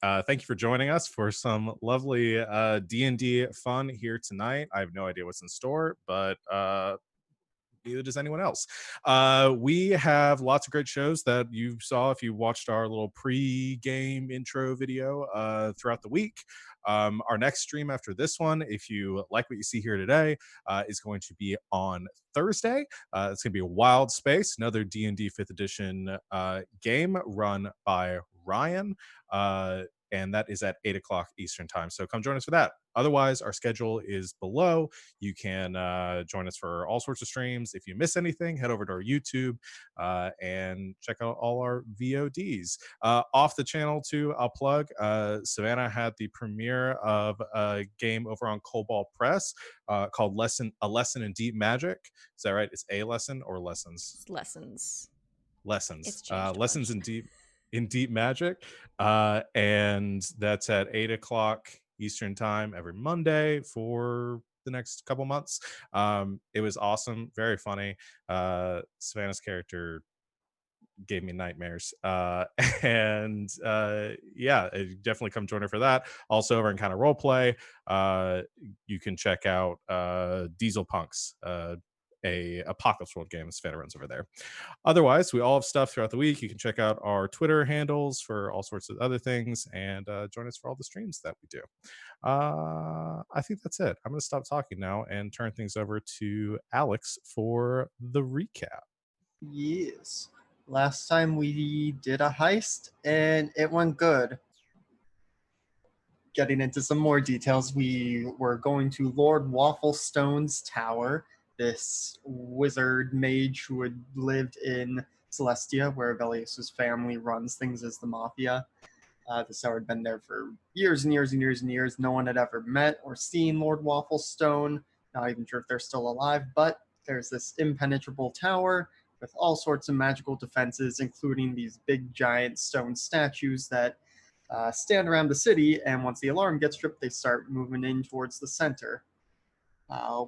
Thank you for joining us for some lovely D&D fun here tonight. I have no idea what's in store, but neither does anyone else. We have lots of great shows that you saw if you watched our little pre-game intro video throughout the week. Our next stream after this one, if you like what you see here today, is going to be on Thursday. It's going to be a Wild Space, another D&D 5th edition game run by Ryan. And that is at 8 o'clock Eastern time. So come join us for that. Otherwise, our schedule is below. You can join us for all sorts of streams. If you miss anything, head over to our YouTube and check out all our VODs. Off the channel, too, I'll plug. Savannah had the premiere of a game over on Cobalt Press called A Lesson in Deep Magic. Is that right? It's a lesson or lessons? It's lessons. Lessons. It's changed a Lessons bunch. in Deep Magic. And that's at 8 o'clock Eastern time every Monday for the next couple months. It was awesome, very funny. Savannah's character gave me nightmares. And yeah, definitely come join her for that. Also over in kind of role play, you can check out Diesel Punks, a Apocalypse World game Savannah runs over there. Otherwise, we all have stuff throughout the week. You can check out our Twitter handles for all sorts of other things and join us for all the streams that we do. I think that's it. I'm going to stop talking now and turn things over to Alex for the recap. Yes. Last time we did a heist and it went good. Getting into some more details, we were going to Lord Wafflestone's tower, this wizard mage who had lived in Celestia, where Velios's family runs things as the mafia. This tower had been there for years and years and years and years. No one had ever met or seen Lord Wafflestone. Not even sure if they're still alive, but there's this impenetrable tower with all sorts of magical defenses, including these big giant stone statues that stand around the city, and once the alarm gets tripped, they start moving in towards the center.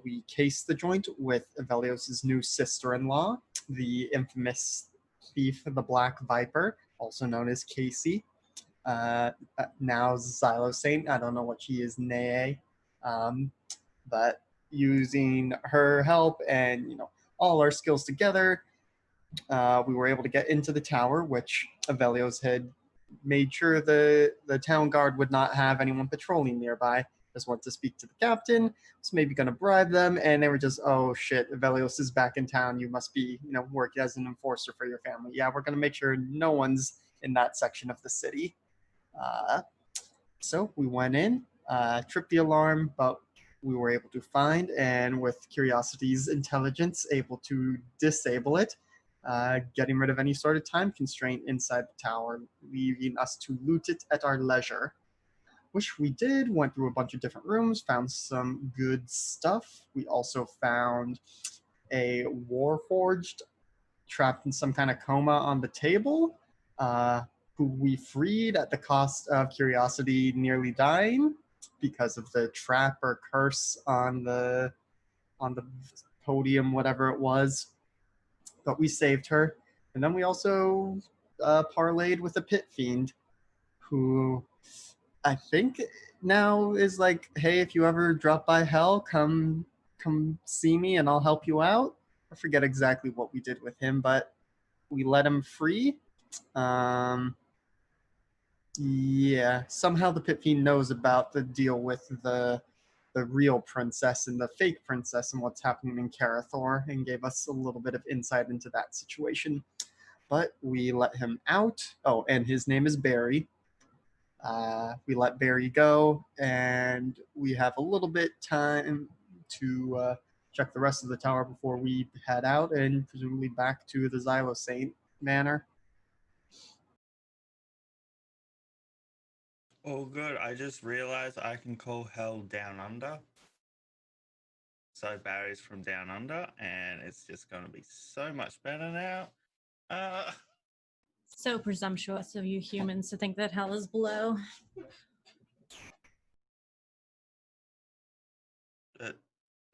We case the joint with Velios's new sister-in-law, the infamous thief, the Black Viper, also known as Casey. Now Xylosane. I don't know what she is, nay, but using her help and all our skills together, we were able to get into the tower, which Avelios had made sure the town guard would not have anyone patrolling nearby. Just went to speak to the captain, was maybe going to bribe them, and they were just, oh shit, Avelios is back in town. You must be, working as an enforcer for your family. Yeah, we're going to make sure no one's in that section of the city. So we went in, tripped the alarm, but we were able to find, and with Curiosity's intelligence, able to disable it, getting rid of any sort of time constraint inside the tower, leaving us to loot it at our leisure. Which we did, went through a bunch of different rooms, found some good stuff. We also found a Warforged trapped in some kind of coma on the table, who we freed at the cost of Curiosity nearly dying because of the trap or curse on the podium, whatever it was. But we saved her. And then we also parlayed with a pit fiend who I think now is like, hey, if you ever drop by hell, come see me and I'll help you out. I forget exactly what we did with him, but we let him free. Yeah, somehow the pit fiend knows about the deal with the real princess and the fake princess and what's happening in Karathor, and gave us a little bit of insight into that situation. But we let him out. Oh, and his name is Barry. We let Barry go, and we have a little bit time to check the rest of the tower before we head out and presumably back to the Xylosane Manor. Oh, good. I just realized I can call hell down under. So Barry's from down under, and it's just going to be so much better now. So presumptuous of you humans to think that hell is below.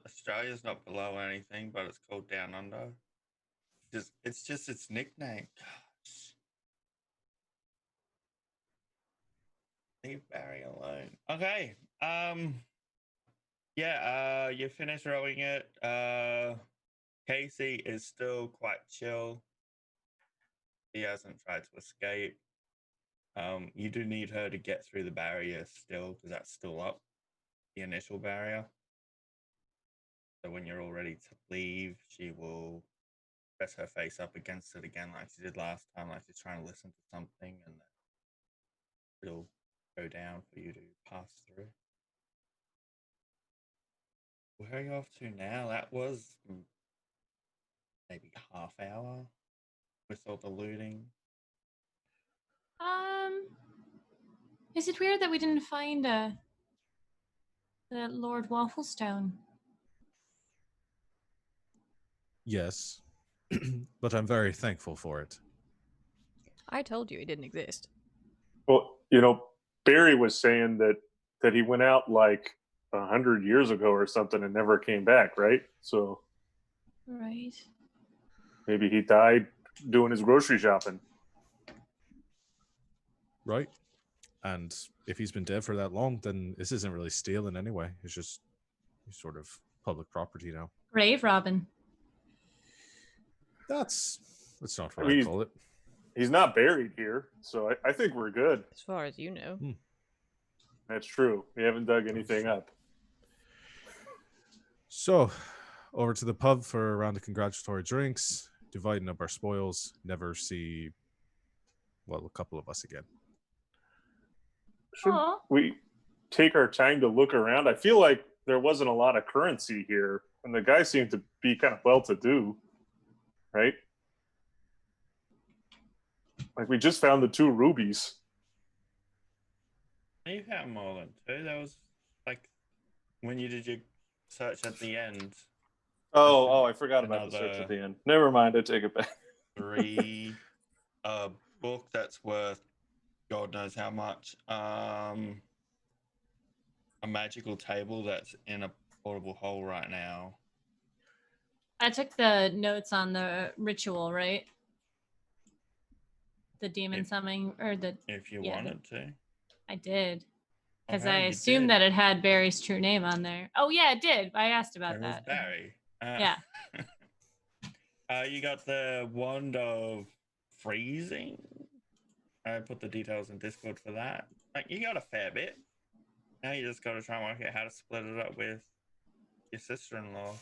Australia's not below anything, but it's called down under. It's just its nickname. Gosh. Leave Barry alone. Okay. Yeah, you finished rowing it. Casey is still quite chill. He hasn't tried to escape. You do need her to get through the barrier still, because that's still up, the initial barrier. So when you're all ready to leave, she will press her face up against it again like she did last time, like she's trying to listen to something, and then it'll go down for you to pass through. Where are you off to now? That was maybe half hour with all the looting. Is it weird that we didn't find the Lord Wafflestone? Yes, but I'm very thankful for it. I told you he didn't exist. Well, Barry was saying that he went out like 100 years ago or something and never came back, right? So Right. maybe he died doing his grocery shopping. Right? And if he's been dead for that long, then this isn't really stealing anyway. It's just sort of public property now. Grave Robin. That's not what I mean, I call it. He's not buried here, so I think we're good. As far as you know. That's true. We haven't dug anything up. So, over to the pub for a round of congratulatory drinks, dividing up our spoils, never see, a couple of us again. Should Aw. we take our time to look around? I feel like there wasn't a lot of currency here, and the guy seemed to be kind of well-to-do, right? Like, we just found the 2 rubies. You found more than 2. That was like when you did your search at the end. Oh, I forgot about the search at the end. Never mind, I take it back. 3 book that's worth God knows how much. A magical table that's in a portable hole right now. I took the notes on the ritual, right? The demon summoning, or the If you Yeah, wanted to. I did. Because Okay, I you assumed did. that it had Barry's true name on there. Oh yeah, it did. I asked about It was that. Barry. Yeah. You got the wand of freezing. I put the details in Discord for that. Like, you got a fair bit. Now you just got to try and work out how to split it up with your sister-in-law.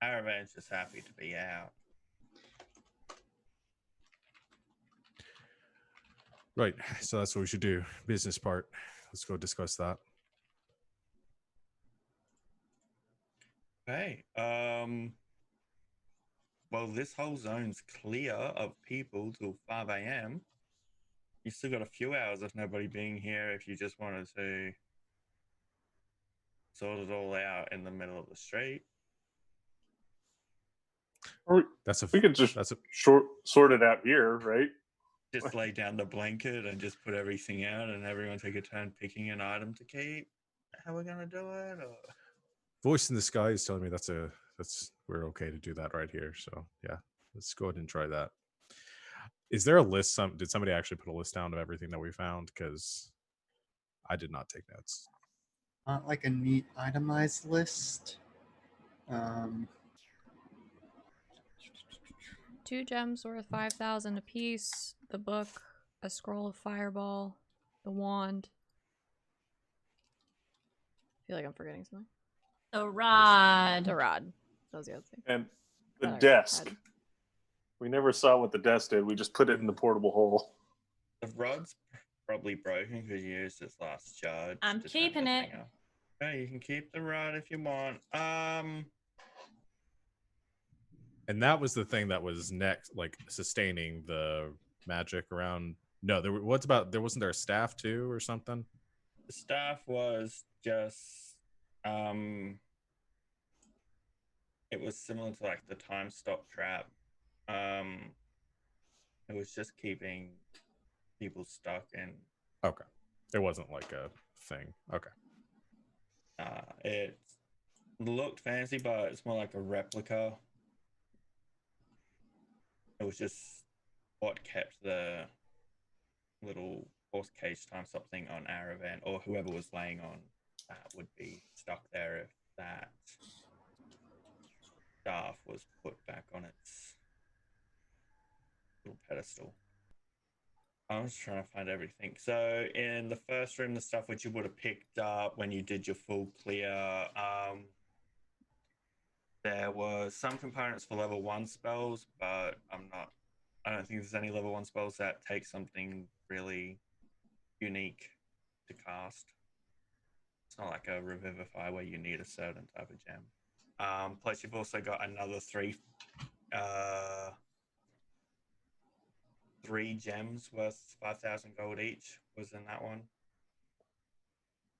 Aravan's just happy to be out. Right. So that's what we should do. Business part. Let's go discuss that. Okay. Well, this whole zone's clear of people till 5 a.m. You still got a few hours of nobody being here if you just wanted to sort it all out in the middle of the street. Or we could just sort it out here, right? Just lay down the blanket and just put everything out and everyone take a turn picking an item to keep. How we gonna do it? Or... Voice in the sky is telling me that's we're okay to do that right here. So yeah, let's go ahead and try that. Is there a list? Did somebody actually put a list down of everything that we found? Because I did not take notes. Not like a neat itemized list. 2 gems worth 5,000 apiece. The book, a scroll of fireball, the wand. I feel like I'm forgetting something. The rod. The rod. That was the other thing. And the That I desk. had. We never saw what the desk did. We just put it in the portable hole. The rod's probably broken because you used this last charge. I'm to turn keeping the it. thing off. Okay, you can keep the rod if you want. And that was the thing that was next, like sustaining the magic around. No, there wasn't there a staff too or something? The staff was just it was similar to like the time stop trap. It was just keeping people stuck in. Okay. It wasn't like a thing. Okay. It looked fancy, but it's more like a replica. It was just what kept the little force cage time something on our event, or whoever was laying on that would be stuck there if that staff was put back on its little pedestal. I'm just trying to find everything. So in the first room, the stuff which you would have picked up when you did your full clear, there was some components for level 1 spells, but I don't think there's any level 1 spells that take something really unique to cast. It's not like a Revivify where you need a certain type of gem. Plus you've also got another three gems worth 5,000 gold each was in that one.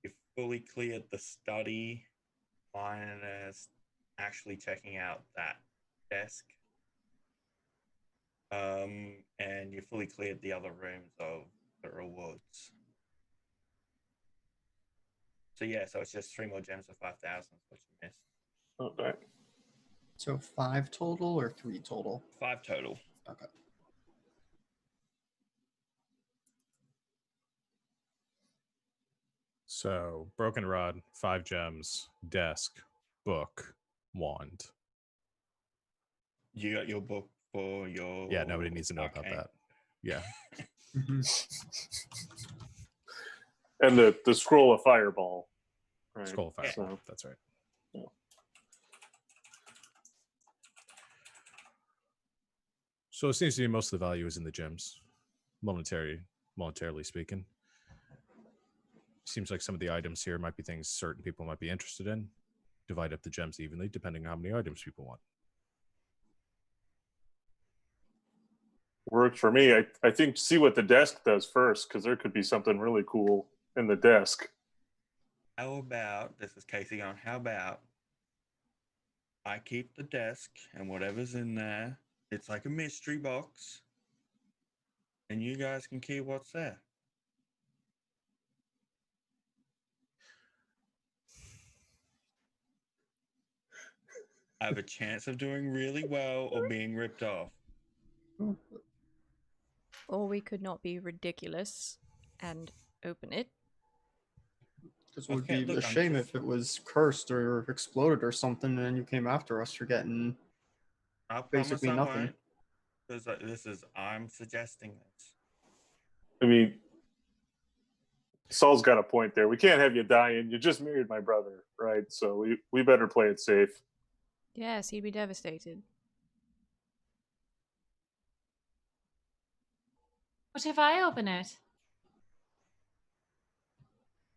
You fully cleared the study. Minus actually checking out that desk. And you fully cleared the other rooms of the rewards. So yeah, so it's just 3 more gems of 5,000 what you missed. Okay. So 5 total or 3 total? 5 total. Okay. So broken rod, 5 gems, desk, book, wand. You got your book for your... Yeah, nobody needs to know about arcane. that. Yeah. And the scroll of fireball. Right. Scroll of fire. So, That's right. yeah. So it seems to me most of the value is in the gems, monetarily speaking. Seems like some of the items here might be things certain people might be interested in. Divide up the gems evenly, depending on how many items people want. Worked for me. I think see what the desk does first, because there could be something really cool in the desk. How about, this is Casey on, how about I keep the desk and whatever's in there, it's like a mystery box, and you guys can keep what's there. I have a chance of doing really well or being ripped off. Or we could not be ridiculous and open it. Because it would Okay, be look, a I'm shame just- if it was cursed or exploded or something, and you came after us for getting I promise basically I nothing. won't. Because I'm suggesting this. I mean, Saul's got a point there. We can't have you dying. You just married my brother, right? So we better play it safe. Yes, he'd be devastated. What if I open it?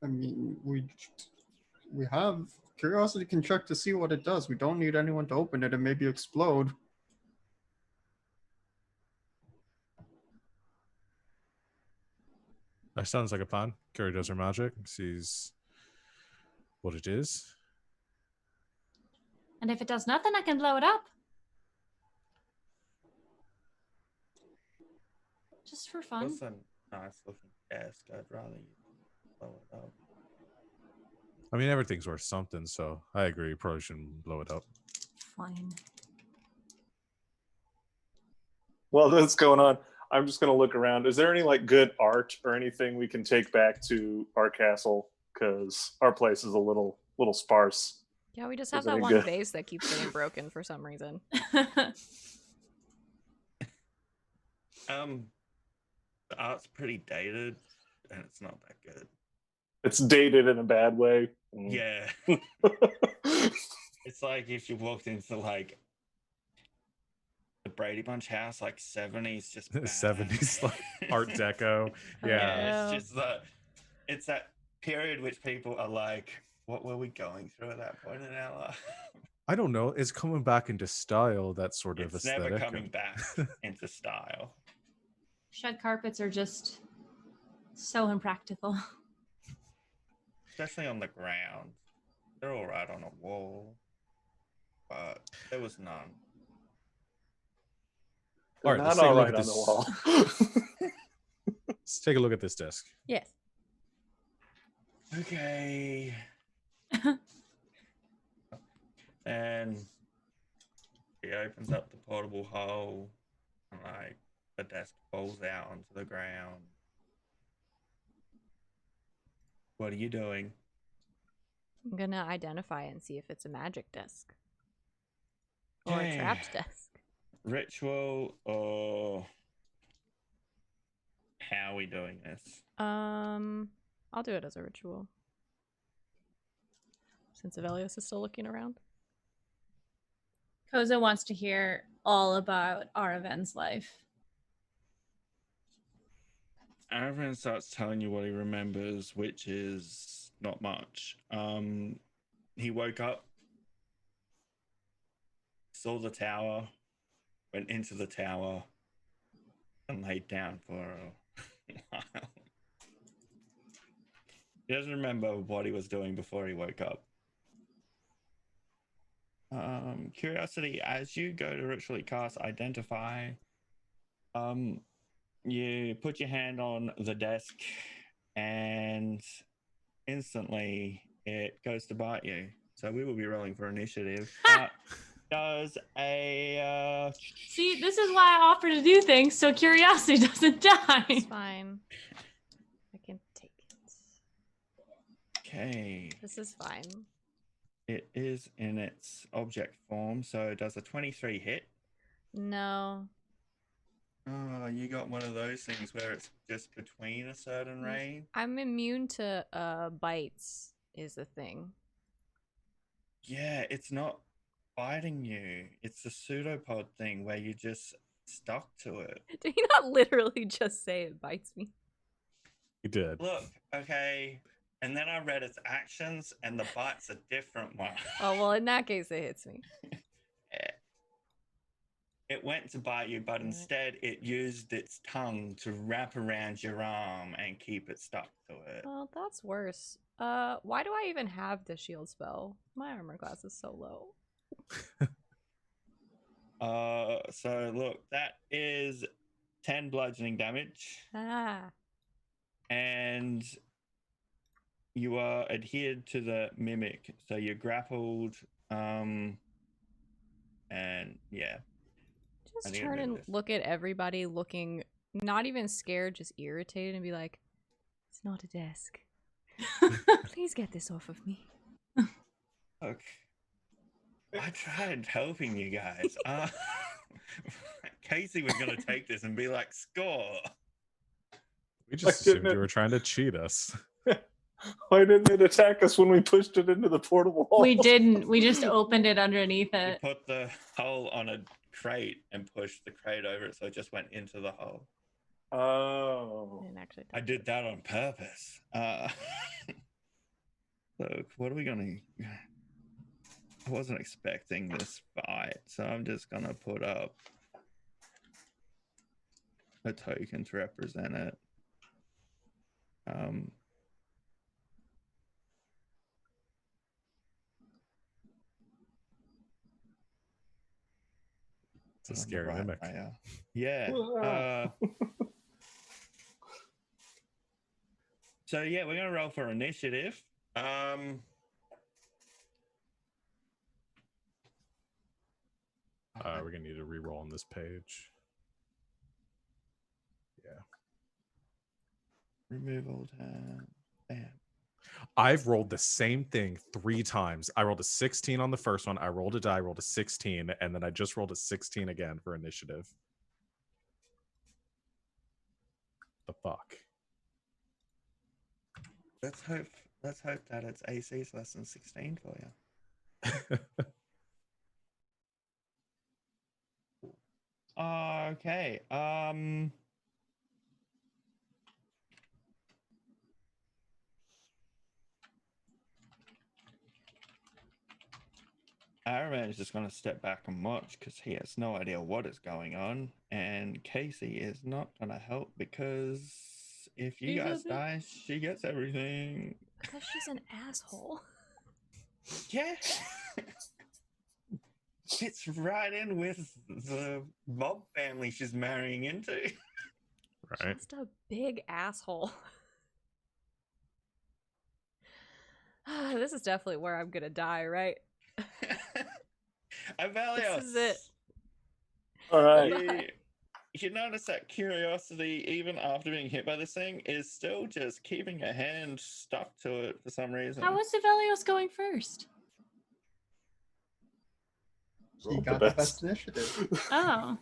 I mean, we have curiosity can check to see what it does. We don't need anyone to open it and maybe explode. That sounds like a plan. Carrie does her magic, sees what it is. And if it does nothing, I can blow it up. Just for fun. That's a nice looking desk. I'd rather you blow it up. I mean, everything's worth something, so I agree. You probably shouldn't blow it up. Fine. While that's going on, I'm just going to look around. Is there any like good art or anything we can take back to our castle? Because our place is a little sparse. Yeah, we just have Isn't that it one good? vase that keeps getting broken for some reason. The art's pretty dated, and it's not that good. It's dated in a bad way. Yeah, it's like if you walked into like the Brady Bunch house, like 70s, just bad. 70s, like Art Deco. Yeah. Yeah, Oh. it's just it's that period which people are like, what were we going through at that point in our life? I don't know. It's coming back into style, that sort of It's aesthetic. never coming back into style. Shed carpets are just so impractical. Especially on the ground. They're all right on a wall, but there was none. All right, let's Not take a all look right at on the this. wall. Let's take a look at this disc. Yes. Okay. And he opens up the portable hole, and like the desk falls out onto the ground. What are you doing? I'm gonna identify it and see if it's a magic desk. Or a Okay. trapped desk. Ritual or how are we doing this? I'll do it as a ritual. Since Aeos is still looking around. Koza wants to hear all about Araven's life. Aravan starts telling you what he remembers, which is not much. He woke up, saw the tower, went into the tower, and laid down for a while. He doesn't remember what he was doing before he woke up. Curiosity, as you go to ritually cast Identify, you put your hand on the desk and instantly it goes to bite you. So we will be rolling for initiative. Does a See, this is why I offer to do things so curiosity doesn't die. It's fine. I can take it. okay. This is fine. It is in its object form, so does a 23 hit? No. Oh, you got one of those things where it's just between a certain range. I'm immune to bites is the thing. Yeah, it's not biting you. It's the pseudopod thing where you just stuck to it. Did he not literally just say it bites me? You did. Look, okay. And then I read its actions, and the bite's a different one. Oh, well, in that case, it hits me. It went to bite you, but Damn it. instead it used its tongue to wrap around your arm and keep it stuck to it. Well, that's worse. Why do I even have the shield spell? My armor class is so low. So look, that is 10 bludgeoning damage, Ah. and you are adhered to the mimic, so you're grappled, and yeah. I Just need to turn do and this. look at everybody looking not even scared, just irritated, and be like, it's not a desk. Please get this off of me. Look, I tried helping you guys. Casey was going to take this and be like, score. We just Like, didn't assumed you it- were trying to cheat us. Why didn't it attack us when we pushed it into the portable wall? We didn't. We just opened it underneath You it. put the hole on a crate and pushed the crate over it, so it just went into the hole. I Oh. didn't actually I touch did it. that on purpose. Look, what are we going to... I wasn't expecting this fight, so I'm just going to put up a token to represent it. It's a on the scary right mimic. layer. Yeah. Wow. So yeah, we're gonna roll for initiative. We're gonna need to re-roll on this page. Yeah. Removal tab. Bam. I've rolled the same thing 3 times. I rolled a 16 on the first one. I rolled a die, rolled a 16, and then I just rolled a 16 again for initiative. The fuck? Let's hope that its AC is less than 16 for you. Okay. Aravan is just going to step back and watch because he has no idea what is going on, and Casey is not going to help because if you She guys doesn't. die, she gets everything. Because she's an asshole. Yeah. It's right in with the mob family she's marrying into. Right? Just a big asshole. This is definitely where I'm gonna die, right? Avelios. This is it. All right. you notice that Curiosity, even after being hit by this thing, is still just keeping a hand stuck to it for some reason. How was Aeos going first? He Rolled the got the best. best initiative. Oh,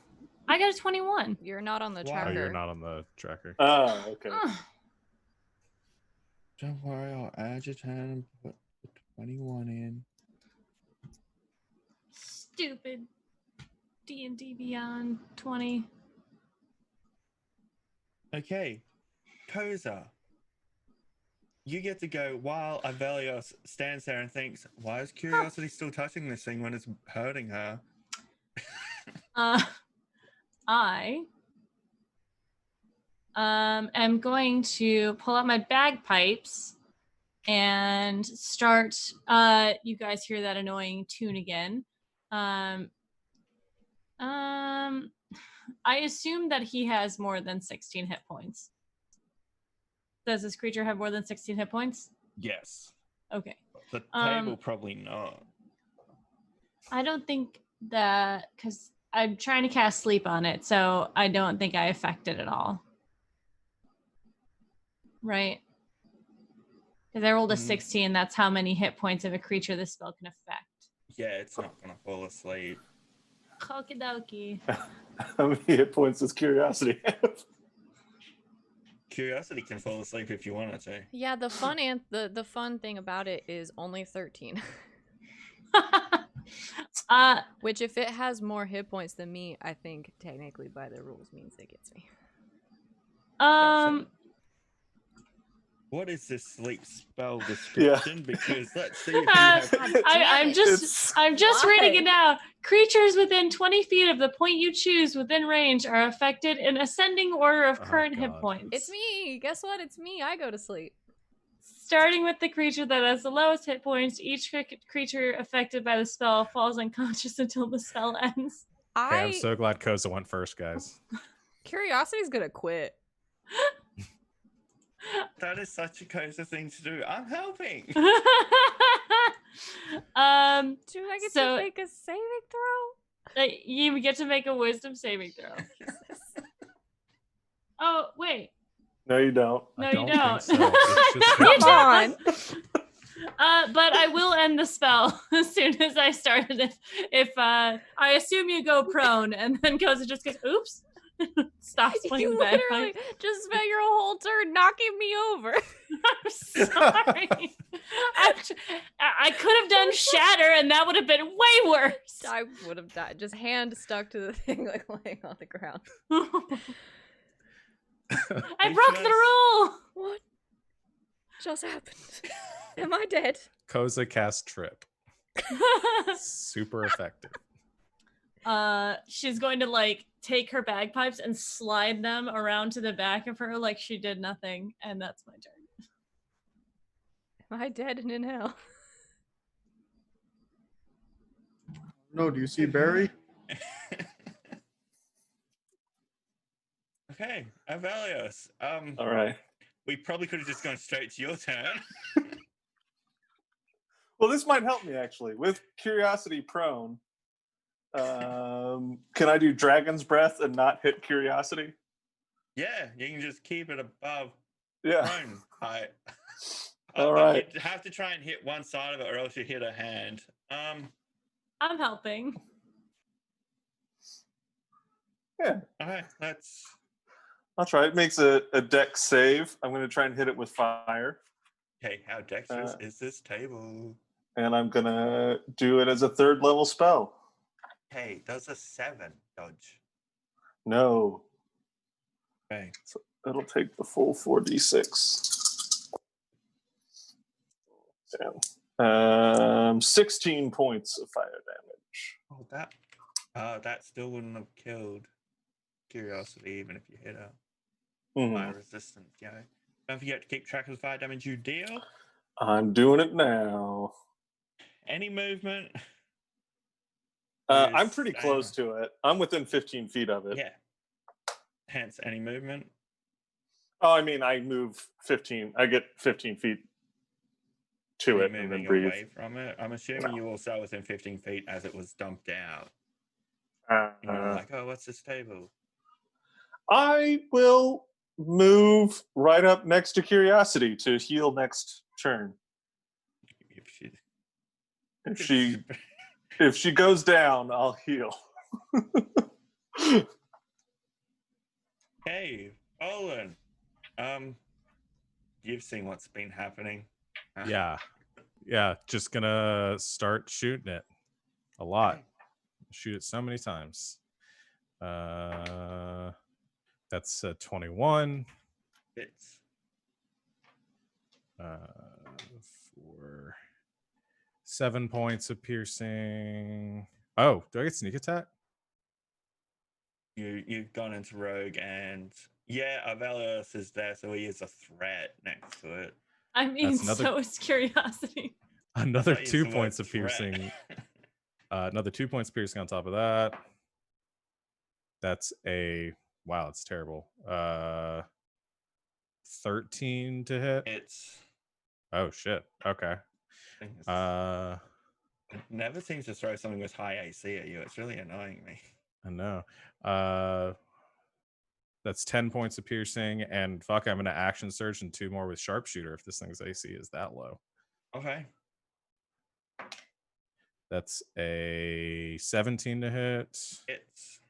I got a 21. You're not on the Why? Oh, tracker. you're not on the tracker. Oh, okay. Oh, Don't worry, I'll add your turn and put the 21 in. stupid D&D Beyond 20. Okay, Koza. You get to go while Avelios stands there and thinks, why is Curiosity still touching this thing when it's hurting her? I am going to pull out my bagpipes and start. You guys hear that annoying tune again. I assume that he has more than 16 hit points. Does this creature have more than 16 hit points? Yes. Okay. The table probably not. I don't think that, because I'm trying to cast sleep on it, so I don't think I affect it at all. Right? Because I rolled a 16, that's how many hit points of a creature this spell can affect. Yeah, it's not going to fall asleep. Okie dokie. How many hit points does Curiosity have? Curiosity can fall asleep if you want it to. Yeah, the fun thing about it is only 13. Which, if it has more hit points than me, I think technically by the rules means it gets me. What is this sleep spell description? Because let's see if you have. I'm just reading it now. Creatures within 20 feet of the point you choose within range are affected in ascending order of current hit points. It's me. Guess what? It's me. I go to sleep. Starting with the creature that has the lowest hit points, each creature affected by the spell falls unconscious until the spell ends. Hey, I'm so glad Koza went first, guys. Curiosity's gonna quit. That is such a Koza thing to do. I'm helping. Do I get to make a saving throw? You get to make a wisdom saving throw. Oh, wait. No, you don't. No, you don't. Think so. It's just Come on. But I will end the spell as soon as I started it. If I assume you go prone, and then Koza just goes, oops. Stops playing You the bagpipe. literally just spent your whole turn knocking me over. I'm sorry. I could have done shatter, and that would have been way worse. I would have died. Just hand stuck to the thing, like laying on the ground. I broke the rule. What just happened? Am I dead? Koza cast Trip. Super effective. She's going to take her bagpipes and slide them around to the back of her like she did nothing, and that's my turn. Am I dead and in hell? No, do you see Barry? Okay, Avelios. All right. We probably could have just gone straight to your turn. Well, this might help me actually. With Curiosity prone, can I do Dragon's Breath and not hit Curiosity? Yeah, you can just keep it above Yeah. prone height. All right. You have to try and hit one side of it, or else you hit a hand. I'm helping. Yeah. All right, let's. I'll try. It makes a dex save. I'm going to try and hit it with fire. Okay, how dexterous is this table? And I'm going to do it as a 3rd level spell. Hey, does a 7 dodge? No. Okay. So it'll take the full 4d6. 16 points of fire damage. Oh, that still wouldn't have killed Curiosity, even if you hit her. Mhm. Fire resistance, yeah. Don't forget to keep track of the fire damage you deal. I'm doing it now. Any movement. I'm pretty close to it. I'm within 15 feet of it. Yeah. Hence, any movement. Oh, I mean, I move 15. I get 15 feet to it and then Moving breathe. away from it. I'm assuming you also within 15 feet as it was dumped out. Uh, And you're like, oh, what's this table? I will move right up next to Curiosity to heal next turn. If she, If she if she goes down, I'll heal. Hey, Olin. You've seen what's been happening. Yeah, just gonna start shooting it a lot. Okay. Shoot it so many times. That's 21. It's For 7 points of piercing. Oh, do I get sneak attack? you've gone into rogue, and yeah, Aeos is there, so he is a threat next to it. I mean, That's another- so is curiosity. Another I used 2 the word points of threat. piercing. Another 2 points piercing on top of that. That's a wow, it's terrible. 13 to hit. It's Oh shit. Okay. it never seems to throw something with high AC at you. It's really annoying me. I know. That's 10 points of piercing, and fuck, I'm gonna action surge and 2 more with sharpshooter if this thing's AC is that low. Okay. That's a 17 to hit. It's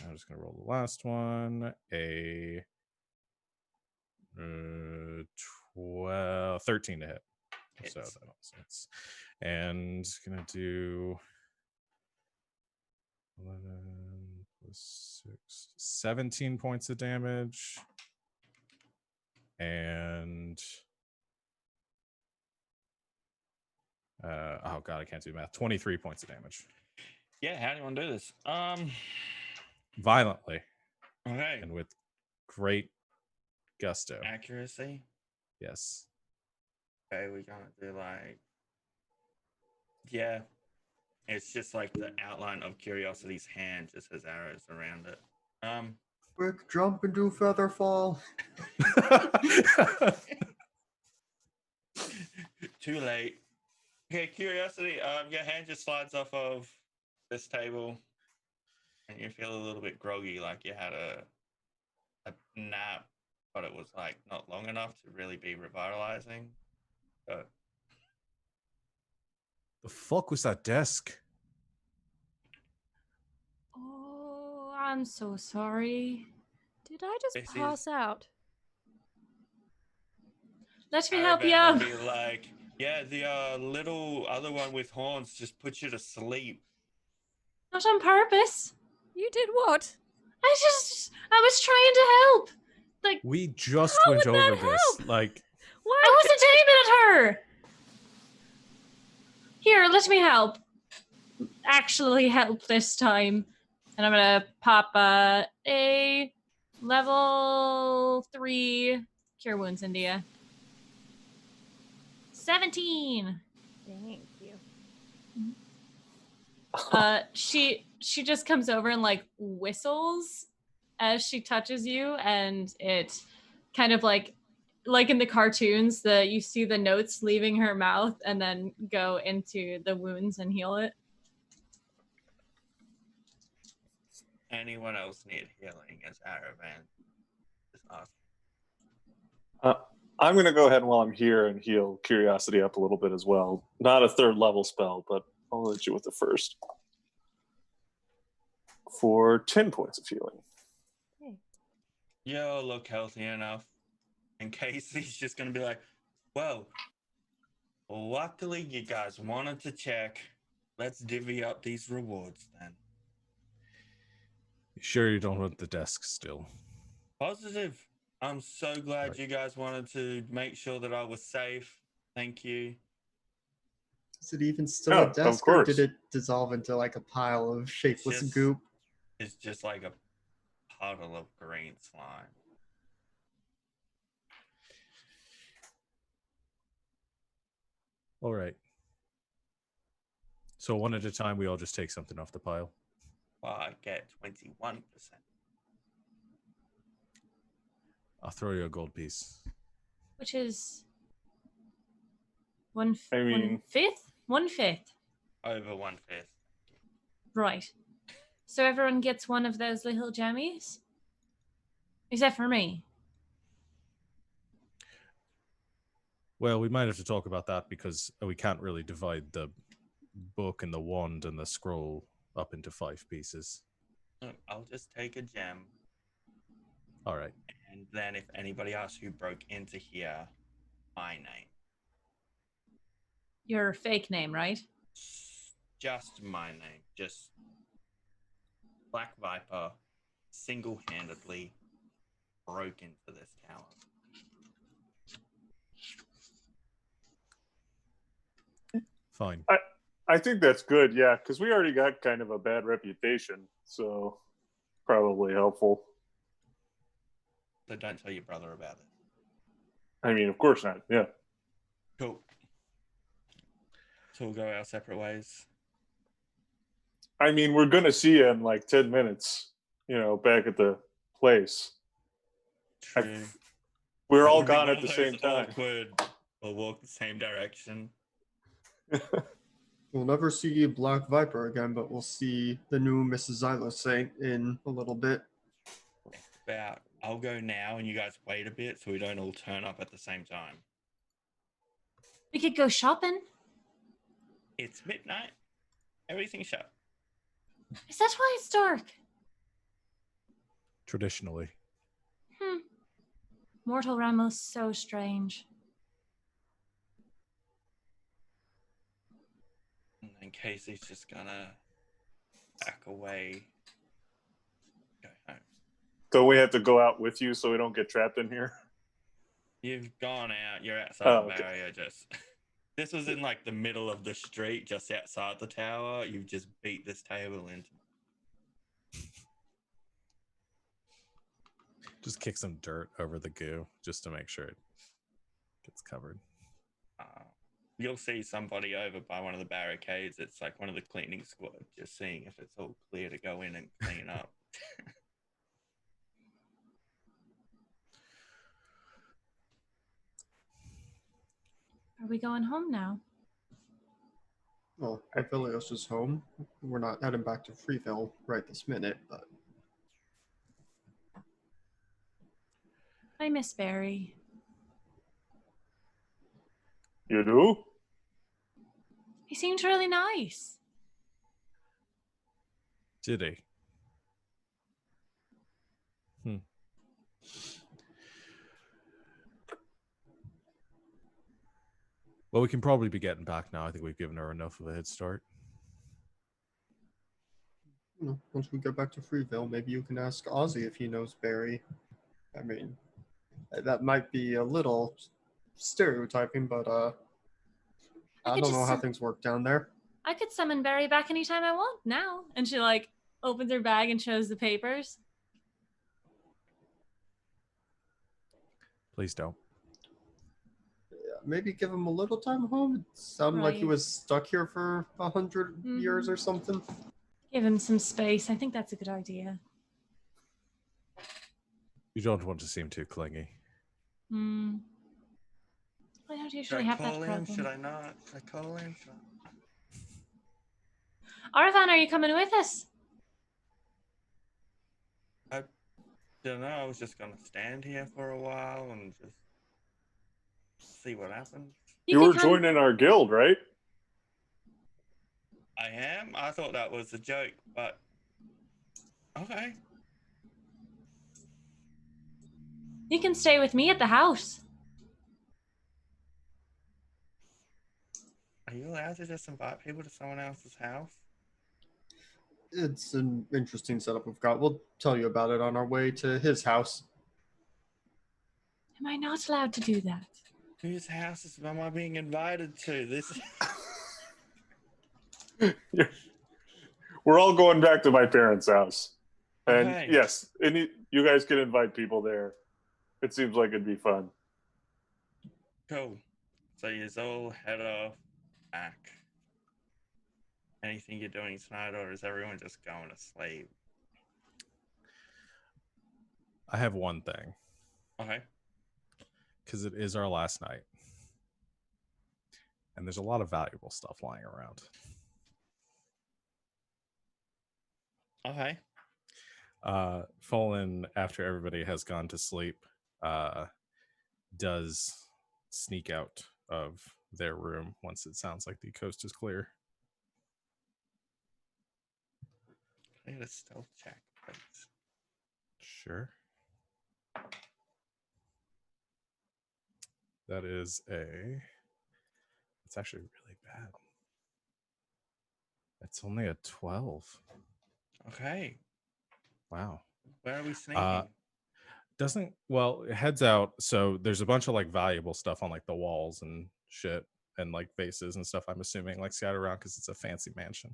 I'm just gonna roll the last one. A 13 to hit. So Hits. that makes sense. And gonna do 11 plus 6, 17 points of damage. And oh god, I can't do math. 23 points of damage. yeah. How do you want to do this? Violently Okay. and with great gusto. Accuracy. Yes. Okay, we're gonna do like, yeah. It's just like the outline of Curiosity's hand just has arrows around it. Quick, jump and do feather fall. Too late. Okay, Curiosity, your hand just slides off of this table and you feel a little bit groggy, like you had a nap, but it was like not long enough to really be revitalizing. So The fuck was that desk? Oh, I'm so sorry. Did I just This pass is- out? Let me help you Arabelle out. will be like, yeah, the little other one with horns just put you to sleep. Not on purpose. You did what? I was trying to help. Like, We just How went would that over this. help? Like, Why? I wasn't aiming at her. Here, let me help. Actually help this time. And I'm gonna pop a level 3 cure wounds into you. 17. Thank you. She just comes over and like whistles as she touches you, and it kind of like in the cartoons, you see the notes leaving her mouth and then go into the wounds and heal it. Anyone else need healing as Aravan? Just ask. I'm going to go ahead while I'm here and heal Curiosity up a little bit as well. Not a third level spell, but I'll hit you with the first. For 10 points of healing. You'll look healthy enough. In case he's just going to be like, well, luckily you guys wanted to check. Let's divvy up these rewards then. you sure you don't want the desk still? Positive. I'm so glad Right. you guys wanted to make sure that I was safe. Thank you. Is it even still Yeah, a of desk, or did course. it dissolve into like a pile of shapeless Just- goop? It's just like a puddle of green slime. All right. So one at a time, we all just take something off the pile. Well, I get 21%. I'll throw you a gold piece. Which is one I mean- fifth? 1/5. Over 1/5. Right. So everyone gets one of those little jammies? Except for me. Well, we might have to talk about that because we can't really divide the book and the wand and the scroll up into 5 pieces. I'll just take a gem, All right. and then if anybody asks who broke into here, my name. Your fake name, right? Just my name. Just Black Viper single-handedly broke into this tower. Fine. I think that's good, yeah, because we already got kind of a bad reputation, so probably helpful. So don't tell your brother about it. I mean, of course not, yeah. Cool. So we'll go our separate ways. I mean, we're going to see you in like 10 minutes, back at the place. True. We're It all would be gone one at the of same those time. Awkward. We'll walk the same direction. We'll never see Black Viper again, but we'll see the new Mrs. Zyla Saint in a little bit. About, I'll go now, and you guys wait a bit so we don't all turn up at the same time. We could go shopping. It's midnight. Everything's shut. Is that why it's dark? Traditionally. Mortal realm is so strange. And then Casey's just gonna back away. Go home. Don't we have to go out with you so we don't get trapped in here? You've gone out. You're outside Oh, the okay. barrier. Just this was in like the middle of the street, just outside the tower. You've just beat this table into. Just kick some dirt over the goo just to make sure it gets covered. You'll see somebody over by one of the barricades. It's like one of the cleaning squad, just seeing if it's all clear to go in and clean up. Are we going home now? Well, if Aeos is home, we're not heading back to Freeville right this minute, but I miss Barry. You do? He seemed really nice. Did he? Well, we can probably be getting back now. I think we've given her enough of a head start. once we get back to Freeville, maybe you can ask Ozzy if he knows Barry. I mean, that might be a little stereotyping, but I don't know how things work down there. I could summon Barry back anytime I want now. And she like opens her bag and shows the papers. Please don't. Maybe give him a little time home. It sounded like he Right. was stuck here for 100 years or something. Give him some space. I think that's a good idea. You don't want to seem too clingy. I don't Should usually I have that call problem. him? Should I not? Should I call him? Arvan, are you coming with us? I don't know. I was just gonna stand here for a while and just see what happens. You can were come- joining our guild, right? I am. I thought that was a joke, but okay. You can stay with me at the house. Are you allowed to just invite people to someone else's house? It's an interesting setup we've got. We'll tell you about it on our way to his house. Am I not allowed to do that? Whose house am I being invited to? This. We're all going back to my parents' house. And Okay. yes, you guys can invite people there. It seems like it'd be fun. Cool. So you all head off back. Anything you're doing tonight, or is everyone just going to sleep? I have one thing, Okay. because it is our last night. And there's a lot of valuable stuff lying around. Okay. Fallen, after everybody has gone to sleep, does sneak out of their room once it sounds like the coast is clear. I need a stealth check, please. Sure. That is it's actually really bad. It's only a 12. Okay. Wow. Where are we sneaking? It heads out. So there's a bunch of like valuable stuff on like the walls and shit and like vases and stuff, I'm assuming, like scattered around because it's a fancy mansion.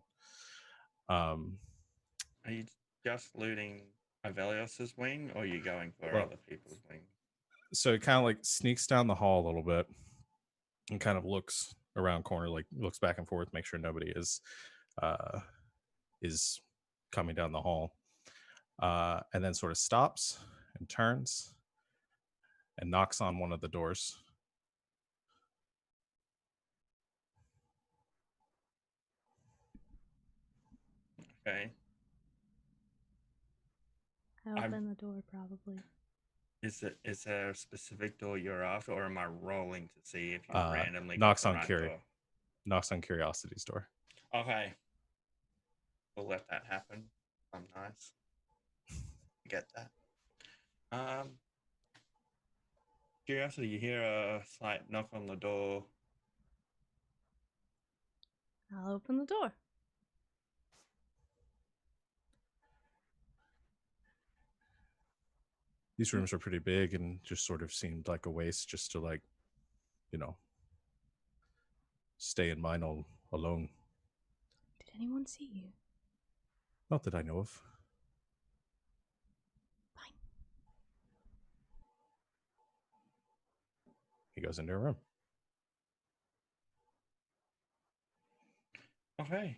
Are you just looting Avelios's wing, or are you going for Well, other people's wing? So it kind of like sneaks down the hall a little bit and kind of looks around corner, like looks back and forth, make sure nobody is coming down the hall, and then sort of stops and turns and knocks on one of the doors. Okay. I open the door, probably. Is there a specific door you're after, or am I rolling to see if you randomly Knocks got on the right door? Knocks on Curiosity's door. Okay. We'll let that happen. I'm nice. Get that. Curiosity, you hear a slight knock on the door. I'll open the door. These rooms are pretty big and just sort of seemed like a waste just to like, stay in mine all alone. Did anyone see you? Not that I know of. Fine. He goes into a room. Okay.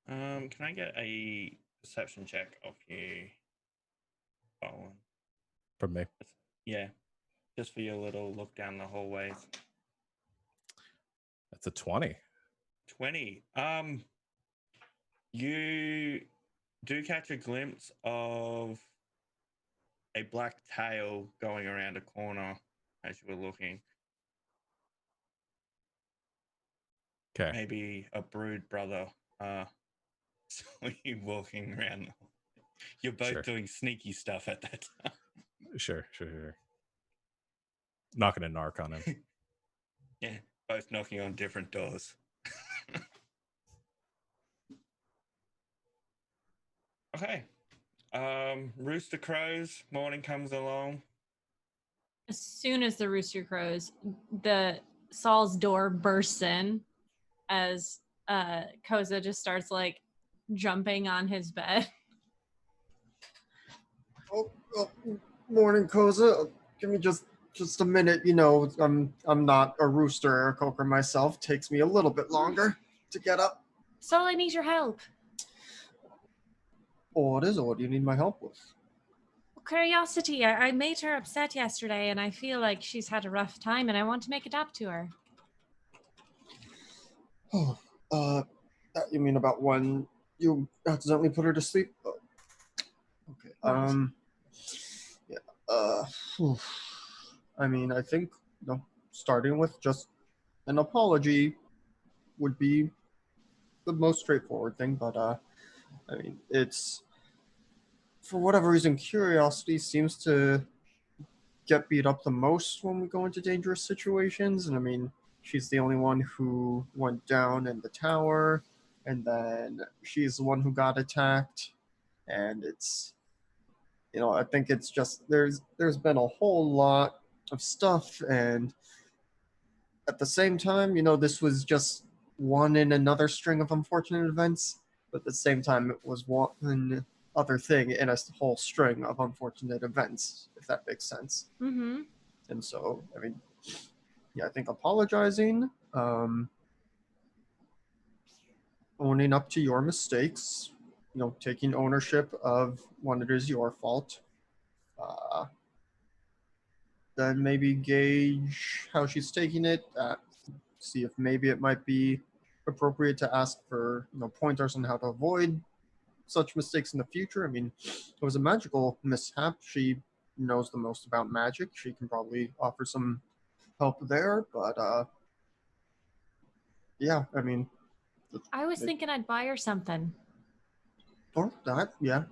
Can I get a perception check off you, Bowen? From me. Yeah. Just for your little look down the hallways. That's a 20. 20. You do catch a glimpse of a black tail going around a corner as you were looking. Okay. Maybe a brood brother. Saw you walking around. You're both doing sneaky stuff at that time. Sure. Knocking a narc on him. Yeah, both knocking on different doors. Okay. Rooster crows, morning comes along. As soon as the rooster crows, the Saul's door bursts in as Koza just starts like jumping on his bed. Oh, morning, Koza. Give me just a minute. I'm not a rooster or a coker myself. Takes me a little bit longer to get up. Saul, I need your help. Oh, what is it? What do you need my help with? Curiosity. I made her upset yesterday, and I feel like she's had a rough time, and I want to make it up to her. Oh, you mean about when you accidentally put her to sleep? Oh, okay. Right. Yeah. I mean, I think starting with just an apology would be the most straightforward thing, but I mean, it's for whatever reason, curiosity seems to get beat up the most when we go into dangerous situations, and I mean, she's the only one who went down in the tower, and then she's the one who got attacked, and it's I think it's just there's been a whole lot of stuff, and at the same time, this was just one in another string of unfortunate events, but at the same time, it was one other thing in a whole string of unfortunate events, if that makes sense. Mm-hmm. And so, I mean, yeah, I think apologizing, owning up to your mistakes, taking ownership of when it is your fault, then maybe gauge how she's taking it, see if maybe it might be appropriate to ask for pointers on how to avoid such mistakes in the future. I mean, it was a magical mishap. She knows the most about magic. She can probably offer some help there, but yeah, I mean, I was thinking I'd buy her something. or that, yeah,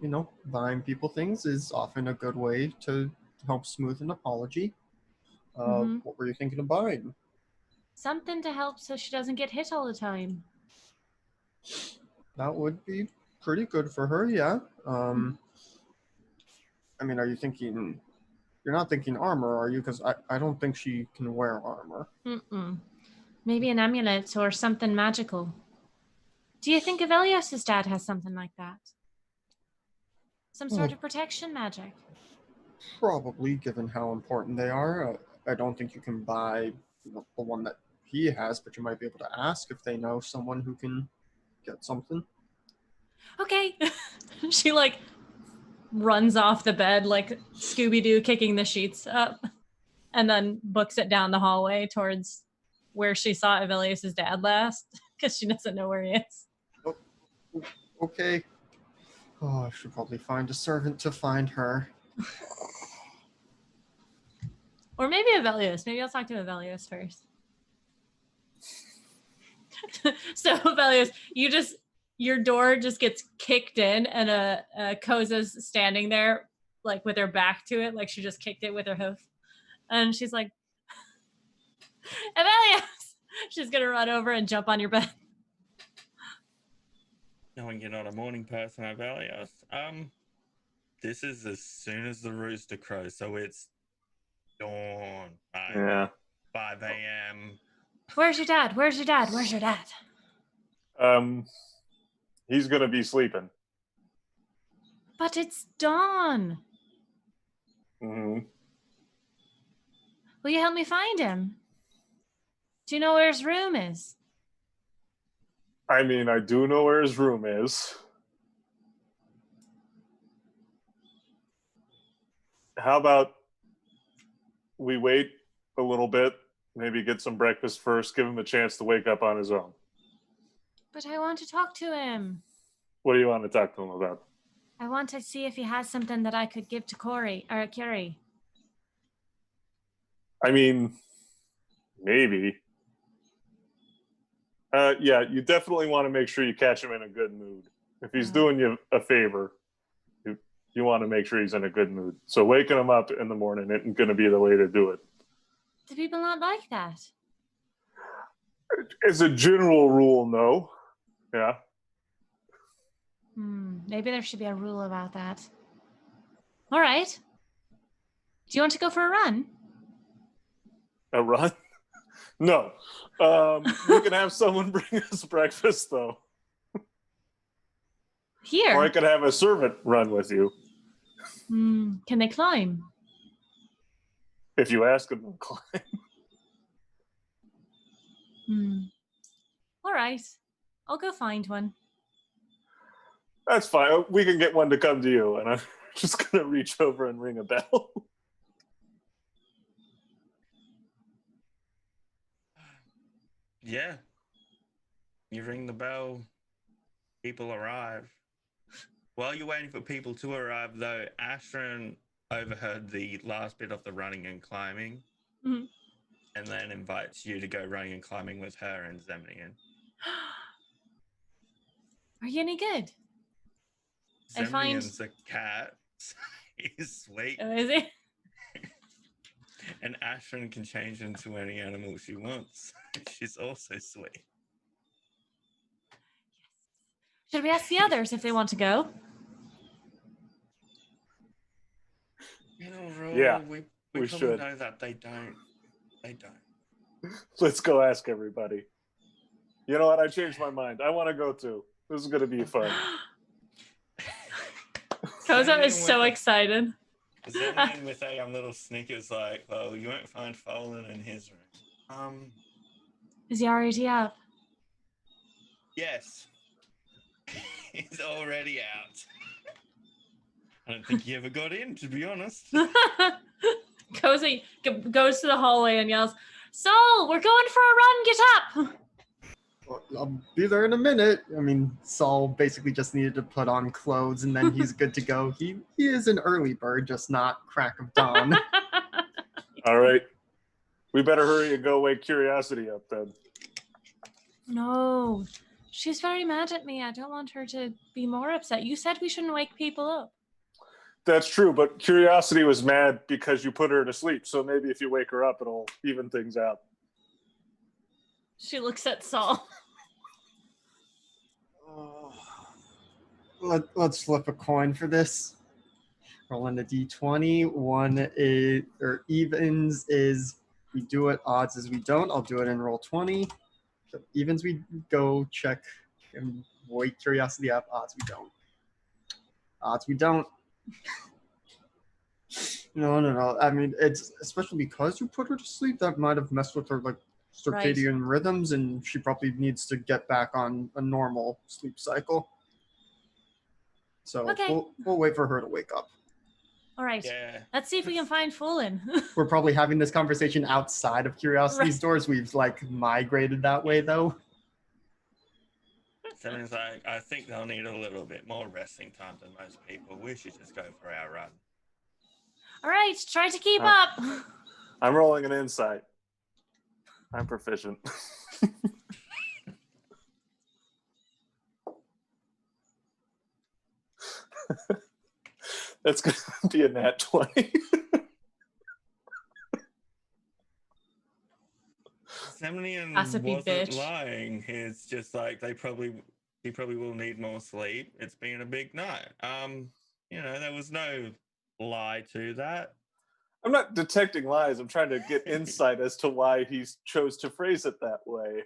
buying people things is often a good way to help smooth an apology. Mhm. What were you thinking of buying? Something to help so she doesn't get hit all the time. That would be pretty good for her, yeah. I mean, are you thinking? You're not thinking armor, are you? Because I don't think she can wear armor. Mm-mm. Maybe an amulet or something magical. Do you think Avelios's dad has something like that? Some sort of protection magic? Probably, given how important they are. I don't think you can buy the one that he has, but you might be able to ask if they know someone who can get something. Okay. She like runs off the bed like Scooby-Doo kicking the sheets up and then books it down the hallway towards where she saw Avelios's dad last because she doesn't know where he is. Oh, okay. Oh, I should probably find a servant to find her. Or maybe Avelios. Maybe I'll talk to Avelios first. So Avelios, your door just gets kicked in and Koza's standing there like with her back to it, like she just kicked it with her hoof. And she's like, Avelios! She's gonna run over and jump on your bed. Knowing you're not a morning person, Avelios. This is as soon as the rooster crows, so it's dawn. Yeah. 5 a.m. Where's your dad? Where's your dad? Where's your dad? He's gonna be sleeping. But it's dawn. Hmm. Will you help me find him? Do you know where his room is? I mean, I do know where his room is. How about we wait a little bit, maybe get some breakfast first, give him a chance to wake up on his own. But I want to talk to him. What do you want to talk to him about? I want to see if he has something that I could give to Carrie. I mean, maybe. Yeah, you definitely want to make sure you catch him in a good mood. If he's doing you a favor, you want to make sure he's in a good mood. So waking him up in the morning isn't going to be the way to do it. Do people not like that? As a general rule, no. Yeah. Maybe there should be a rule about that. All right. Do you want to go for a run? A run? No. We can have someone bring us breakfast, though. Here. Or I could have a servant run with you. Can they climb? If you ask them to climb. All right. I'll go find one. That's fine. We can get one to come to you, and I'm just going to reach over and ring a bell. Yeah. You ring the bell, people arrive. While you're waiting for people to arrive, though, Ashton overheard the last bit of the running and climbing, and then invites you to go running and climbing with her and Zemnian. Are you any good? Zemnian's a cat. He's sweet. Oh, is he? And Ashton can change into any animal she wants. She's also sweet. Should we ask the others if they want to go? You know, Yeah, we we probably should. know that they don't. They don't. Let's go ask everybody. You know what? I changed my mind. I want to go too. This is going to be fun. Koza is so excited. Zemnian with a little snickers like, well, you won't find Fallen in his room. Is he already up? Yes. He's already out. I don't think he ever got in, to be honest. Koza goes to the hallway and yells, Sol, we're going for a run, get up! Well, I'll be there in a minute. I mean, Saul basically just needed to put on clothes and then he's good to go. He is an early bird, just not crack of dawn. All right. We better hurry and go wake Curiosity up then. No, she's very mad at me. I don't want her to be more upset. You said we shouldn't wake people up. That's true, but Curiosity was mad because you put her to sleep. So maybe if you wake her up, it'll even things out. She looks at Saul. Let's flip a coin for this. Rolling a d20. One is, or evens is we do it, odds is we don't. I'll do it in roll 20. So evens we go check and wake Curiosity up. Odds we don't. Odds we don't. No. I mean, it's especially because you put her to sleep, that might have messed with her like circadian rhythms, and she probably needs to get back on a normal sleep cycle. So Okay. we'll wait for her to wake up. All right. Yeah. Let's see if we can find Foolin. We're probably having this conversation outside of Curiosity's doors. We've like migrated that way though. Seven's like, I think they'll need a little bit more resting time than most people. We should just go for our run. All right, try to keep up. I'm rolling an insight. I'm proficient. That's going to be a nat 20. Semnian Gossipy wasn't bitch. lying. It's just like he probably will need more sleep. It's been a big night. There was no lie to that. I'm not detecting lies. I'm trying to get insight as to why he chose to phrase it that way.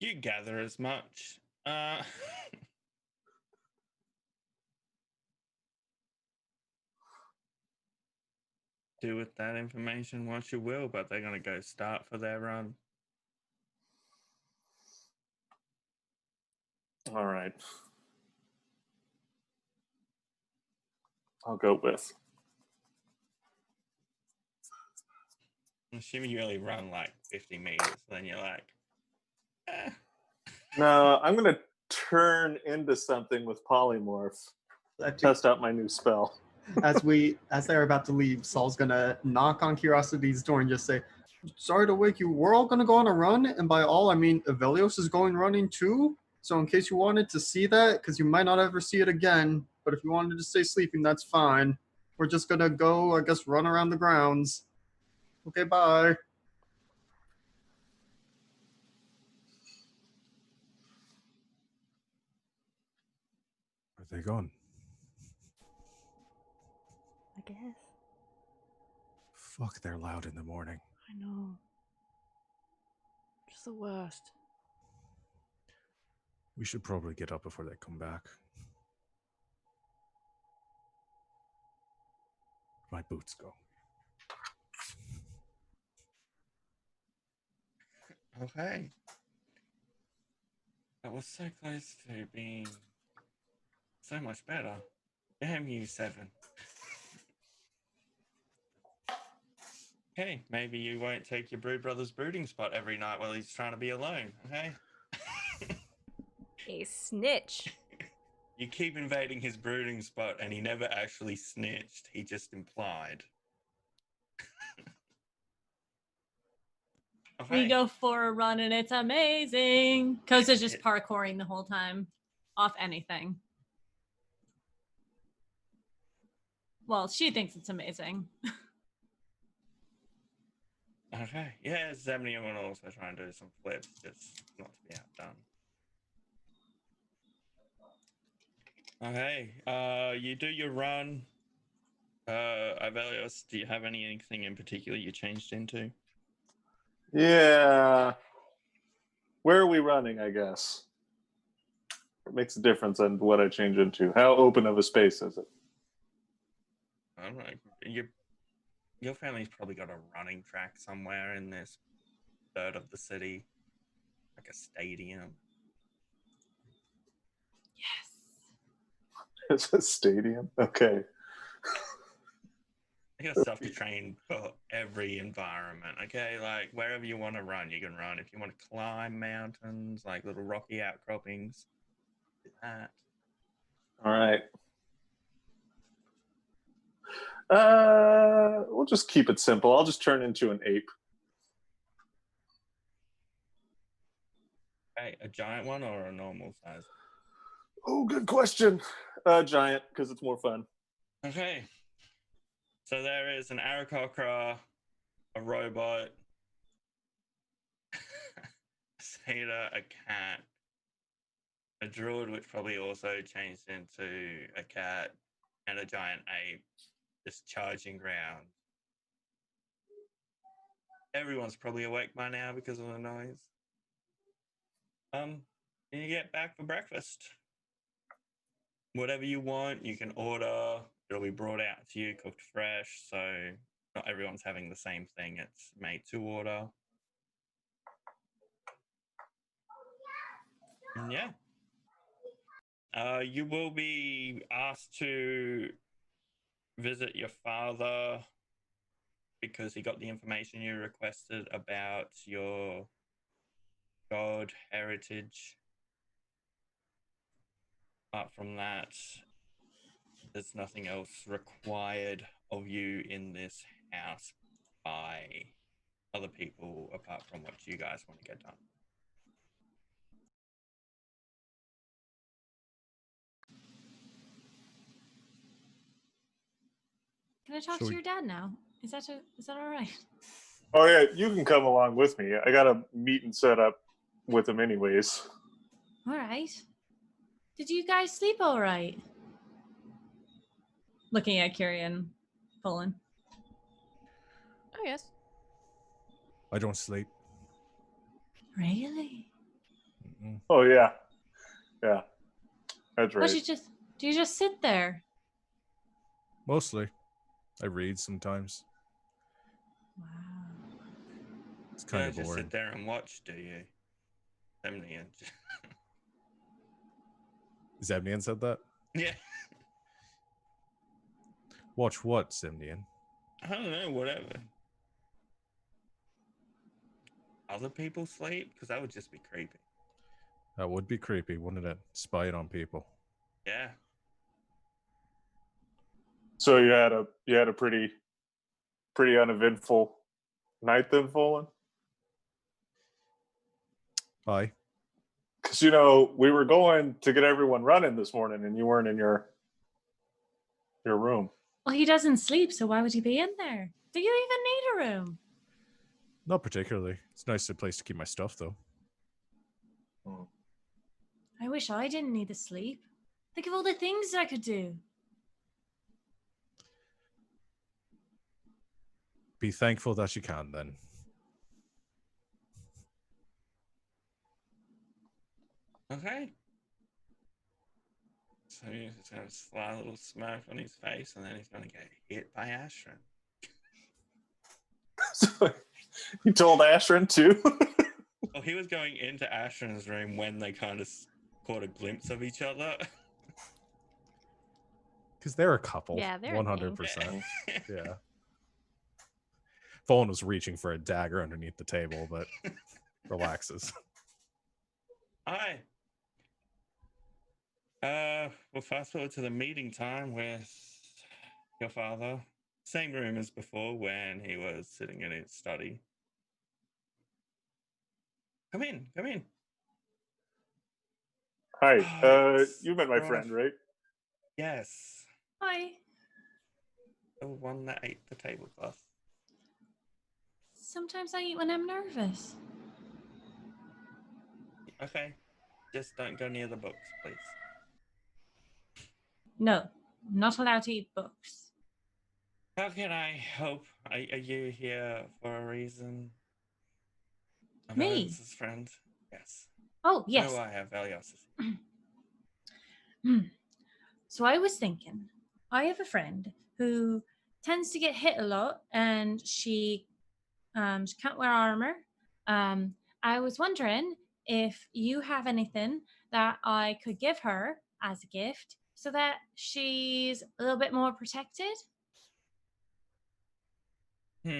You gather as much. Do with that information what you will, but they're going to go start for their run. All right. I'll go with. I'm assuming you only run like 50 meters, then you're like, eh. No, I'm going to turn into something with polymorph. Test out my new spell. As they're about to leave, Saul's gonna knock on Curiosity's door and just say, "Sorry to wake you. We're all gonna go on a run, and by all I mean Aeos is going running too. So in case you wanted to see that, because you might not ever see it again, but if you wanted to stay sleeping, that's fine. We're just gonna go, I guess, run around the grounds. Okay, bye." Are they gone? I guess. Fuck, they're loud in the morning. I know. Just the worst. We should probably get up before they come back. My boots go. Okay. That was so close to being so much better. Damn you, 7. Okay, maybe you won't take your brood brother's brooding spot every night while he's trying to be alone, okay? A snitch. You keep invading his brooding spot and he never actually snitched, he just implied. Okay. We go for a run and it's amazing. Kosa's just parkouring the whole time. Off anything. Well, she thinks it's amazing. Okay. Yeah, Zemnian will also try and do some flips, just not to be outdone. Okay. You do your run. Aeos, do you have anything in particular you changed into? Yeah. Where are we running, I guess? It makes a difference on what I change into. How open of a space is it? I don't know. Your family's probably got a running track somewhere in this third of the city, like a stadium. Yes. It's a stadium? Okay. You got stuff to train for every environment, okay? Like wherever you want to run, you can run. If you want to climb mountains, like little rocky outcroppings, do that. All right. We'll just keep it simple. I'll just turn into an ape. Hey, a giant one or a normal size? Oh, good question. Giant, because it's more fun. Okay. So there is an Aarakocra, a robot, a satyr, a cat, a druid, which probably also changed into a cat, and a giant ape just charging around. Everyone's probably awake by now because of the noise. And you get back for breakfast. Whatever you want, you can order. It'll be brought out to you, cooked fresh. So not everyone's having the same thing. It's made to order. And yeah. You will be asked to visit your father because he got the information you requested about your god heritage. Apart from that, there's nothing else required of you in this house by other people apart from what you guys want to get done. Can I talk Shall to we- your dad now? Is that all right? Oh yeah, you can come along with me. I got a meeting set up with him anyways. All right. Did you guys sleep all right? Looking at Kyrian, Poland. Oh yes. I don't sleep. Really? Mm-mm. Oh yeah. Yeah. That's right. What do you just sit there? Mostly. I read sometimes. Wow. It's You kind don't of just boring. sit there and watch, do you? Emily. Zemnian said that? Yeah. Watch what, Zemnian? I don't know, whatever. Other people sleep? Because that would just be creepy. That would be creepy, wouldn't it? Spying on people. Yeah. So you had a pretty uneventful night then, Fallen? Aye. Because we were going to get everyone running this morning, and you weren't in your room. Well, he doesn't sleep, so why would he be in there? Do you even need a room? Not particularly. It's a nice place to keep my stuff, though. I wish I didn't need to sleep. Think of all the things I could do. Be thankful that you can, then. Okay. So he's just going to slide a little smirk on his face, and then he's going to get hit by Ashran. So you told Ashran too? Well, he was going into Ashran's room when they kind of caught a glimpse of each other. Because they're a couple. Yeah, they're a thing. 100%. Yeah. Fallen was reaching for a dagger underneath the table, but relaxes. Hi. We'll fast forward to the meeting time with your father. Same room as before when he was sitting in his study. Come in, come in. Hi. Oh, You met my rough. friend, right? Yes. Hi. The one that ate the tablecloth. Sometimes I eat when I'm nervous. Okay. Just don't go near the books, please. No, I'm not allowed to eat books. How can I help? Are you here for a reason? Me? Valiance's friend? Yes. Oh, yes. No, I have Aeos. So I was thinking, I have a friend who tends to get hit a lot, and she can't wear armor. I was wondering if you have anything that I could give her as a gift so that she's a little bit more protected. How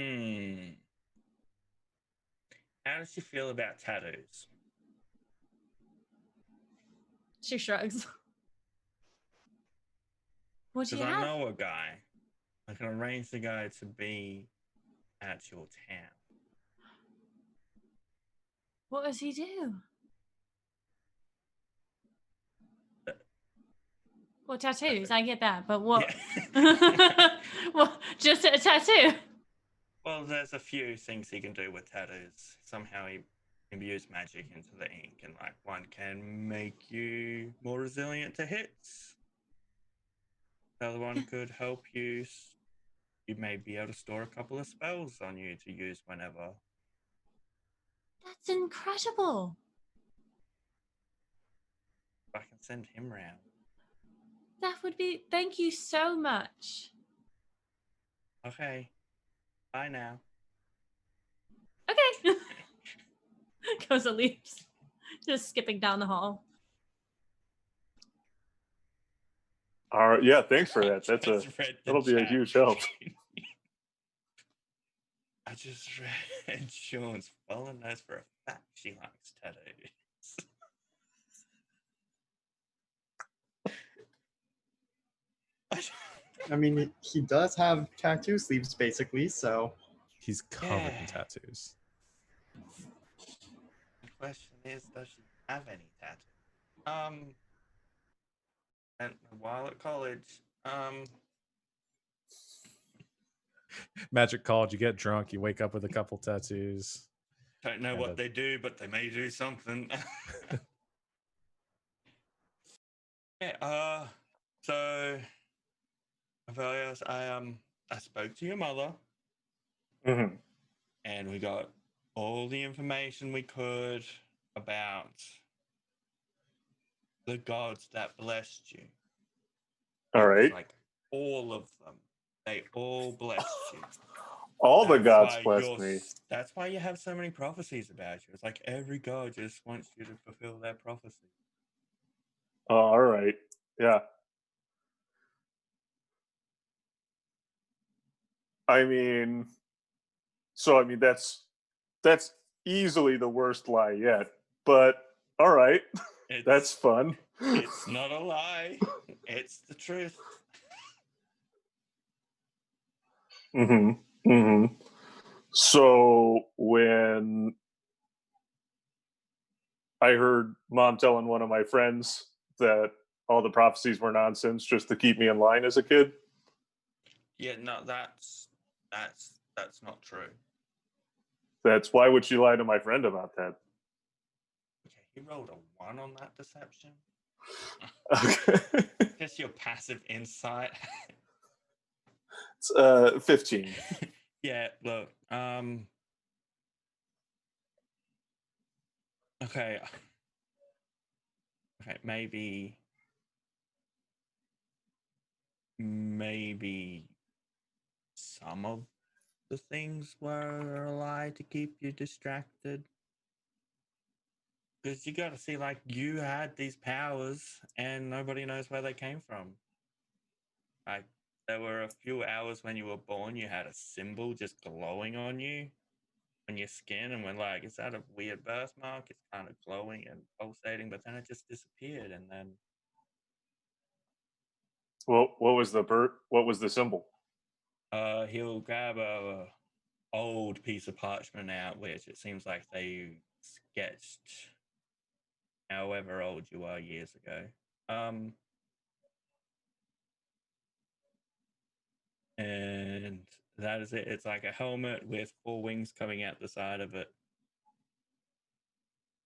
does she feel about tattoos? She shrugs. What do Because you I have? know a guy. I can arrange the guy to be at your town. What does he do? Well, tattoos, I get that, but what? Yeah. Well, just a tattoo. Well, there's a few things he can do with tattoos. Somehow he imbues magic into the ink, and like one can make you more resilient to hits. The other one could help you. You may be able to store a couple of spells on you to use whenever. That's incredible. I can send him round. That would be. Thank you so much. Okay. Bye now. Okay. Goes and leaves. Just skipping down the hall. All right, yeah, thanks for that. I just read the That'll be a chat. huge help. I just read Sean's Fallen knows for a fact she likes tattoos. I mean, he does have tattoo sleeves, basically, so. He's covered in Yeah. tattoos. The question is, does she have any tattoos? And while at college, Magic College, you get drunk, you wake up with a couple tattoos. don't know And what they do, but they may do something. Yeah, so Aphelios, I spoke to your mother Mhm. and we got all the information we could about the gods that blessed you. All It was right. like all of them. They all blessed you. All the That's gods why bless me. That's why you have so many prophecies about you. It's like every god just wants you to fulfill their prophecy. Oh, all right. Yeah. I mean, that's easily the worst lie yet. But all right, that's fun. It's not a lie. It's the truth. Mm-hmm. Mm-hmm. So when I heard Mom telling one of my friends that all the prophecies were nonsense just to keep me in line as a kid. Yeah, no, that's not true. That's why would she lie to my friend about that? Okay, he rolled a 1 on that deception. Okay. Just your passive insight. It's 15. Yeah, look, okay. Okay, maybe some of the things were a lie to keep you distracted. Because you got to see, like, you had these powers and nobody knows where they came from. Like, there were a few hours when you were born, you had a symbol just glowing on you, on your skin, and we're like, is that a weird birthmark? It's kind of glowing and pulsating, but then it just disappeared, and then What was the symbol? he'll grab a old piece of parchment out, which it seems like they sketched however old you are years ago. And that is it. It's like a helmet with 4 wings coming out the side of it.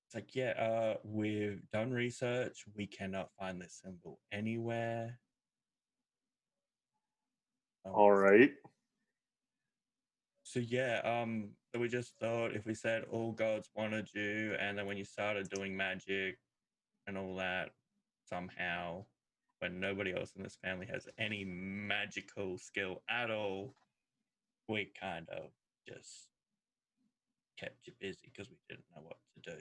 It's like, yeah, we've done research. We cannot find this symbol anywhere. All right. So yeah, so we just thought if we said all gods wanted you, and then when you started doing magic and all that, somehow, when nobody else in this family has any magical skill at all, we kind of just kept you busy because we didn't know what to do.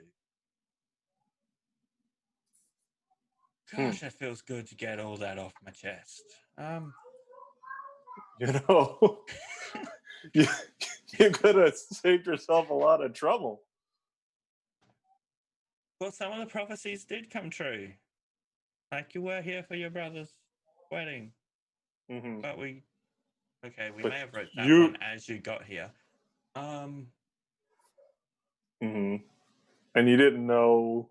Gosh, that feels good to get all that off my chest. You know, You could have saved yourself a lot of trouble. Well, some of the prophecies did come true. Like you were here for your brother's wedding, Mm-hmm. but we But may have wrote that you- one as you got here. Mm-hmm. And you didn't know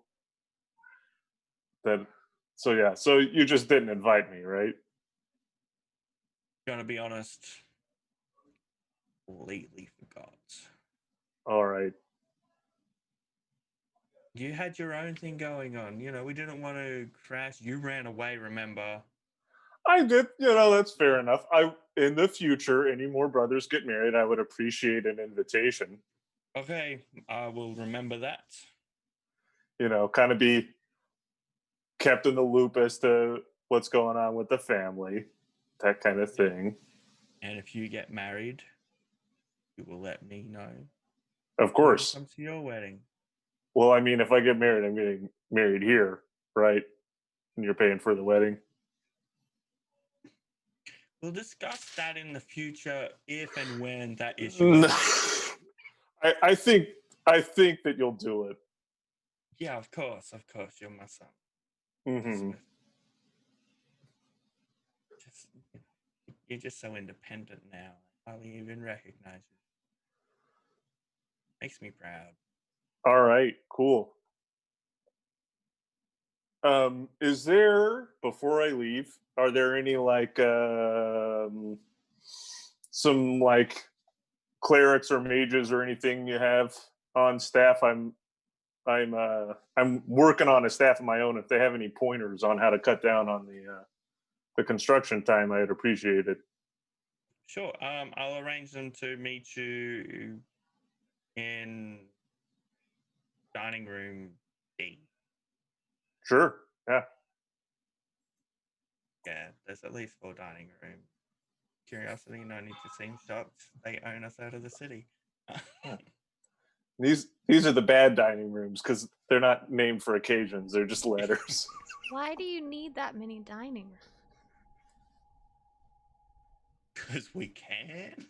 that. So yeah, so you just didn't invite me, right? Gonna be honest, completely forgot. All right. You had your own thing going on. You know, we didn't want to crash. You ran away, remember? I did. That's fair enough. In the future, any more brothers get married, I would appreciate an invitation. Okay, I will remember that. Kind of be kept in the loop as to what's going on with the family, that kind of thing. And if you get married, you will let me know. Of course. Come to your wedding. Well, I mean, if I get married, I'm getting married here, right? And you're paying for the wedding. We'll discuss that in the future if and when that issue is. I think that you'll do it. Yeah, of course, you're my son. Mm-hmm. You're just so independent now. I hardly even recognize you. Makes me proud. All right, cool. Is there, before I leave, are there any some clerics or mages or anything you have on staff? I'm working on a staff of my own. If they have any pointers on how to cut down on the construction time, I'd appreciate it. Sure. I'll arrange them to meet you in dining room B. Sure. Yeah. Yeah, there's at least 4 dining rooms. Curiosity, no need to seem shocked. They own a third of the city. These are the bad dining rooms because they're not named for occasions. They're just letters. Why do you need that many dining rooms? Because we can.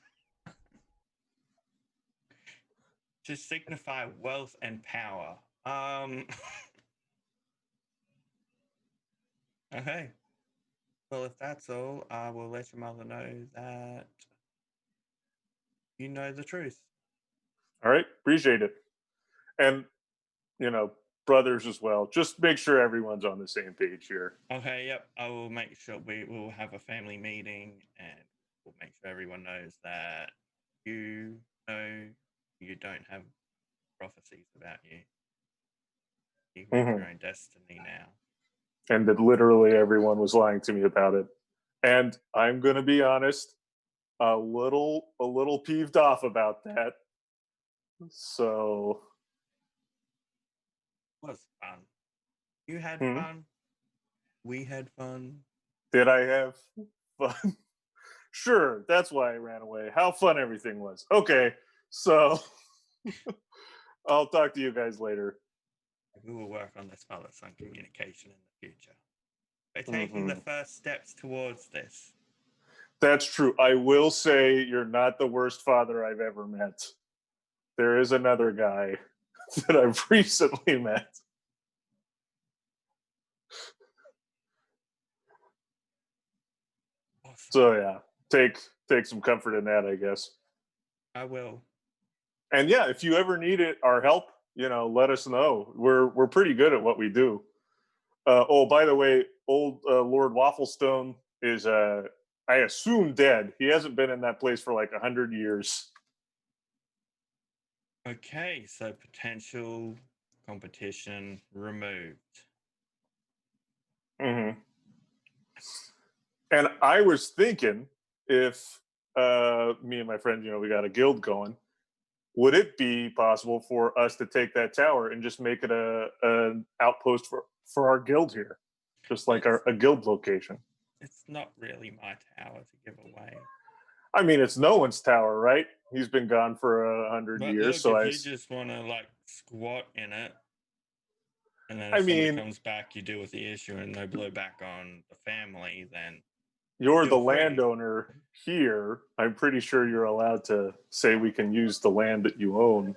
To signify wealth and power. Okay. Well, if that's all, I will let your mother know that you know the truth. All right. Appreciate it. And, brothers as well. Just make sure everyone's on the same page here. Okay, yep. I will make sure we will have a family meeting and we'll make sure everyone knows that you know you don't have prophecies about you. You make your own destiny now. And that literally everyone was lying to me about it. And I'm going to be honest, a little peeved off about that. So It was fun. You had fun. We had fun. Did I have fun? Sure, that's why I ran away. How fun everything was. Okay, so I'll talk to you guys later. We will work on this father-son communication in the future. By taking the first steps towards this. That's true. I will say you're not the worst father I've ever met. There is another guy that I've recently met. Awesome. So yeah, take some comfort in that, I guess. I will. And yeah, if you ever need our help, let us know. We're pretty good at what we do. By the way, old Lord Wafflestone is, I assume, dead. He hasn't been in that place for like 100 years. Okay, so potential competition removed. Mm-hmm. And I was thinking, if me and my friend, we got a guild going, would it be possible for us to take that tower and just make it an outpost for our guild here, just like a guild location? It's not really my tower to give away. I mean, it's no one's tower, right? He's been gone for 100 years. Look, so if you just want to squat in it, and then if somebody comes back, you deal with the issue, and no blow back on the family, then you're the Feel free. landowner here. I'm pretty sure you're allowed to say we can use the land that you own.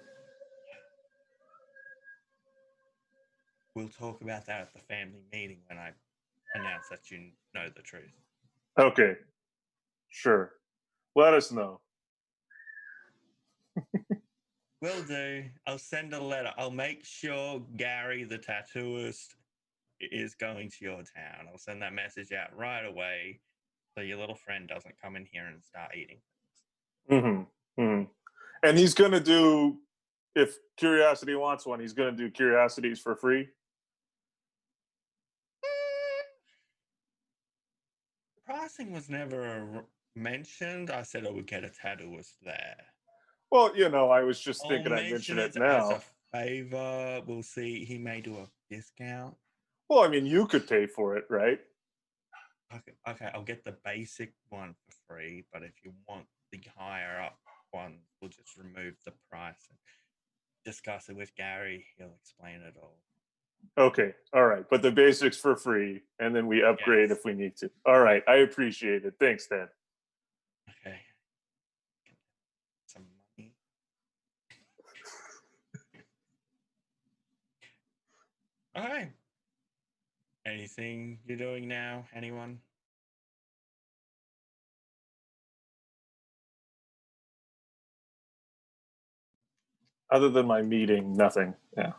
We'll talk about that at the family meeting when I announce that you know the truth. Okay, sure. Let us know. Will do. I'll send a letter. I'll make sure Gary, the tattooist, is going to your town. I'll send that message out right away so your little friend doesn't come in here and start eating. And he's going to do, if Curiosity wants one, he's going to do Curiosities for free. Pricing was never mentioned. I said I would get a tattooist there. Well, I was just I'll thinking I'd mention it as now. a favor. We'll see. He may do a discount. Well, I mean, you could pay for it, right? Okay, I'll get the basic one for free, but if you want the higher up one, we'll just remove the price and discuss it with Gary. He'll explain it all. Okay, all right. But the basics for free, and then we upgrade if we need to. All right, I appreciate it. Thanks, Dan. Okay. Some money. All right. Anything you're doing now? Anyone? Other than my meeting, nothing. Yeah.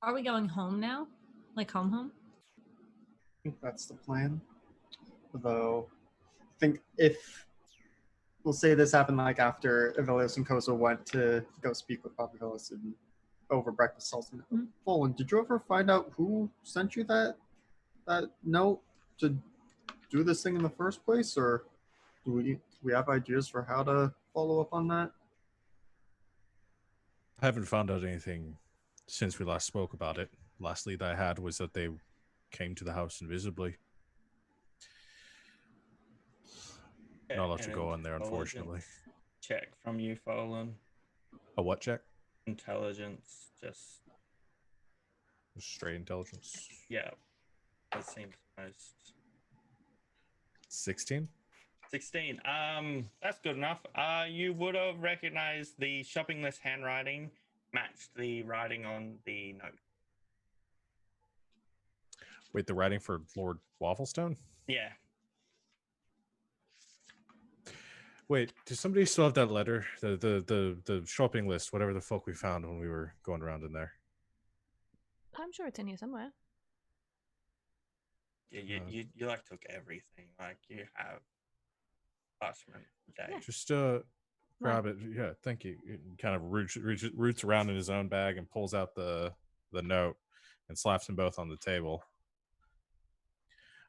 Are we going home now? Like home? I think that's the plan. Although, I think if we'll say this happened like after Avelius and Kosa went to go speak with Papa Villas and over breakfast salts. Bolin, did you ever find out who sent you that note to do this thing in the first place, or do we have ideas for how to follow up on that? I haven't found out anything since we last spoke about it. Last lead I had was that they came to the house invisibly. Not allowed to go in there, unfortunately. Check from you, Folan. A what check? Intelligence, just straight intelligence. Yeah, that seems most. 16. 16. That's good enough. You would have recognized the shopping list handwriting matched the writing on the note. Wait, the writing for Lord Wafflestone? Yeah. Wait, does somebody still have that letter? The shopping list, whatever the fuck we found when we were going around in there. I'm sure it's in here somewhere. Yeah, you like took everything. Like you have parchment day. Yeah. Just grab it. Yeah, thank you. It kind of roots around in his own bag and pulls out the note and slaps them both on the table.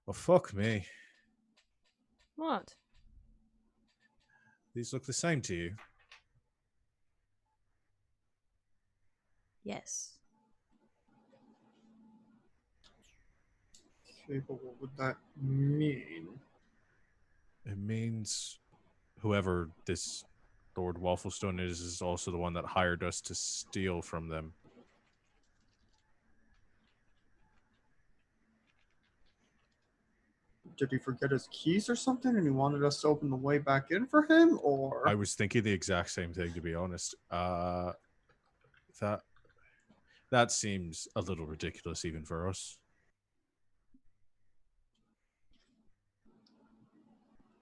Well, fuck me. What? These look the same to you. Yes. Okay, but what would that mean? It means whoever this Lord Wafflestone is also the one that hired us to steal from them. Did he forget his keys or something and he wanted us to open the way back in for him, or? I was thinking the exact same thing, to be honest. That seems a little ridiculous even for us.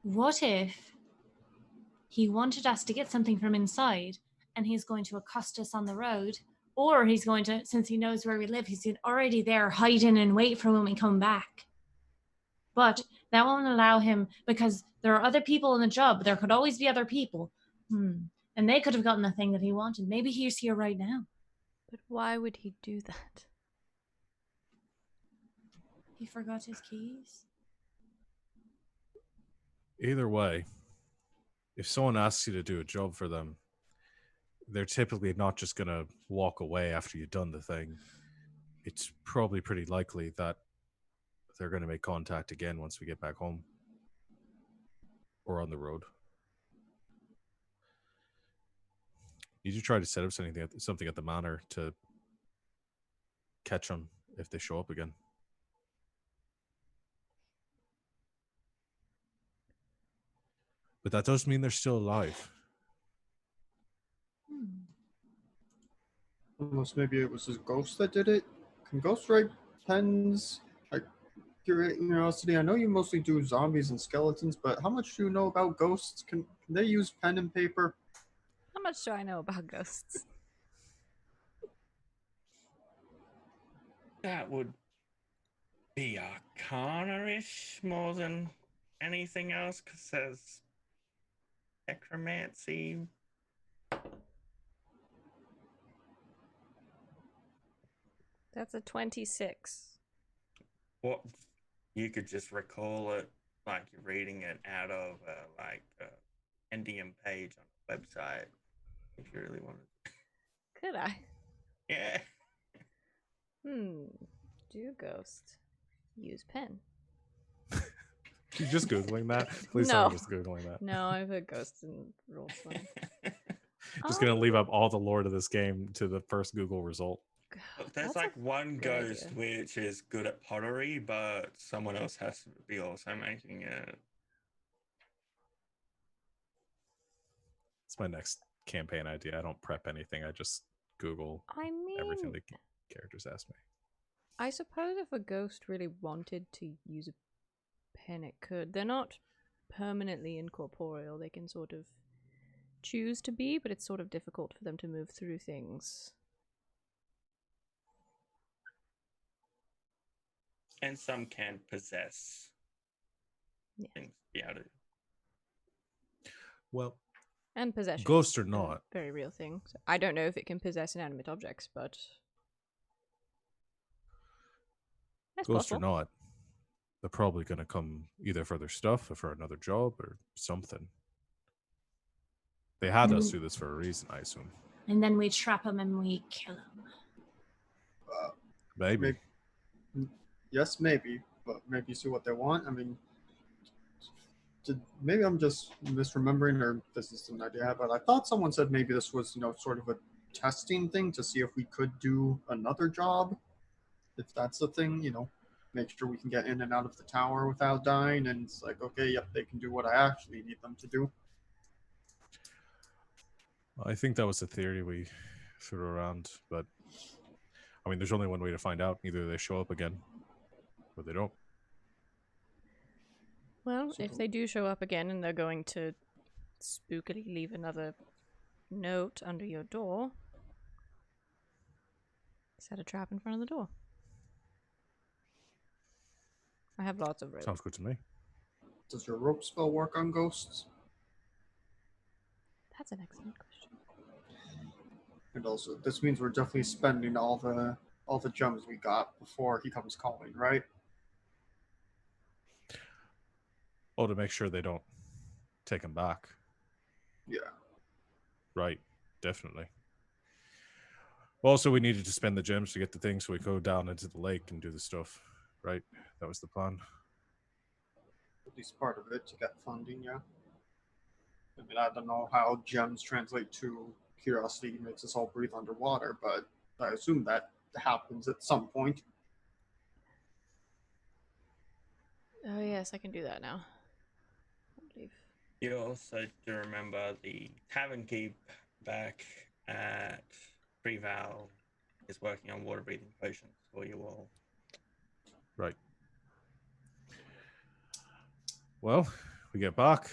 What if he wanted us to get something from inside and he's going to accost us on the road? Or he's going to, since he knows where we live, he's already there hiding and wait for when we come back. But that won't allow him, because there are other people in the job. There could always be other people. And they could have gotten the thing that he wanted. Maybe he's here right now. But why would he do that? He forgot his keys. Either way, if someone asks you to do a job for them, they're typically not just going to walk away after you've done the thing. It's probably pretty likely that they're going to make contact again once we get back home or on the road. Did you try to set up something at the manor to catch them if they show up again. But that does mean they're still alive. Unless maybe it was his ghost that did it. Can ghosts write pens? Like, curiosity, I know you mostly do zombies and skeletons, but how much do you know about ghosts? Can they use pen and paper? How much do I know about ghosts? That would be arcana-ish more than anything else, because there's necromancy. That's a 26. What you could just recall it like you're reading it out of NDM page on a website if you really wanted. Could I? Yeah. Do ghost use pen? You just Googling that? Please No. tell me just Googling that. No, I've heard ghosts and rules. Just gonna leave up all the lore to this game to the first Google result. Look, there's That's like one good ghost idea. which is good at pottery, but someone else has to be also making it. It's my next campaign idea. I don't prep anything. I just Google I mean, everything the characters ask me. I suppose if a ghost really wanted to use a pen, it could. They're not permanently incorporeal. They can sort of choose to be, but it's sort of difficult for them to move through things. And some can possess things. Yeah. Well, And possession. ghost or is a not, very real thing. So I don't know if it can possess inanimate objects, but that's ghost possible. or not, they're probably gonna come either for their stuff or for another job or something. They had us do this for a reason, I assume. And then we trap them and we kill them. Maybe. Yes, maybe, but maybe see what they want. I mean, maybe I'm just misremembering, or this is an idea, but I thought someone said maybe this was, sort of a testing thing to see if we could do another job. If that's the thing, make sure we can get in and out of the tower without dying. And it's like, okay, yep, they can do what I actually need them to do. I think that was the theory we threw around, but I mean, there's only one way to find out. Either they show up again, or they don't. Well, if they do show up again and they're going to spookily leave another note under your door, set a trap in front of the door. I have lots of rope. Sounds good to me. Does your rope spell work on ghosts? That's an excellent question. And also, this means we're definitely spending all the gems we got before he comes calling, right? Oh, to make sure they don't take him back. Yeah. Right. Definitely. Also, we needed to spend the gems to get the thing so we go down into the lake and do the stuff. Right? That was the plan. At least part of it to get funding, yeah. I mean, I don't know how gems translate to curiosity makes us all breathe underwater, but I assume that happens at some point. Oh yes, I can do that now. I believe. You also do remember the tavern keep back at Preval is working on water breathing potions for you all. Right. Well, we get back,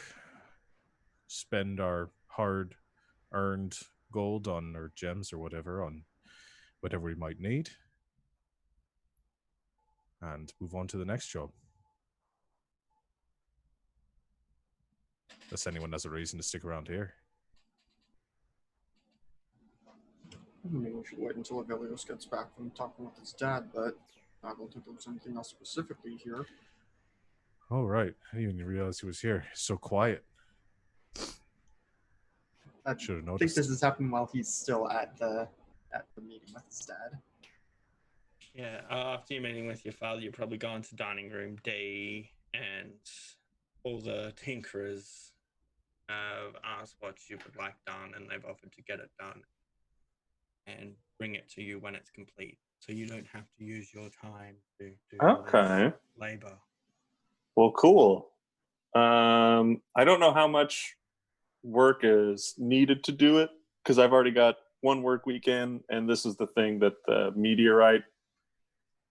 spend our hard-earned gold on our gems or whatever on whatever we might need, and move on to the next job. Unless anyone has a reason to stick around here. I mean, we should wait until Aeos gets back from talking with his dad, but I don't think there was anything else specifically here. Oh, right. I didn't even realize he was here. He's so quiet. I Should have think noticed. this is happening while he's still at the meeting with his dad. Yeah, after your meeting with your father, you're probably going to dining room D, and all the tinkerers have asked what you would like done, and they've offered to get it done and bring it to you when it's complete. so you don't have to use your time to do all this Okay. labor. Well, cool. I don't know how much work is needed to do it because I've already got one work weekend, and this is the thing that the meteorite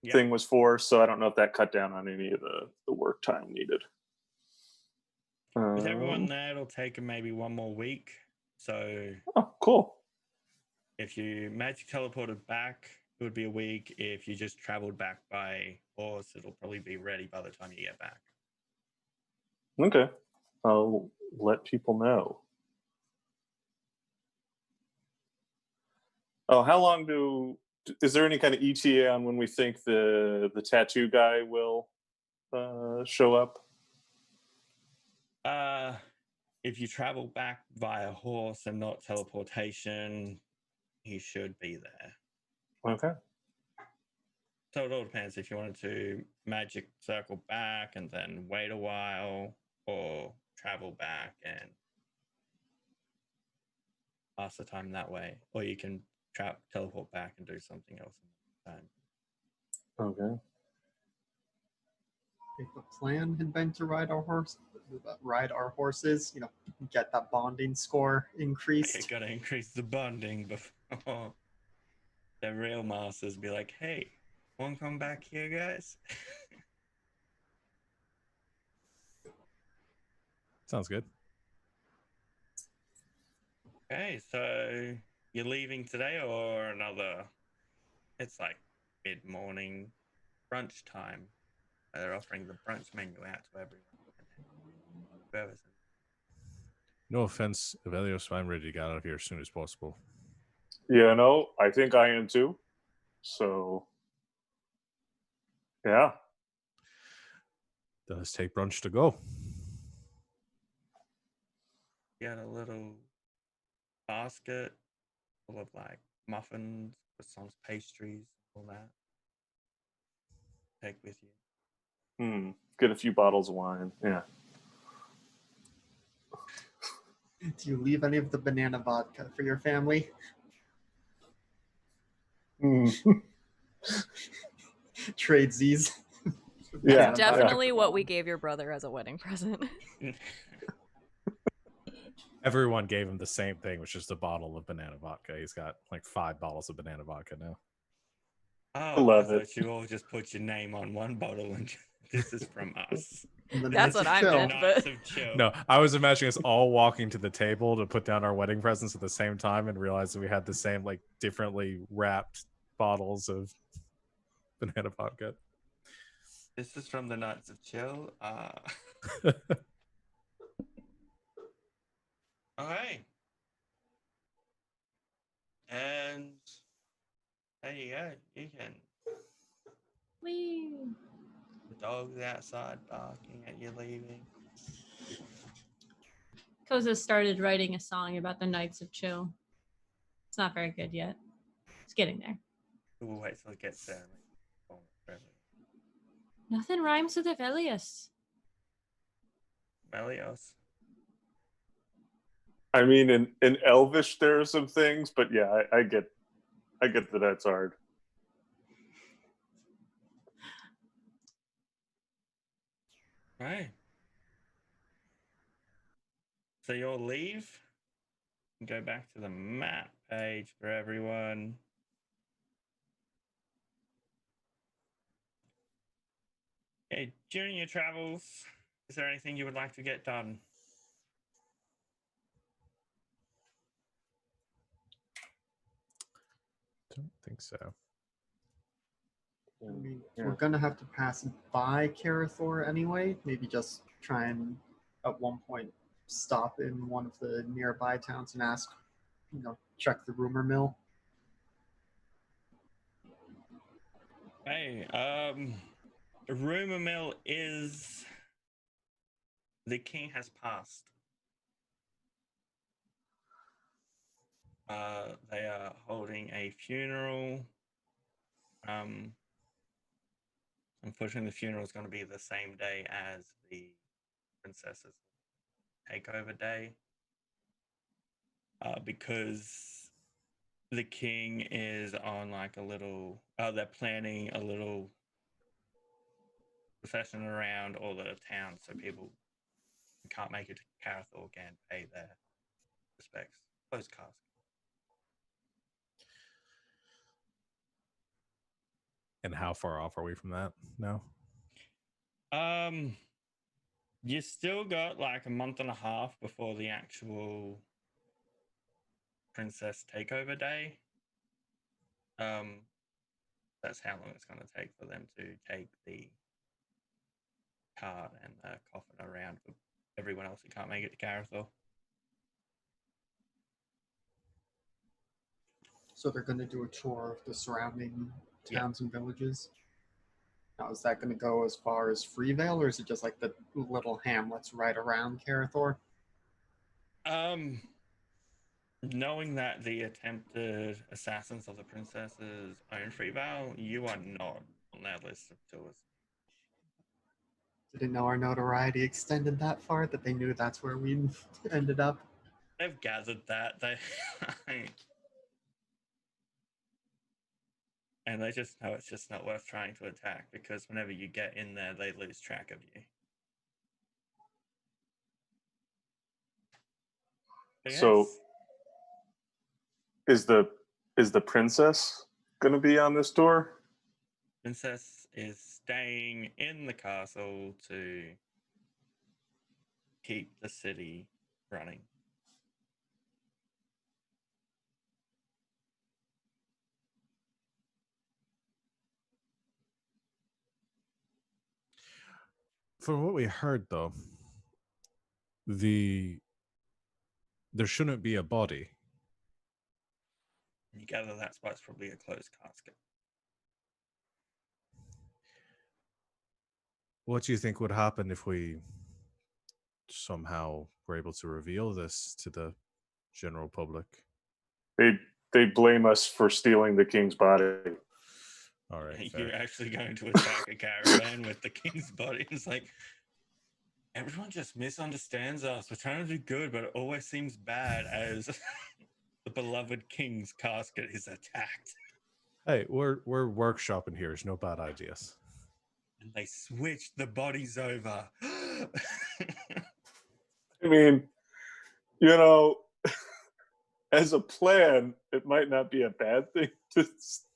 Yep. thing was for. So I don't know if that cut down on any of the work time needed. With everyone there, it'll take maybe one more week. So Oh, cool. if you magic teleported back, it would be a week. If you just traveled back by horse, it'll probably be ready by the time you get back. Okay. I'll let people know. Oh, how long is there any kind of ETA on when we think the tattoo guy will show up? If you travel back via horse and not teleportation, he should be there. Okay. So it all depends if you wanted to magic circle back and then wait a while, or travel back and pass the time that way, or you can teleport back and do something else in the time. Okay. If the plan had been to ride our horses, get that bonding score You increased. gotta increase the bonding before the real masters be like, "Hey, wanna come back here, guys?" Sounds good. Okay, so you're leaving today or another? It's like mid-morning brunch time. They're offering the brunch menu out to everyone. Whoever's in. No offense, Aeos, I'm ready to get out of here as soon as possible. Yeah, no, I think I am too. So, yeah. Let's take brunch to go. Get a little basket full of like muffins, croissants, pastries, all that. Take with you. Get a few bottles of wine. Yeah. Do you leave any of the banana vodka for your family? Tradesies. Yeah. Definitely what we gave your brother as a wedding present. Everyone gave him the same thing, which is a bottle of banana vodka. He's got like 5 bottles of banana vodka now. Oh, love I it. thought you all just put your name on one bottle and this is from us. That's what I meant, Knights but of Chill. No, I was imagining us all walking to the table to put down our wedding presents at the same time and realize that we had the same, like, differently wrapped bottles of banana vodka. This is from the Knights of Chill. Okay. And there you go. You can. Whee! The dog's outside barking at you leaving. Koza started writing a song about the Knights of Chill. It's not very good yet. It's getting there. We'll wait till it gets there. Nothing rhymes with Aeos. Aeos. I mean, in Elvish there are some things, but yeah, I get that that's hard. Right. So you'll leave and go back to the map page for everyone. Okay, during your travels, is there anything you would like to get done? Don't think so. I mean, we're gonna have to pass by Carathor anyway. Maybe just try and at one point stop in one of the nearby towns and ask, check the rumor mill. Hey, rumor mill is the king has passed. They are holding a funeral. Unfortunately, the funeral is going to be the same day as the princess's takeover day, because the king is on like a little. They're planning a little procession around all the towns, so people who can't make it to Carathor can pay their respects. Close casket. And how far off are we from that now? You still got like a month and a half before the actual princess takeover day. That's how long it's going to take for them to take the cart and the coffin around for everyone else who can't make it to Carathor. So they're going to do a tour of the surrounding Yeah. towns and villages. Now, is that going to go as far as Freevale, or is it just like the little hamlets right around Carathor? Knowing that the attempted assassins of the princesses own Freevale, you are not on that list of tours. Didn't know our notoriety extended that far, that they knew that's where we ended up. They've gathered that and they just know it's just not worth trying to attack, because whenever you get in there, they lose track of you. But So yes, is the princess going to be on this tour? Princess is staying in the castle to keep the city running. From what we heard, though, there shouldn't be a body. You gather that spot's probably a closed casket. What do you think would happen if we somehow were able to reveal this to the general public? They blame us for stealing the king's body. All right, You're fair. actually going to attack a caravan with the king's body. It's like, everyone just misunderstands us. We're trying to do good, but it always seems bad as the beloved king's casket is attacked. Hey, we're workshopping here. There's no bad ideas. And they switched the bodies over. I mean, you know, as a plan, it might not be a bad thing to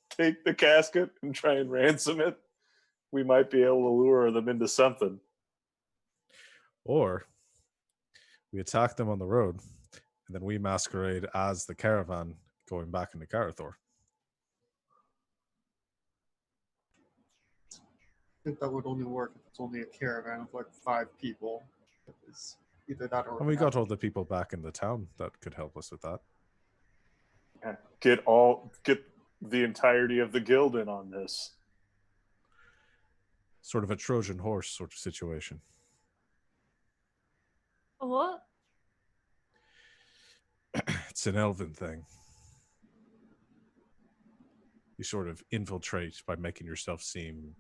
take the casket and try and ransom it. We might be able to lure them into something. Or we attack them on the road, and then we masquerade as the caravan going back into Carathor. I think that would only work if it's only a caravan of like 5 people. It's either that or And we got all the people back in the town that could help us with that. Yeah. Get the entirety of the guild in on this. Sort of a Trojan horse sort of situation. What? It's an elven thing. You sort of infiltrate by making yourself seem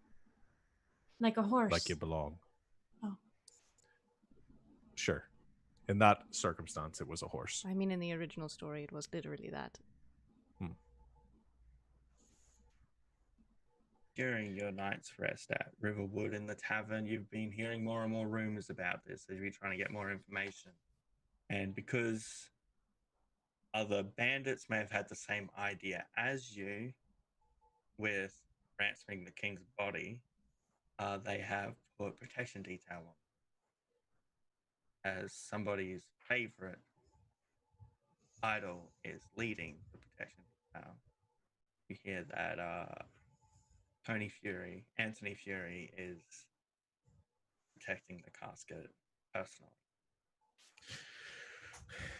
Like a horse. like you belong. Oh. Sure. In that circumstance, it was a horse. I mean, in the original story, it was literally that. During your night's rest at Riverwood in the tavern, you've been hearing more and more rumors about this as you're trying to get more information. And because other bandits may have had the same idea as you with ransoming the king's body, they have put protection detail on. As somebody's favorite idol is leading the protection detail, you hear that Anthony Fury is protecting the casket personally.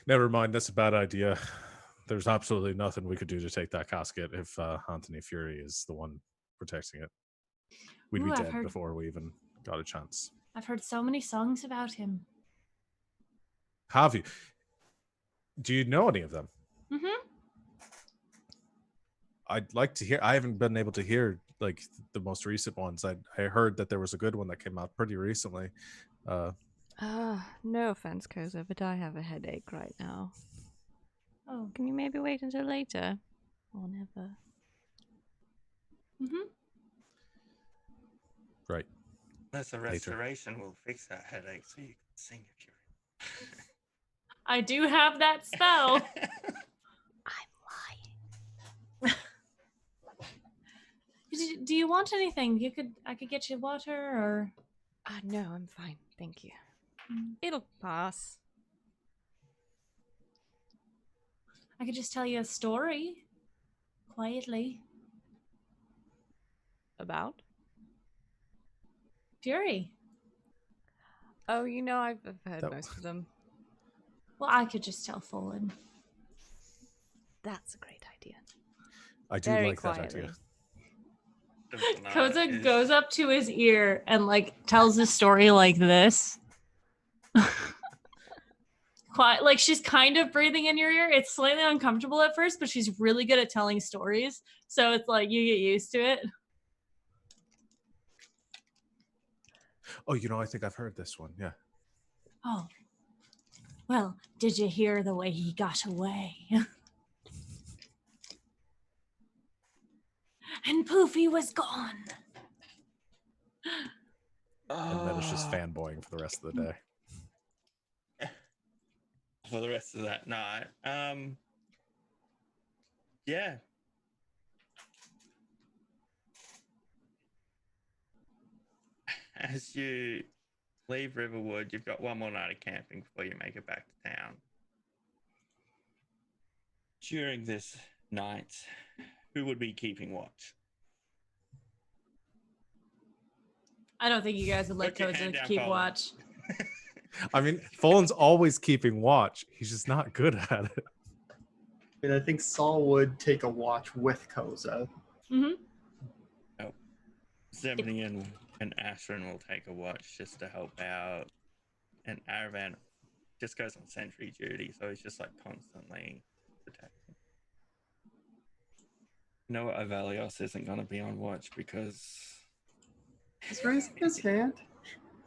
Never mind, that's a bad idea. There's absolutely nothing we could do to take that casket if Anthony Fury is the one protecting it. We'd Ooh, be I've dead heard- before we even got a chance. I've heard so many songs about him. Have you? Do you know any of them? Mm-hmm. I'd like to hear. I haven't been able to hear like the most recent ones. I heard that there was a good one that came out pretty recently. No offense, Koza, but I have a headache right now. Oh. Can you maybe wait until later? or never. Mm-hmm. Right. That's a Pager. restoration will fix that headache so you can sing if you're I do have that spell. I'm lying. Do you want anything? I could get you water or. No, I'm fine. Thank you. It'll pass. I could just tell you a story quietly. About? Fury. Oh, I've heard most of them. Well, I could just tell Fallen. That's a great idea. I do Very like quietly. that idea. Koza goes up to his ear and tells his story like this. Quiet, like she's kind of breathing in your ear. It's slightly uncomfortable at first, but she's really good at telling stories. So it's like you get used to it. Oh, I think I've heard this one. Yeah. Oh. Well, did you hear the way he got away? And poof, he was gone. And then it's just fanboying for the rest of the day. For the rest of that night. Yeah. As you leave Riverwood, you've got one more night of camping before you make it back to town. During this night, who would be keeping watch? I don't think you guys would like Put your Koza hand to down, keep Colin. watch. I mean, Fallen's always keeping watch. He's just not good at it. I think Saul would take a watch with Koza. Mm-hmm. Zebney and Ashrin will take a watch just to help out. And Aravan just goes on sentry duty, so he's just constantly protecting. No, Avelios isn't going to be on watch because. He's raising his hand.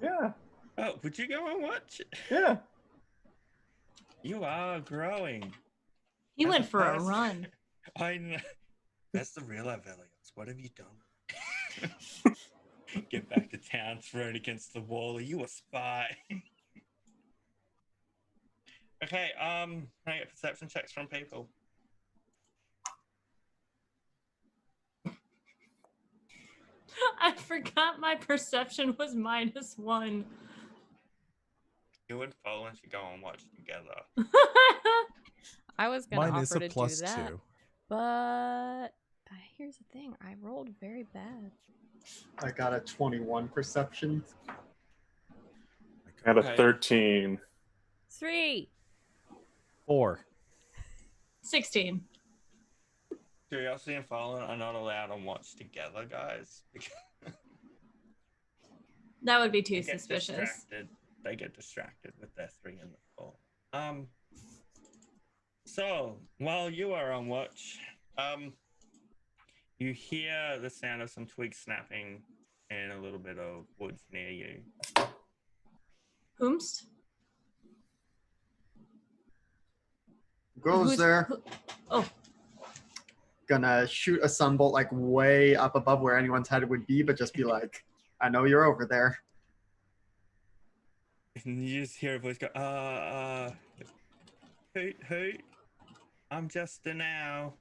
Yeah. Oh, would you go on watch? Yeah. You are growing. He As went a for a person. run. I know. That's the real Avelios. What have you done? Get back to town, thrown against the wall. Are you a spy? Okay, can I get perception checks from people? I forgot my perception was -1. You and Fallen should go and watch together. I was gonna Mine is offer a to plus do that, 2. but here's the thing: I rolled very bad. I got a 21 perception. And a Okay. 13. 3. 4. 16. Curiosity and Fallen are not allowed on watch together, guys. That would be too They get suspicious. distracted. They get distracted with their 3 in the 4. So while you are on watch, you hear the sound of some twigs snapping in a little bit of woods near you. Whomst? Goes Who's- there. Oh, Gonna shoot a sunbolt way up above where anyone's head would be, but just be like, I know you're over there. And you just hear a voice go, hoot, hoot. I'm just a now.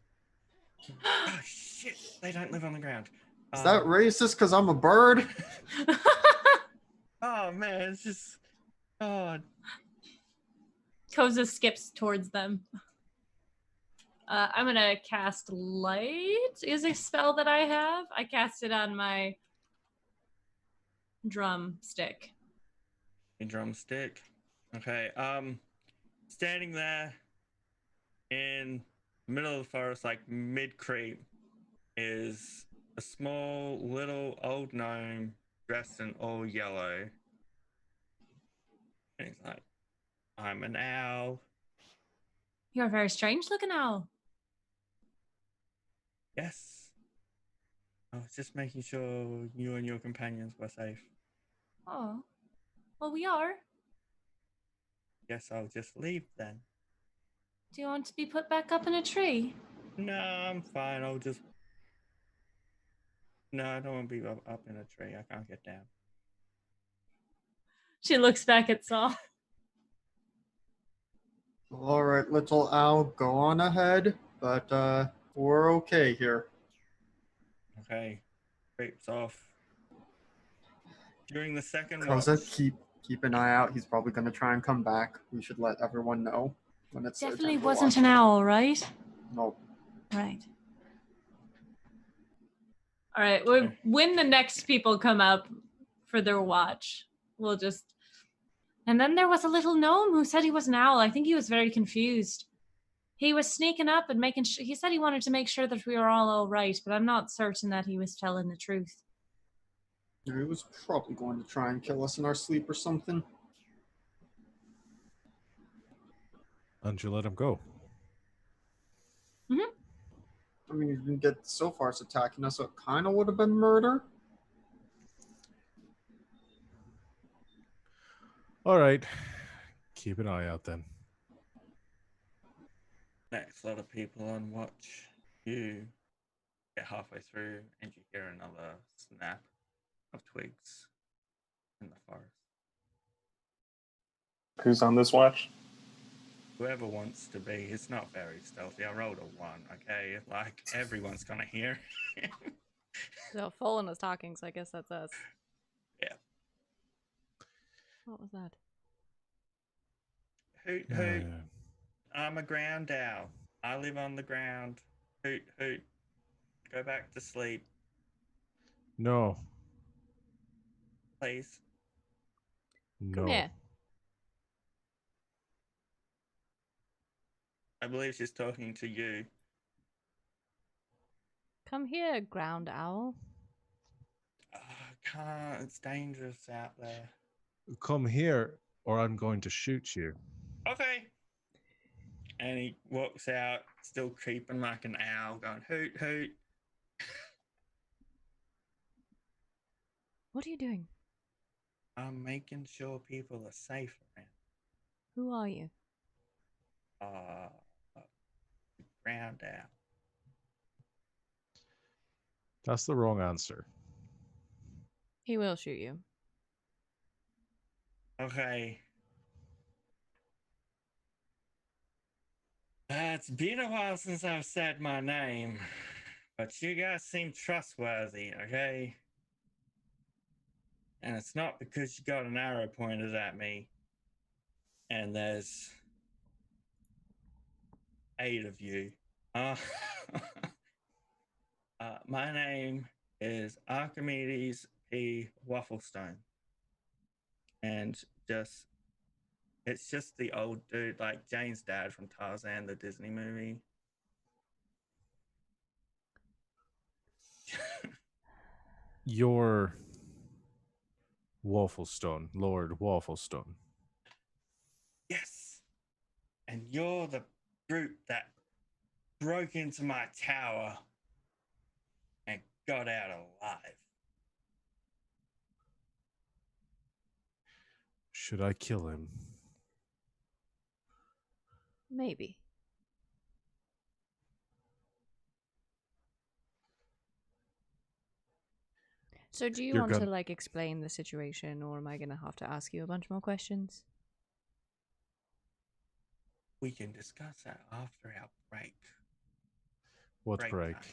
Oh, shit. They don't live on the ground. Is that racist because I'm a bird? Oh, man. It's just. Oh, Koza skips towards them. I'm gonna cast Light. Is a spell that I have. I cast it on my drumstick. a drumstick. Okay. Standing there in the middle of the forest, mid creep, is a small little old gnome dressed in all yellow. And he's like, I'm an owl. You're a very strange looking owl. Yes. I was just making sure you and your companions were safe. Oh, well, we are. Guess I'll just leave then. Do you want to be put back up in a tree? No, I'm fine. I'll just. No, I don't want to be up in a tree. I can't get down. She looks back at Saul. All right, little Al, go on ahead, but we're okay here. Okay. Creeps off. During the second Koza, watch. keep an eye out. He's probably going to try and come back. We should let everyone know when it's their Definitely turn to wasn't watch. an owl, right? Nope. Right. All right. Well, when the next people come up for their watch, we'll just. And then there was a little gnome who said he was an owl. I think he was very confused. He was sneaking up and making sure. He said he wanted to make sure that we were all right, but I'm not certain that he was telling the truth. He was probably going to try and kill us in our sleep or something. And you let him go. I mean, you didn't get so far as attacking us, so it kind of would have been murder. All right. Keep an eye out then. Next lot of people on watch. You get halfway through and you hear another snap of twigs in the forest. Who's on this watch? Whoever wants to be, it's not very stealthy. I rolled a 1, okay? Like, everyone's gonna hear. So Fallen is talking, so I guess that's us. Yeah. What was that? Hoot, hoot. I'm a ground owl. I live on the ground. Hoot, hoot. Go back to sleep, No. please. Come No. here. I believe she's talking to you. Come here, ground owl. Oh, I can't. It's dangerous out there. Come here, or I'm going to shoot you. Okay. And he walks out, still creeping like an owl, going hoot, hoot. What are you doing? I'm making sure people are safe around. Who are you? Ground owl. That's the wrong answer. He will shoot you. Okay. It's been a while since I've said my name, but you guys seem trustworthy, okay? And it's not because you got an arrow pointed at me and there's 8 of you. My name is Archimedes P. Wafflestone. And it's just the old dude, like Jane's dad from Tarzan, the Disney movie. You're Wafflestone, Lord Wafflestone. Yes. And you're the brute that broke into my tower and got out alive. Should I kill him? Maybe. So do you want to like explain the situation, or am I going to have to ask you a bunch more questions? We can discuss that after our break. What break? Time.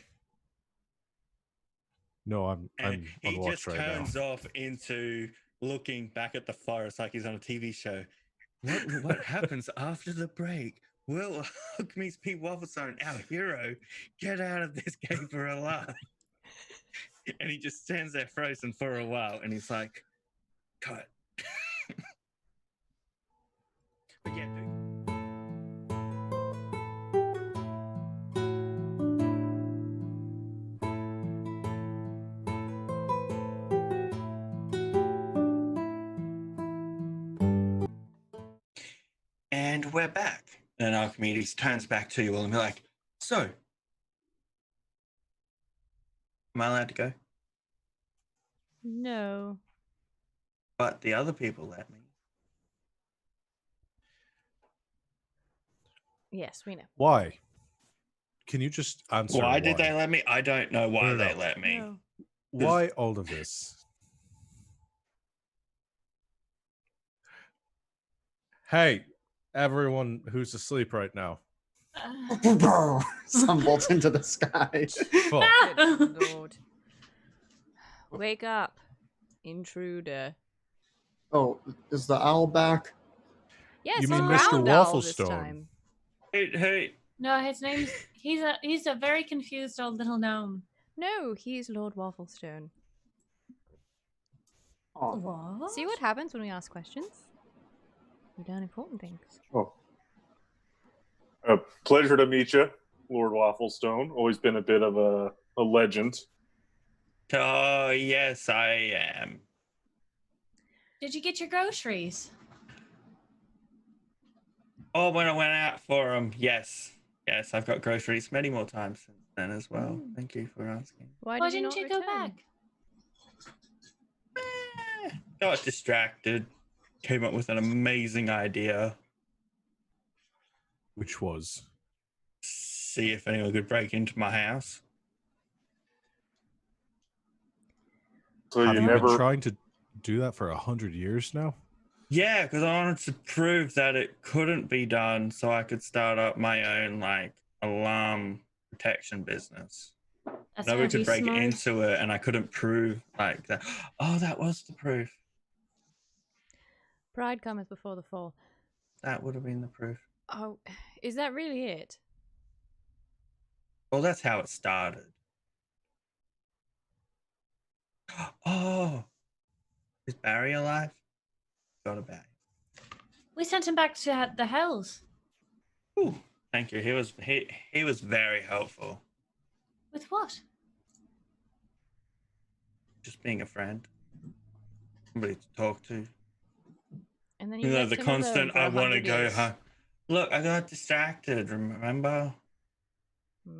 No, I'm on watch right now. He just turns off into looking back at the forest like he's on a TV show. What happens after the break? Will Archimedes P. Wafflestone, our hero, get out of this caper alive? And he just stands there frozen for a while, and he's like, cut. But yeah, dude. And we're back. And Archimedes turns back to you all and be like, so, am I allowed to go? No. But the other people let me. Yes, we know. Why? Can you just answer Why did they let me? I don't know why No, no, they no. let me. No. Why all of this? Hey, everyone who's asleep right now. Sun bolts into the sky. Fuck. Good lord. Wake up, intruder. Oh, is the owl back? Yes, You he's mean a Mr. ground owl this Wafflestone? time. Hey, No, his name's he's a very confused old little gnome. No, he's Lord Wafflestone. Oh, What? See what happens when we ask questions? We learn important things. Oh. A pleasure to meet you, Lord Wafflestone. Always been a bit of a legend. oh yes, I am. Did you get your groceries? Oh, when I went out for them, yes, I've got groceries many more times since then as well. Mm. Thank you for asking. Why Why did you didn't not you go return? back? Got distracted. Came up with an amazing idea. Which was? See if anyone could break into my house. So Have you you been never. trying to do that for 100 years now? Yeah, because I wanted to prove that it couldn't be done, so I could start up my own like alarm protection business. That's Nobody gonna be could break smart. into it, and I couldn't prove like that. Oh, that was the proof. Pride cometh before the fall. That would have been the proof. Oh, is that really it? Well, that's how it started. Oh, is Barry alive? Got a Barry. We sent him back to the hells. Ooh, thank you. He was very helpful. With what? Just being a friend, somebody to talk to. And then You you know, left the him alone constant for I want to 100 go years. home. Look, I got distracted, remember?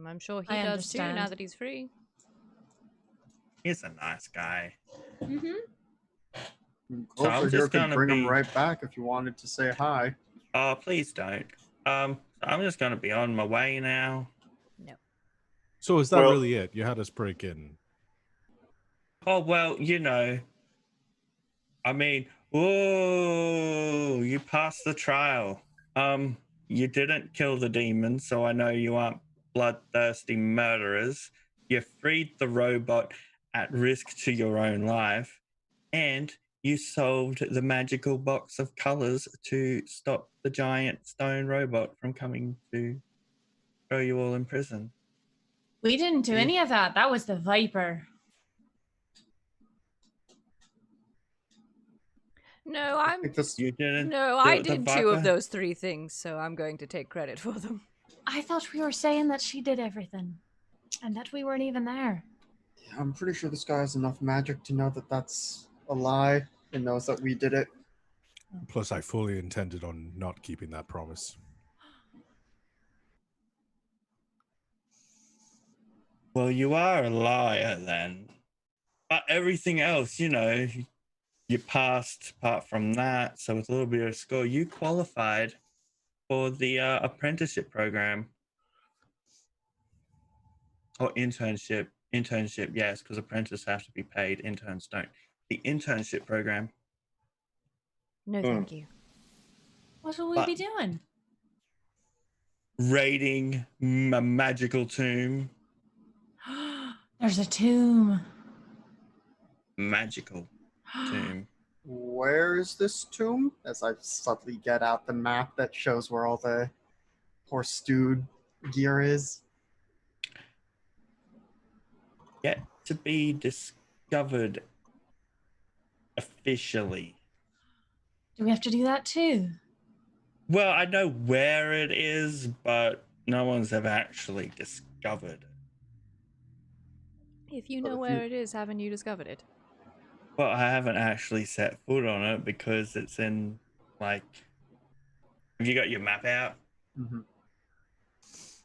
I'm sure he I does too now understand. that he's free. He's a nice guy. Mm-hmm. So I'm Closer here just could gonna bring him be- right back if you wanted to say hi. Oh, please don't. I'm just gonna be on my way now. So is that Well- really it? You had us break in. Oh, well, you know. I mean, whoa, you passed the trial. You didn't kill the demon, so I know you aren't bloodthirsty murderers. You freed the robot at risk to your own life, and you solved the magical box of colors to stop the giant stone robot from coming to throw you all in prison. We didn't do any of that. That was the Viper. No, I think this. You didn't. No, I the did two of Viper? those three things, so I'm going to take credit for them. I thought we were saying that she did everything, and that we weren't even there. I'm pretty sure this guy has enough magic to know that that's a lie and knows that we did it. Plus, I fully intended on not keeping that promise. Well, you are a liar then. But everything else, you know, you passed apart from that. So with a little bit of score, you qualified for the apprenticeship program. Or internship. Internship, yes, because apprentices have to be paid. Interns don't. The internship program. No, thank you. What will we But- be doing? Raiding a magical tomb. There's a tomb. Magical tomb. Where is this tomb? As I subtly get out the map that shows where all the horse stewed gear is. Yet to be discovered officially. Do we have to do that too? Well, I know where it is, but no one's ever actually discovered it. If you But know if where you- it is, haven't you discovered it? Well, I haven't actually set foot on it because it's in, like, have you got your map out? Mm-hmm.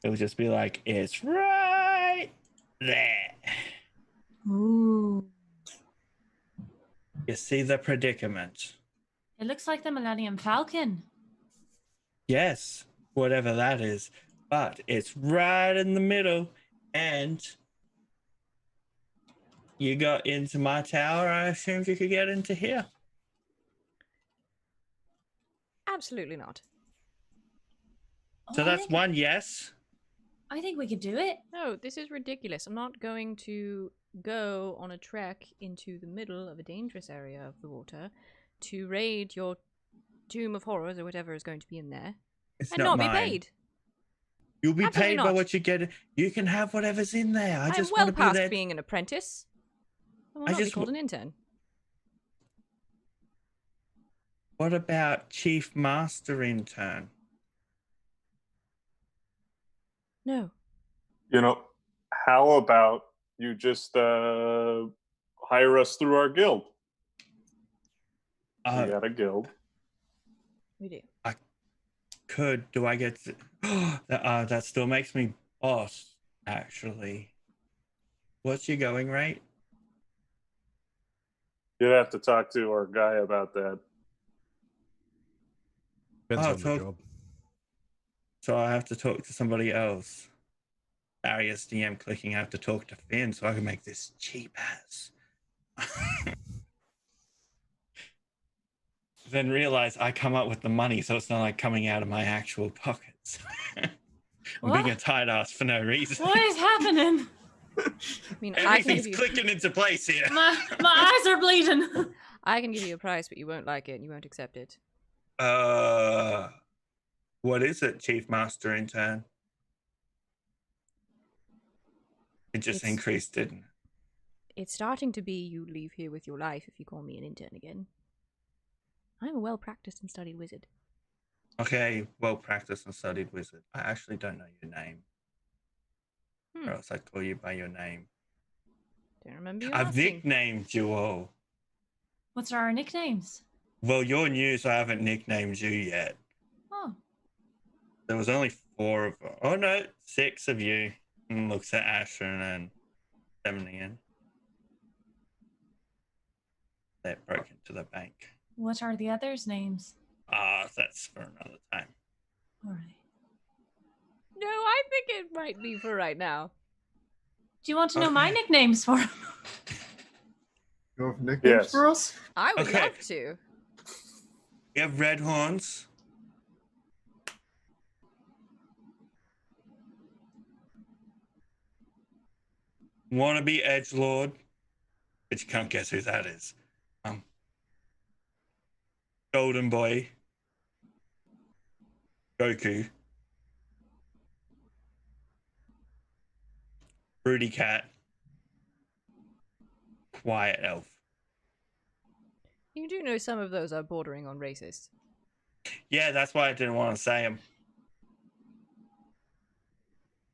It'll just be like, it's right there. Ooh. You see the predicament? It looks like the Millennium Falcon. Yes, whatever that is. but it's right in the middle, and you got into my tower. I assumed you could get into here. Absolutely not. So Oh, that's one yes. I think we could do it. No, this is ridiculous. I'm not going to go on a trek into the middle of a dangerous area of the water to raid your Tomb of Horrors or whatever is going to be in there It's and not not be mine. paid. You'll be Absolutely paid by not. what you get. You can have whatever's in there. I I'm just well want to be past there. being an apprentice. I will I not be just called an intern. What about Chief Master Intern? No. You know, how about you just hire us through our guild? We got a guild. We do. Do I get to... that still makes me boss, actually. What's your going rate? You'd have to talk to our guy about that. Depends Oh, on the job. So I have to talk to somebody else. Arius DM clicking, I have to talk to Finn so I can make this cheap ass. Then realize I come up with the money, so it's not like coming out of my actual pockets. I'm being a What? tight ass for no reason. What is happening? I mean, I can Everything's give you, clicking into place here. My eyes are bleeding. I can give you a price, but you won't like it and you won't accept it. What is it, Chief Master Intern? It just It's- increased, didn't it? It's starting to be you leave here with your life if you call me an intern again. I'm a well-practiced and studied wizard. Okay, well practiced and studied wizard. I actually don't know your name. Or else I'd call you by your name. Don't remember you I've asking. nicknamed you all. What's our nicknames? Well, you're new, so I haven't nicknamed you yet. Oh, There was only 4 of Oh no, 6 of you. And looks at Ashton and 7 again. That broke into the bank. what are the others' names? That's for another time. All right. No, I think it might be for right now. Do you want to know my Okay. nicknames for him? You have nicknames Yes. for us? I would Okay. love to. We have red horns. Wannabe edgelord, but you can't guess who that is. Golden boy, Goku, broody cat, quiet elf. You do know some of those are bordering on racist. Yeah, that's why I didn't want to say them.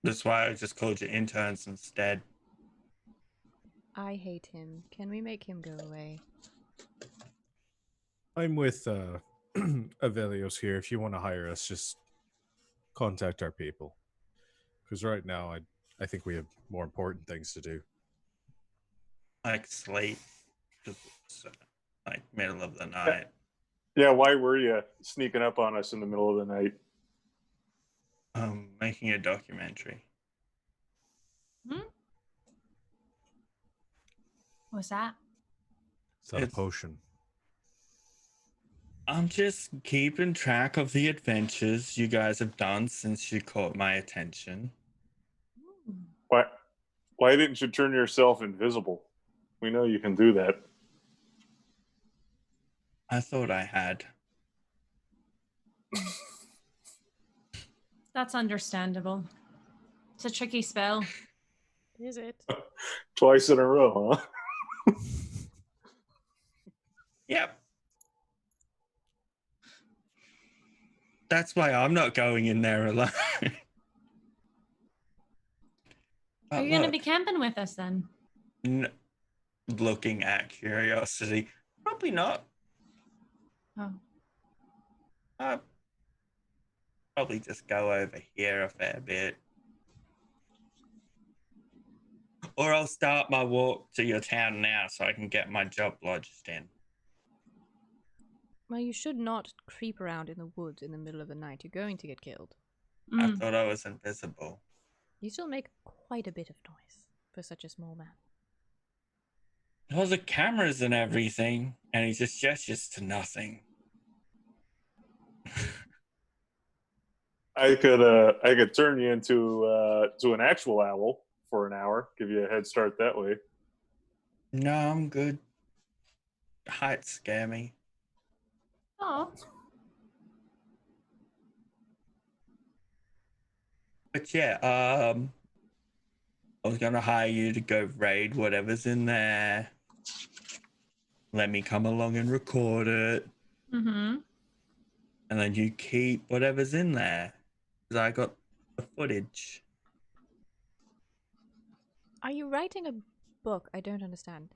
That's why I just called you interns instead. I hate him. Can we make him go away? I'm with Avelios here. If you want to hire us, just contact our people. Because right now, I think we have more important things to do. Like sleep, 'cause it's like middle of the night. Yeah, why were you sneaking up on us in the middle of the night? Making a documentary. What's that? Is that a It's- potion? I'm just keeping track of the adventures you guys have done since you caught my attention. Why didn't you turn yourself invisible? We know you can do that. I thought I had. That's understandable. It's a tricky spell. Is it? Twice in a row, huh? Yep. That's why I'm not going in there alone. Are you going to be camping with us then? Looking at curiosity? Probably not. Oh. Probably just go over here a fair bit. Or I'll start my walk to your town now so I can get my job lodged in. Well, you should not creep around in the woods in the middle of the night. You're going to get killed. I Mm. thought I was invisible. You still make quite a bit of noise for such a small man. All the cameras and everything, and he just gestures to nothing. I could turn you into to an actual owl for an hour, give you a head start that way. No, I'm good. Heights scare me. Oh, But yeah, I was gonna hire you to go raid whatever's in there. Let me come along and record it, mm-hmm. and then you keep whatever's in there. Because I got the footage. Are you writing a book? I don't understand.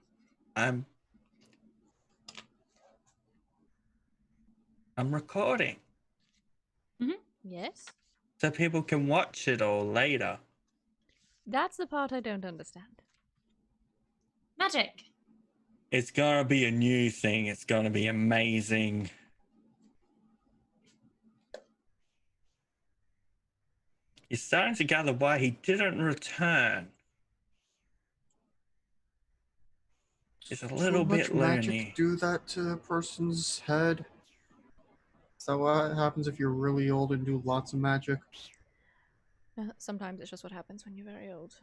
I'm recording. Yes? So people can watch it all later. That's the part I don't understand. Magic. It's gonna be a new thing. It's gonna be amazing. You're starting to gather why he didn't return. It's a little Too bit much magic loony. do that to a person's head. Is that what happens if you're really old and do lots of magic? Sometimes it's just what happens when you're very old.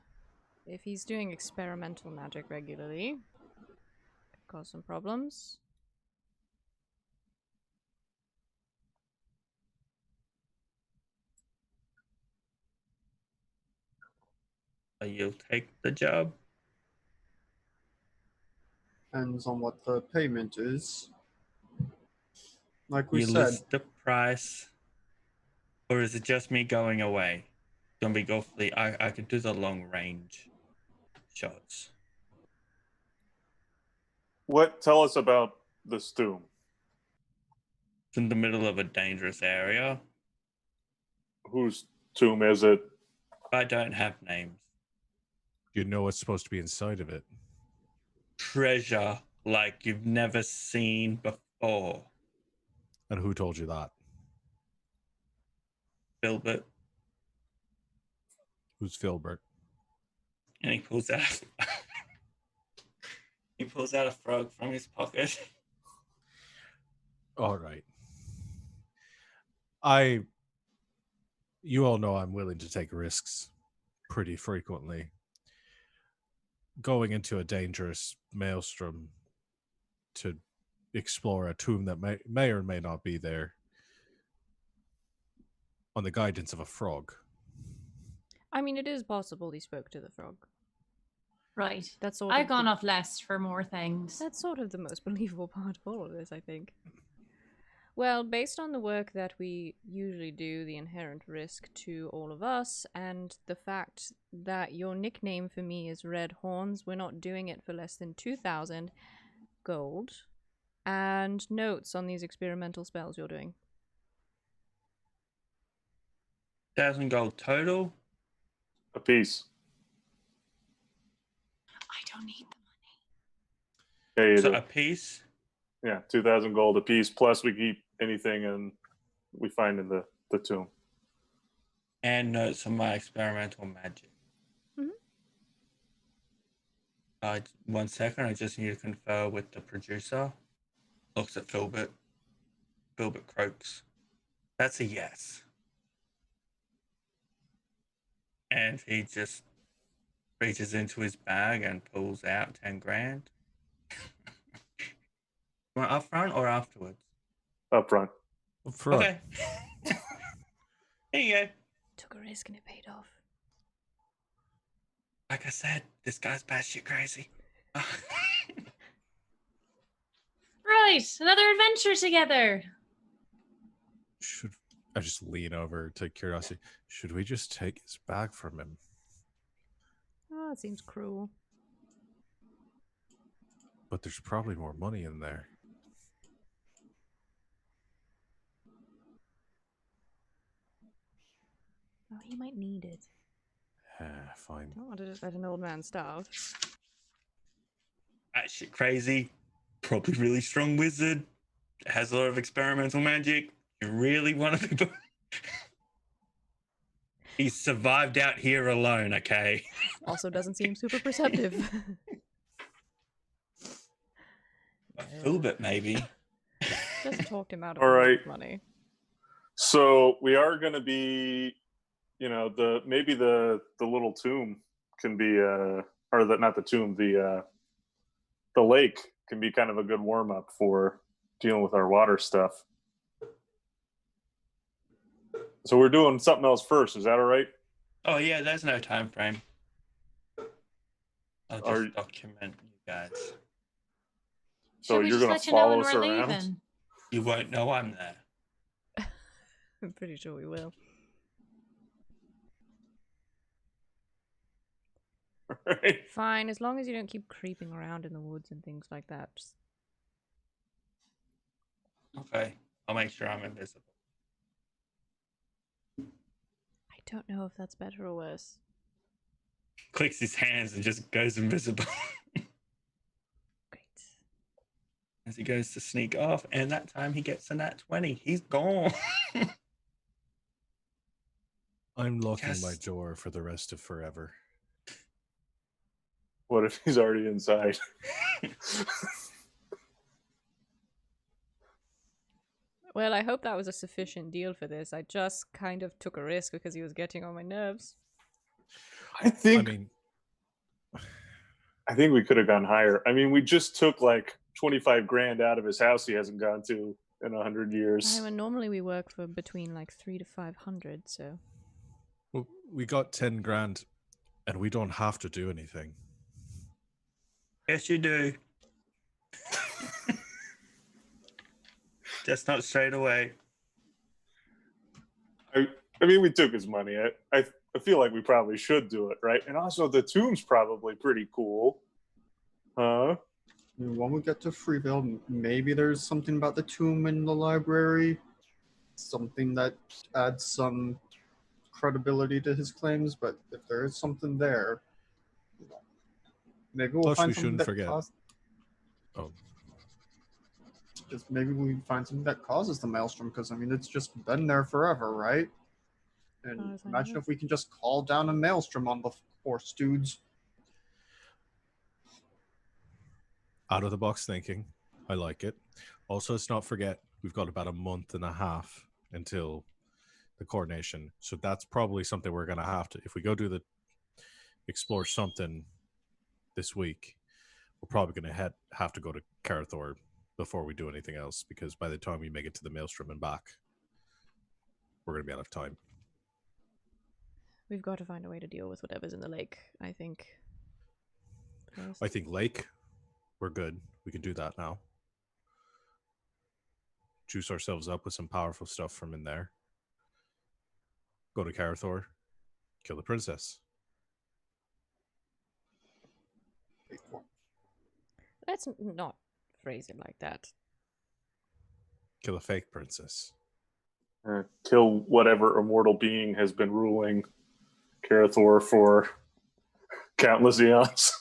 If he's doing experimental magic regularly, it could cause some problems. So you'll take the job. Depends on what the payment is. Like we You said, list the price. Or is it just me going away? Gonna be awfully. I could do the long range shots. Tell us about this tomb? It's in the middle of a dangerous area. Whose tomb is it? I don't have names. You know what's supposed to be inside of it. Treasure like you've never seen before. And who told you that? Filbert. Who's Filbert? And he pulls out he pulls out a frog from his pocket. All right. You all know I'm willing to take risks pretty frequently. Going into a dangerous maelstrom to explore a tomb that may or may not be there on the guidance of a frog. I mean, it is possible he spoke to the frog. Right. That's sort I've of gone off less for more things. That's sort of the most believable part of all of this, I think. Well, based on the work that we usually do, the inherent risk to all of us, and the fact that your nickname for me is Red Horns, we're not doing it for less than 2,000 gold, and notes on these experimental spells you're doing. 1,000 gold total. A piece. I don't need the Yeah, you So do. a piece. Yeah, 2,000 gold a piece. Plus, we keep anything and we find in the tomb. And notes on my experimental magic. Mhm. 1 second, I just need to confer with the producer. Looks at Filbert. Filbert croaks. That's a yes. And he just reaches into his bag and pulls out 10 grand. Want up front or afterwards? Up front. Okay. Here you go. Took a risk and it paid off. Like I said, this guy's batshit crazy. Right, another adventure together. Should I just lean over to curiosity? Should we just take his bag from him? Oh, that seems cruel. But there's probably more money in there. Oh, he might need it. Fine. Don't want to just let an old man starve. Batshit crazy. Probably really strong wizard. Has a lot of experimental magic. You really want to be. He's survived out here alone, okay? Also doesn't seem super perceptive. A little bit, maybe. Just talked him out of All a lot right. of money. So we are going to be, maybe the little tomb can be, not the tomb, the lake can be kind of a good warm up for dealing with our water stuff. So we're doing something else first. Is that all right? Oh yeah, there's no time frame. I'll just Are- document you guys. So Should we you're just going let to you know follow when us we're around? leaving? You won't know I'm there. I'm pretty sure we will. Right. Fine, as long as you don't keep creeping around in the woods and things like that. Just... Okay, I'll make sure I'm invisible. I don't know if that's better or worse. Clicks his hands and just goes invisible Great. as he goes to sneak off. And that time he gets a nat 20. He's gone. I'm locking my Yes. door for the rest of forever. What if he's already inside? Well, I hope that was a sufficient deal for this. I just kind of took a risk because he was getting on my nerves. I think I mean, we could have gone higher. I mean, we just took like 25 grand out of his house he hasn't gone to in 100 years. I mean, normally we work for between like 300 to 500, so... well, we got 10 grand and we don't have to do anything. Yes, you do. Just not straight away. I mean, we took his money. I feel like we probably should do it, right? And also, the tomb's probably pretty cool. Huh? When we get to Freeville, maybe there's something about the tomb in the library, something that adds some credibility to his claims. But if there is something there, maybe we'll Plus, find we something shouldn't that forget. Oh. Just maybe we find something that causes the maelstrom, because I mean it's just been there forever, right? And Far as I imagine know. if we can just call down a maelstrom on the poor stoods. Out of the box thinking. I like it. Also, let's not forget, we've got about a month and a half until the coronation. So that's probably something we're going to have to, if we go do the explore something this week, we're probably going to have to go to Carathor before we do anything else, because by the time we make it to the Maelstrom and back, we're going to be out of time. We've got to find a way to deal with whatever's in the lake, I think. First. I think Lake, we're good. We can do that now. Juice ourselves up with some powerful stuff from in there. Go to Carathor, kill the princess. Let's not phrase it like that. Kill a fake princess. Kill whatever immortal being has been ruling Carathor for countless eons.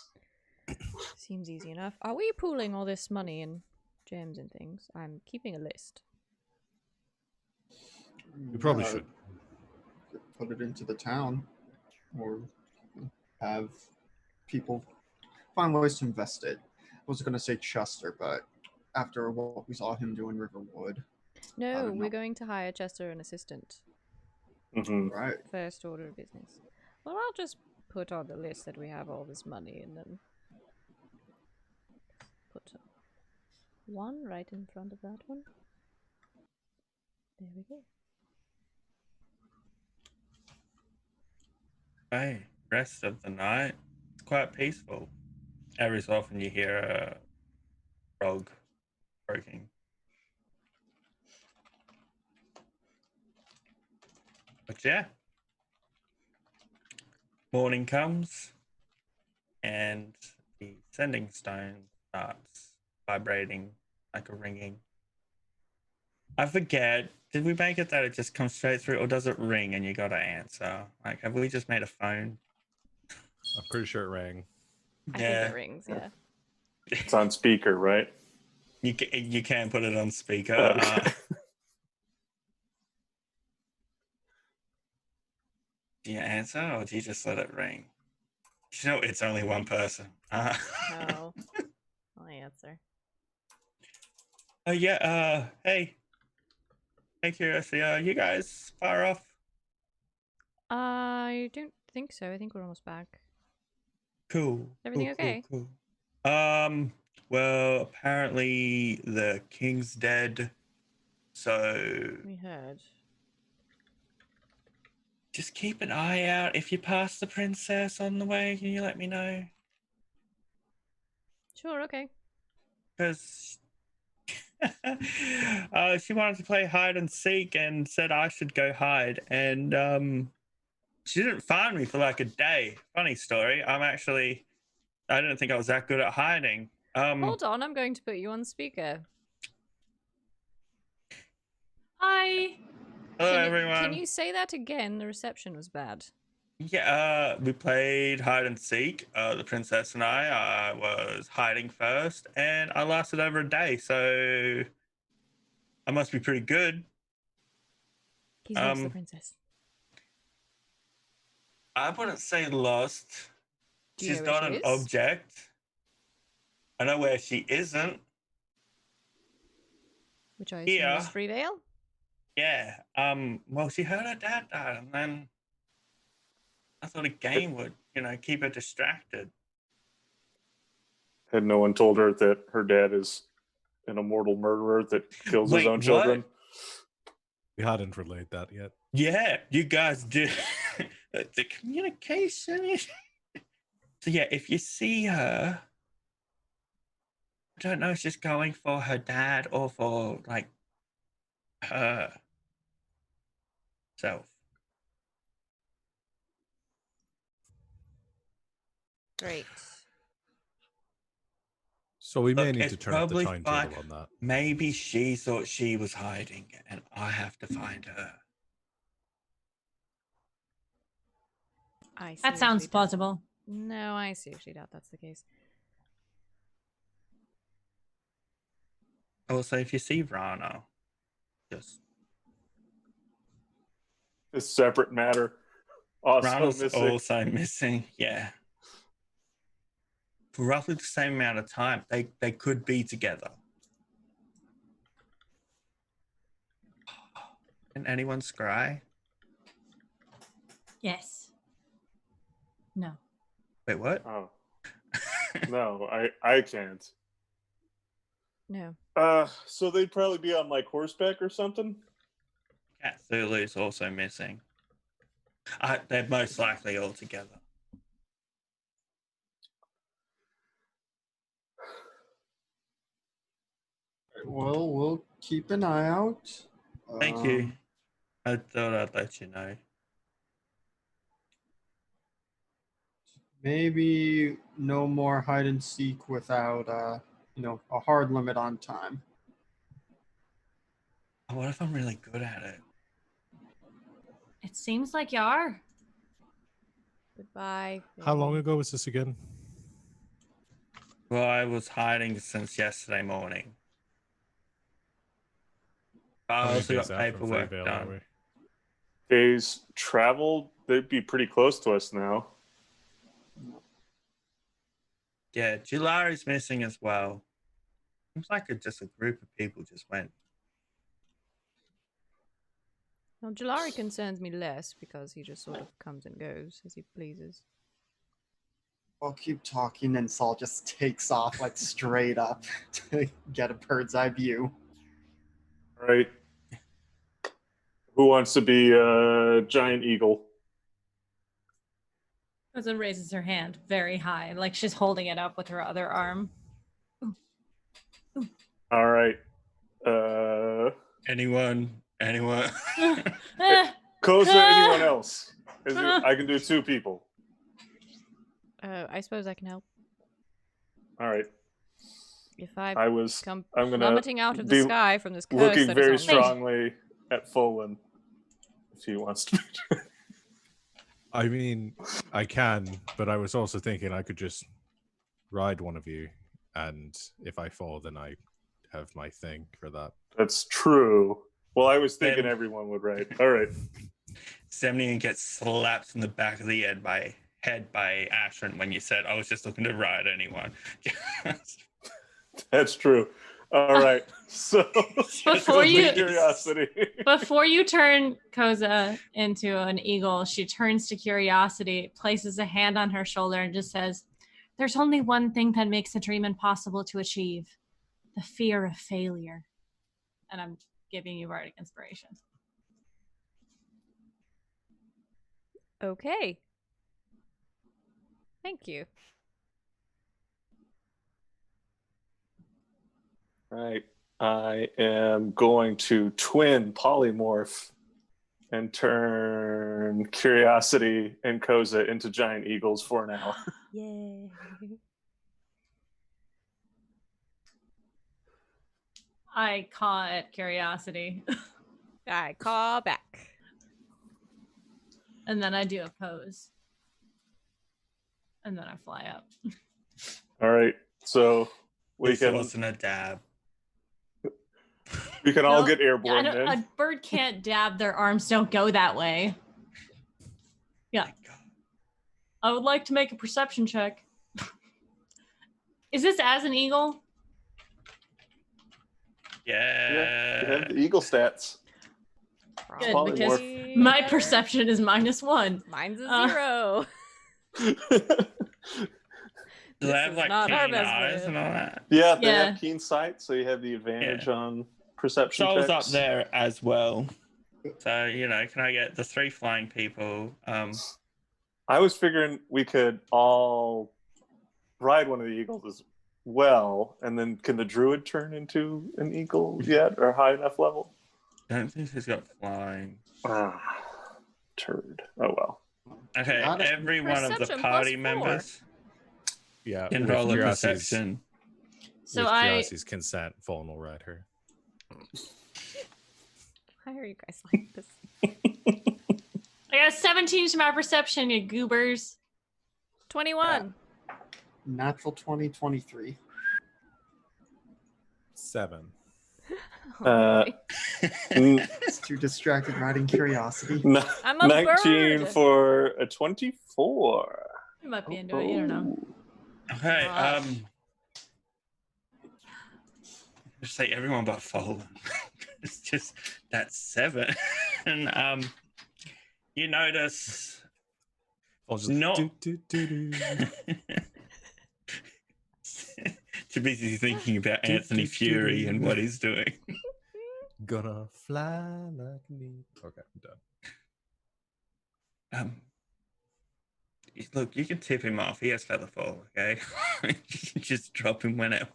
Seems easy enough. Are we pooling all this money and gems and things? I'm keeping a list. We probably should. Put it into the town, or have people find ways to invest it. I was going to say Chester, but after what we saw him do in Riverwood, No, would we're not. going to hire Chester an assistant. Mm-hmm. right? First order of business. Well, I'll just put on the list that we have all this money and then put one right in front of that one. There we go. Hey, rest of the night. It's quite peaceful. Every so often you hear a frog croaking. But yeah. Morning comes and the sending stone starts vibrating like a ringing. I forget, did we make it that it just comes straight through, or does it ring and you gotta answer? Like, have we just made a phone? I'm pretty sure it rang. I think it rings, yeah. It's on speaker, right? You can put it on speaker. Okay. Do you answer or do you just let it ring? You know, it's only one person. No. I'll answer. Oh yeah. Hey. Hey, curiosity. You guys far off? I don't think so. I think we're almost back. Cool. Everything cool, okay? Cool. Well, apparently the king's dead. So We heard. just keep an eye out. If you pass the princess on the way, can you let me know? Sure, okay. Because she wanted to play hide and seek and said I should go hide. And she didn't find me for like a day. Funny story. I didn't think I was that good at hiding. Hold on, I'm going to put you on speaker. Hi. Hello, everyone. Can you say that again? The reception was bad. Yeah, we played hide and seek. The princess and I was hiding first, and I lasted over a day, so I must be pretty good. He's lost the princess. I wouldn't say lost. Do you She's know where not she an is? object. I know where she isn't. Which I assume Here. is Freevale? Yeah. Well, she heard her dad died, and then I thought a game would, keep her distracted. Had no one told her that her dad is an immortal murderer that kills his Wait, own children? We hadn't relayed that yet. Yeah, you guys did. The communication. So yeah, if you see her, I don't know if she's going for her dad or for like her self. Great. So we may Look, need it's to turn up the probably timetable fine. on that. Maybe she thought she was hiding and I have to find her. I That sounds seriously doubt- plausible. No, I seriously doubt that's the case. Also, if you see Rana, just A separate matter. Also Rana's missing. also missing. Yeah. For roughly the same amount of time, they could be together. Can anyone scry? Yes. No. Wait, what? Oh. No, I can't. No. So they'd probably be on like horseback or something? Cat Thulu's also missing. They're most likely all together. Well, we'll keep an eye out. Thank you. I thought I'd let you know. Maybe no more hide and seek without, a hard limit on time. What if I'm really good at it? It seems like you are. Goodbye. How long baby. ago was this again? Well, I was hiding since yesterday morning. I How many also got days out from paperwork Freevale are done. we? Days traveled, they'd be pretty close to us now. Yeah, Julari's missing as well. Seems like just a group of people just went. Well, Jalari concerns me less because he just sort of comes and goes as he pleases. I'll keep talking and Saul just takes off like straight up to get a bird's eye view. Right? Who wants to be a giant eagle? Rosa raises her hand very high, like she's holding it up with her other arm. All right. Anyone? Koza, anyone else? I can do two people. I suppose I can help. All right. If I I'm gonna plummeting out of the be sky from this curse looking that is very on me. strongly at Folan if he wants to. I mean, I can, but I was also thinking I could just ride one of you, and if I fall, then I have my thing for that. That's true. Well, I was thinking Then- everyone would, right? All right. Semnian gets slapped in the back of the head by Ashrin when you said, I was just looking to ride anyone. That's true. All right. So Before you- curiosity. Before you turn Koza into an eagle, she turns to Curiosity, places a hand on her shoulder, and just says, "There's only one thing that makes a dream impossible to achieve: the fear of failure." And I'm giving you bardic inspiration. Okay. Thank you. Right. I am going to twin polymorph and turn Curiosity and Koza into giant eagles for now. Yay. I caw at Curiosity, I call back. and then I do a pose. And then I fly up. All right. So we This can wasn't a dab. all No, get airborne a then. bird can't dab, their arms don't go that way. Yeah. I would like to make a perception check. Is this as an eagle? Yeah, you Yeah. have the eagle stats. Good, Polymorph. because my perception is -1. Mine's a Uh, 0. Do This they have is like not our keen best eyes friend. and all that? Yeah, they Yeah. have keen sight, so you have the advantage Yeah. on perception Soul's checks. up there as well. So, can I get the 3 flying people? I was figuring we could all ride one of the eagles as well, and then can the druid turn into an eagle yet, or high enough level? I don't think he's got flying. Turd. Oh well. Okay, Got it. every one of the Perception party +4. members Yeah, can with roll a Curiosity's- perception. So with I Curiosity's consent, Fulton will ride her. Why are you guys like this? got a 17 to my perception, you goobers. 21. Natural 2023. 7. Okay. It's too distracted riding Curiosity. I'm a 19 bird. for a 24. You might be into it, you don't know. Okay, Gosh. just say everyone but Fallen. It's just that 7. And you notice I'll just No. do. too busy thinking about Anthony Fury and what he's doing. Gonna fly like me. Okay, I'm done. Look, you can tip him off. He has feather fall, okay? Just drop him whenever.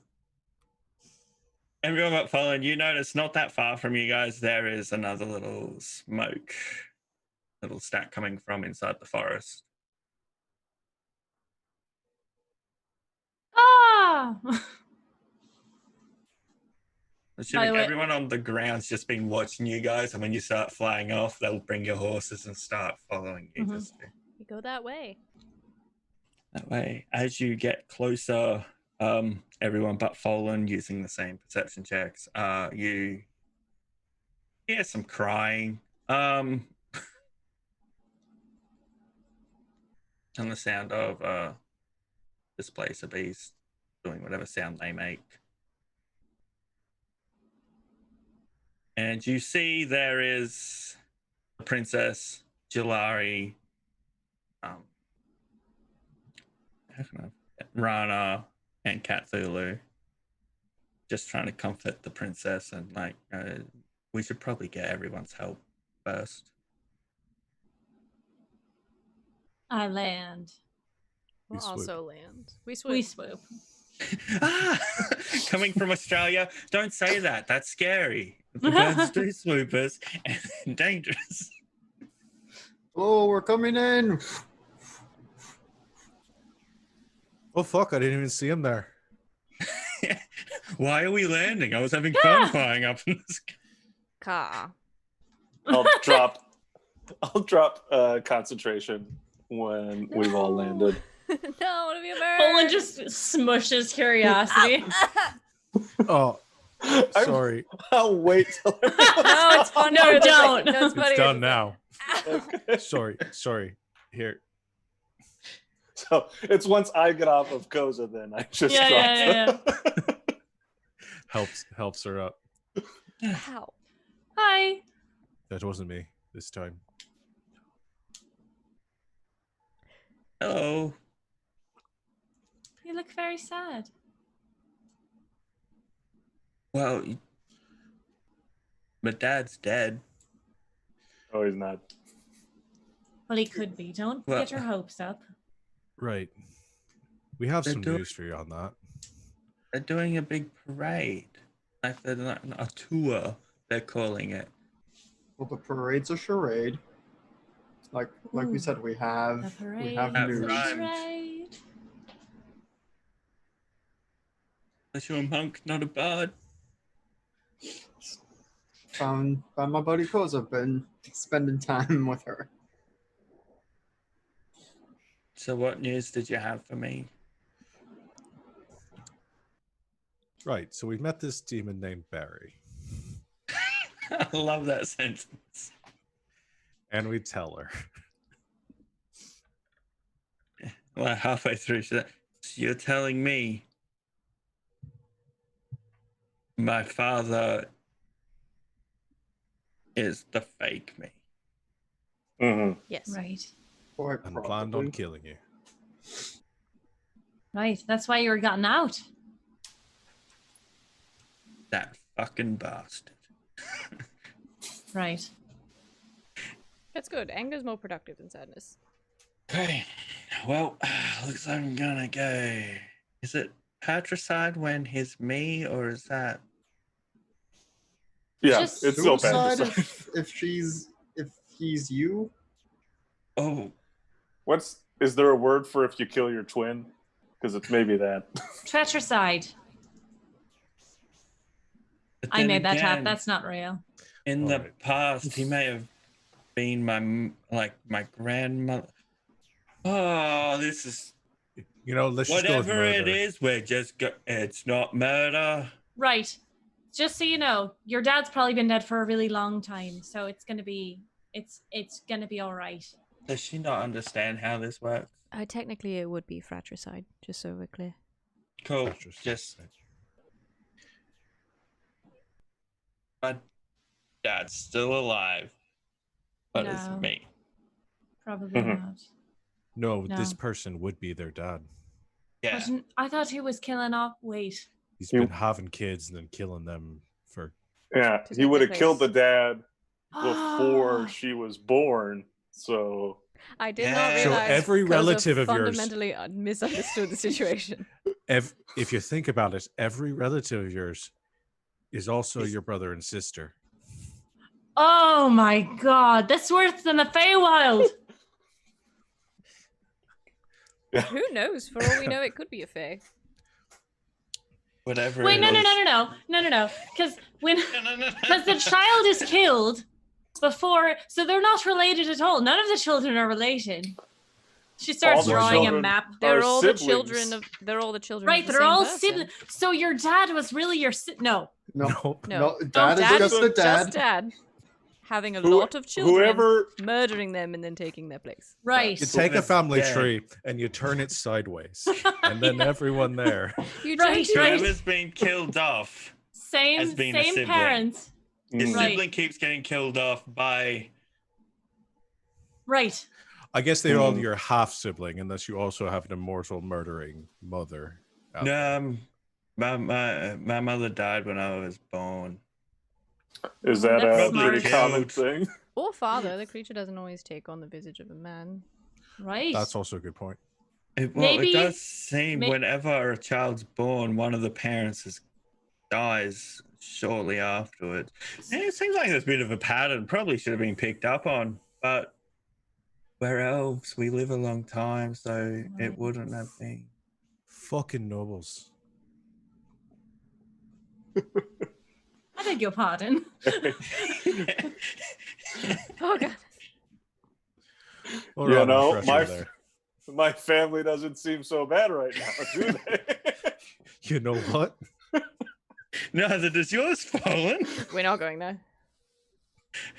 Everyone but Fallen, you notice not that far from you guys, there is another little smoke, little stack coming from inside the forest. Ah! Assuming way- everyone on the ground's just been watching you guys, and when you start flying off, they'll bring your horses and start following you. Mhm. Just You go that way. that way. As you get closer, everyone but Fallen using the same perception checks, you hear some crying. And the sound of displacer bees doing whatever sound they make. And you see there is the Princess Jalari, Rana, and Cthulhu just trying to comfort the princess, and we should probably get everyone's help first. I land. We'll We swoop. also land. We swoop. We swoop. Coming from Australia, don't say that. That's scary. The birds do swoopers and dangerous. Oh, we're coming in. Oh fuck! I didn't even see him there. Why are we landing? I was having fun flying up in the sky. Ka. I'll drop concentration when we've all landed. No, I want to be a bird. Poland just smushes Curiosity. Oh, sorry. I'll wait till No, it's fun. No, It's don't. No, it's funny. It's done now. Sorry. Here. So it's once I get off of Koza, then I just Yeah, drop yeah, them. Helps her up. How? Hi. That wasn't me this time. Hello. You look very sad. Well, my dad's dead. Oh, he's not. Well, he could be. Don't Well- get your hopes up. Right. We have They're some doing- news for you on that. They're doing a big parade. Like they're not a tour, they're calling it. Well, the parade's a charade. Like we Ooh. said, we The have parade. That news. rhymes. Parade. But you're a monk, not a bard. Found my buddy Koza. Been spending time with her. So what news did you have for me? Right. So we've met this demon named Barry, I love that sentence. and we tell her. Well, halfway through, she's like, so you're telling me my father is the fake me? Mm-hmm. Yes. Right. Quite And planned on probably. killing you. Right. That's why you were gotten out. That fucking bastard. Right. That's good. Anger's more productive than sadness. Okay. Well, looks like I'm gonna go. Is it patricide when he's me, or is that? Yeah, Just it's still Suicide bad. if he's you. Oh, Is there a word for if you kill your twin? Because it's maybe that. Tretricide. but I then made that up. again, That's not real. in the Alright. past, he may have been my grandmother. Oh, this is You know, let's just go with whatever it murder. is. We're just it's not murder. Right. Just so you know, your dad's probably been dead for a really long time, so it's gonna be all right. Does she not understand how this works? Technically, it would be fratricide, just so we're clear. Cool. Fratricide. Just my dad's still alive, but it's No. me. Probably Mhm. not. No, No. this person would be their dad. Yeah. I thought he was killing off. Wait. He's You- been having kids and then killing them for. Yeah, To he take would their have killed the place. dad before Oh, she was born. So I did Yeah. not So realize every Koza relative of yours- fundamentally misunderstood the situation. If you think about it, every relative of yours is also your brother and sister. oh my God! That's worse than the Feywild. Who knows? For all we know, it could be a fae. Whatever. Wait, it no. is. Because when No. because the child is killed before, so they're not related at all. None of the children are related. She starts the drawing a children map. They're are all siblings. the children of. They're all the children. Right, of the they're same all person. siblings. So your dad was really your no. No, No. No. dad is Dad just is the dad. Just dad having a Who- lot of children, Whoever murdering them, and then taking their place. Right. You take a Whoever's family dead. tree and you turn it sideways, and then everyone there. You Right, don't do right. Whoever's been killed off, Same As being a same sibling. parents. his Mm. Right. sibling keeps getting killed off by. Right. I guess they're all Mhm. your half sibling, unless you also have an immortal murdering mother. out there. No, my mother died when I was born. Is Oh, that that's a pretty smart. common Killed. thing? Or father, the creature doesn't always take on the visage of a man. Right. That's also a good point. Well, Maybe- it does seem may- whenever a child's born, one of the parents dies shortly afterwards. And it seems like there's a bit of a pattern. Probably should have been picked up on, but we're elves. We live a long time, so Right. it wouldn't have been. Fucking nobles. I beg your pardon. Oh god. Hold You on, know, refresher there. my family doesn't seem so bad right now, do they? You know what? Neither does yours, Fallen. We're not going there.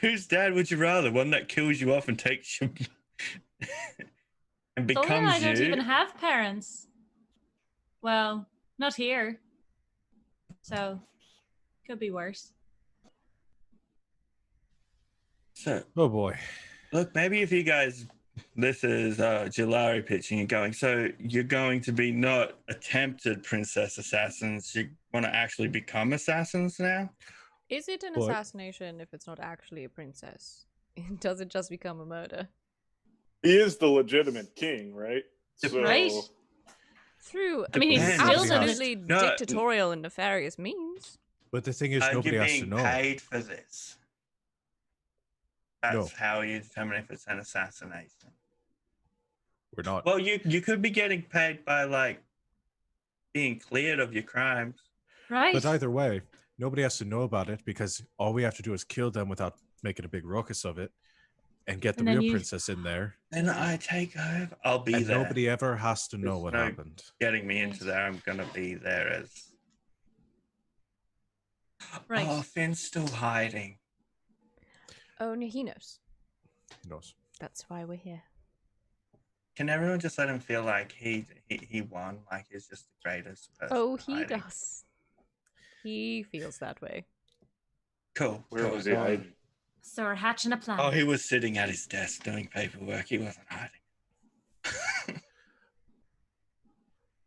Whose dad would you rather? One that kills you off and takes you and Solar and I becomes don't even you? have parents. Well, not here. So, could be worse. So, Oh boy. look, maybe if you guys, this is Jalari pitching and going, so you're going to be not attempted princess assassins, you want to actually become assassins now? Is it an What? assassination if it's not actually a princess? Does it just become a murder? He is the legitimate king, right? So, Right? Through, I mean, he Depends. still doesn't. absolutely No. dictatorial and nefarious means. But the thing is, nobody You're has to being know. paid for this. That's No. how you determine if it's an assassination. We're not. Well, you could be getting paid by like being cleared of your crimes. Right. But either way, nobody has to know about it because all we have to do is kill them without making a big ruckus of it and get the And then real you- princess in there. Then I take over. I'll be And there. nobody ever has to know There's what no- happened. Getting me into there, I'm gonna be there as. Right. Oh, Finn's still hiding. Oh, no, he knows. Who knows? That's why we're here. Can everyone just let him feel like he won? Like he's just the greatest person. Oh, he hiding? does. He feels that way. Cool. where cool. was he hiding? So we're hatching a plan. Oh, he was sitting at his desk doing paperwork. He wasn't hiding.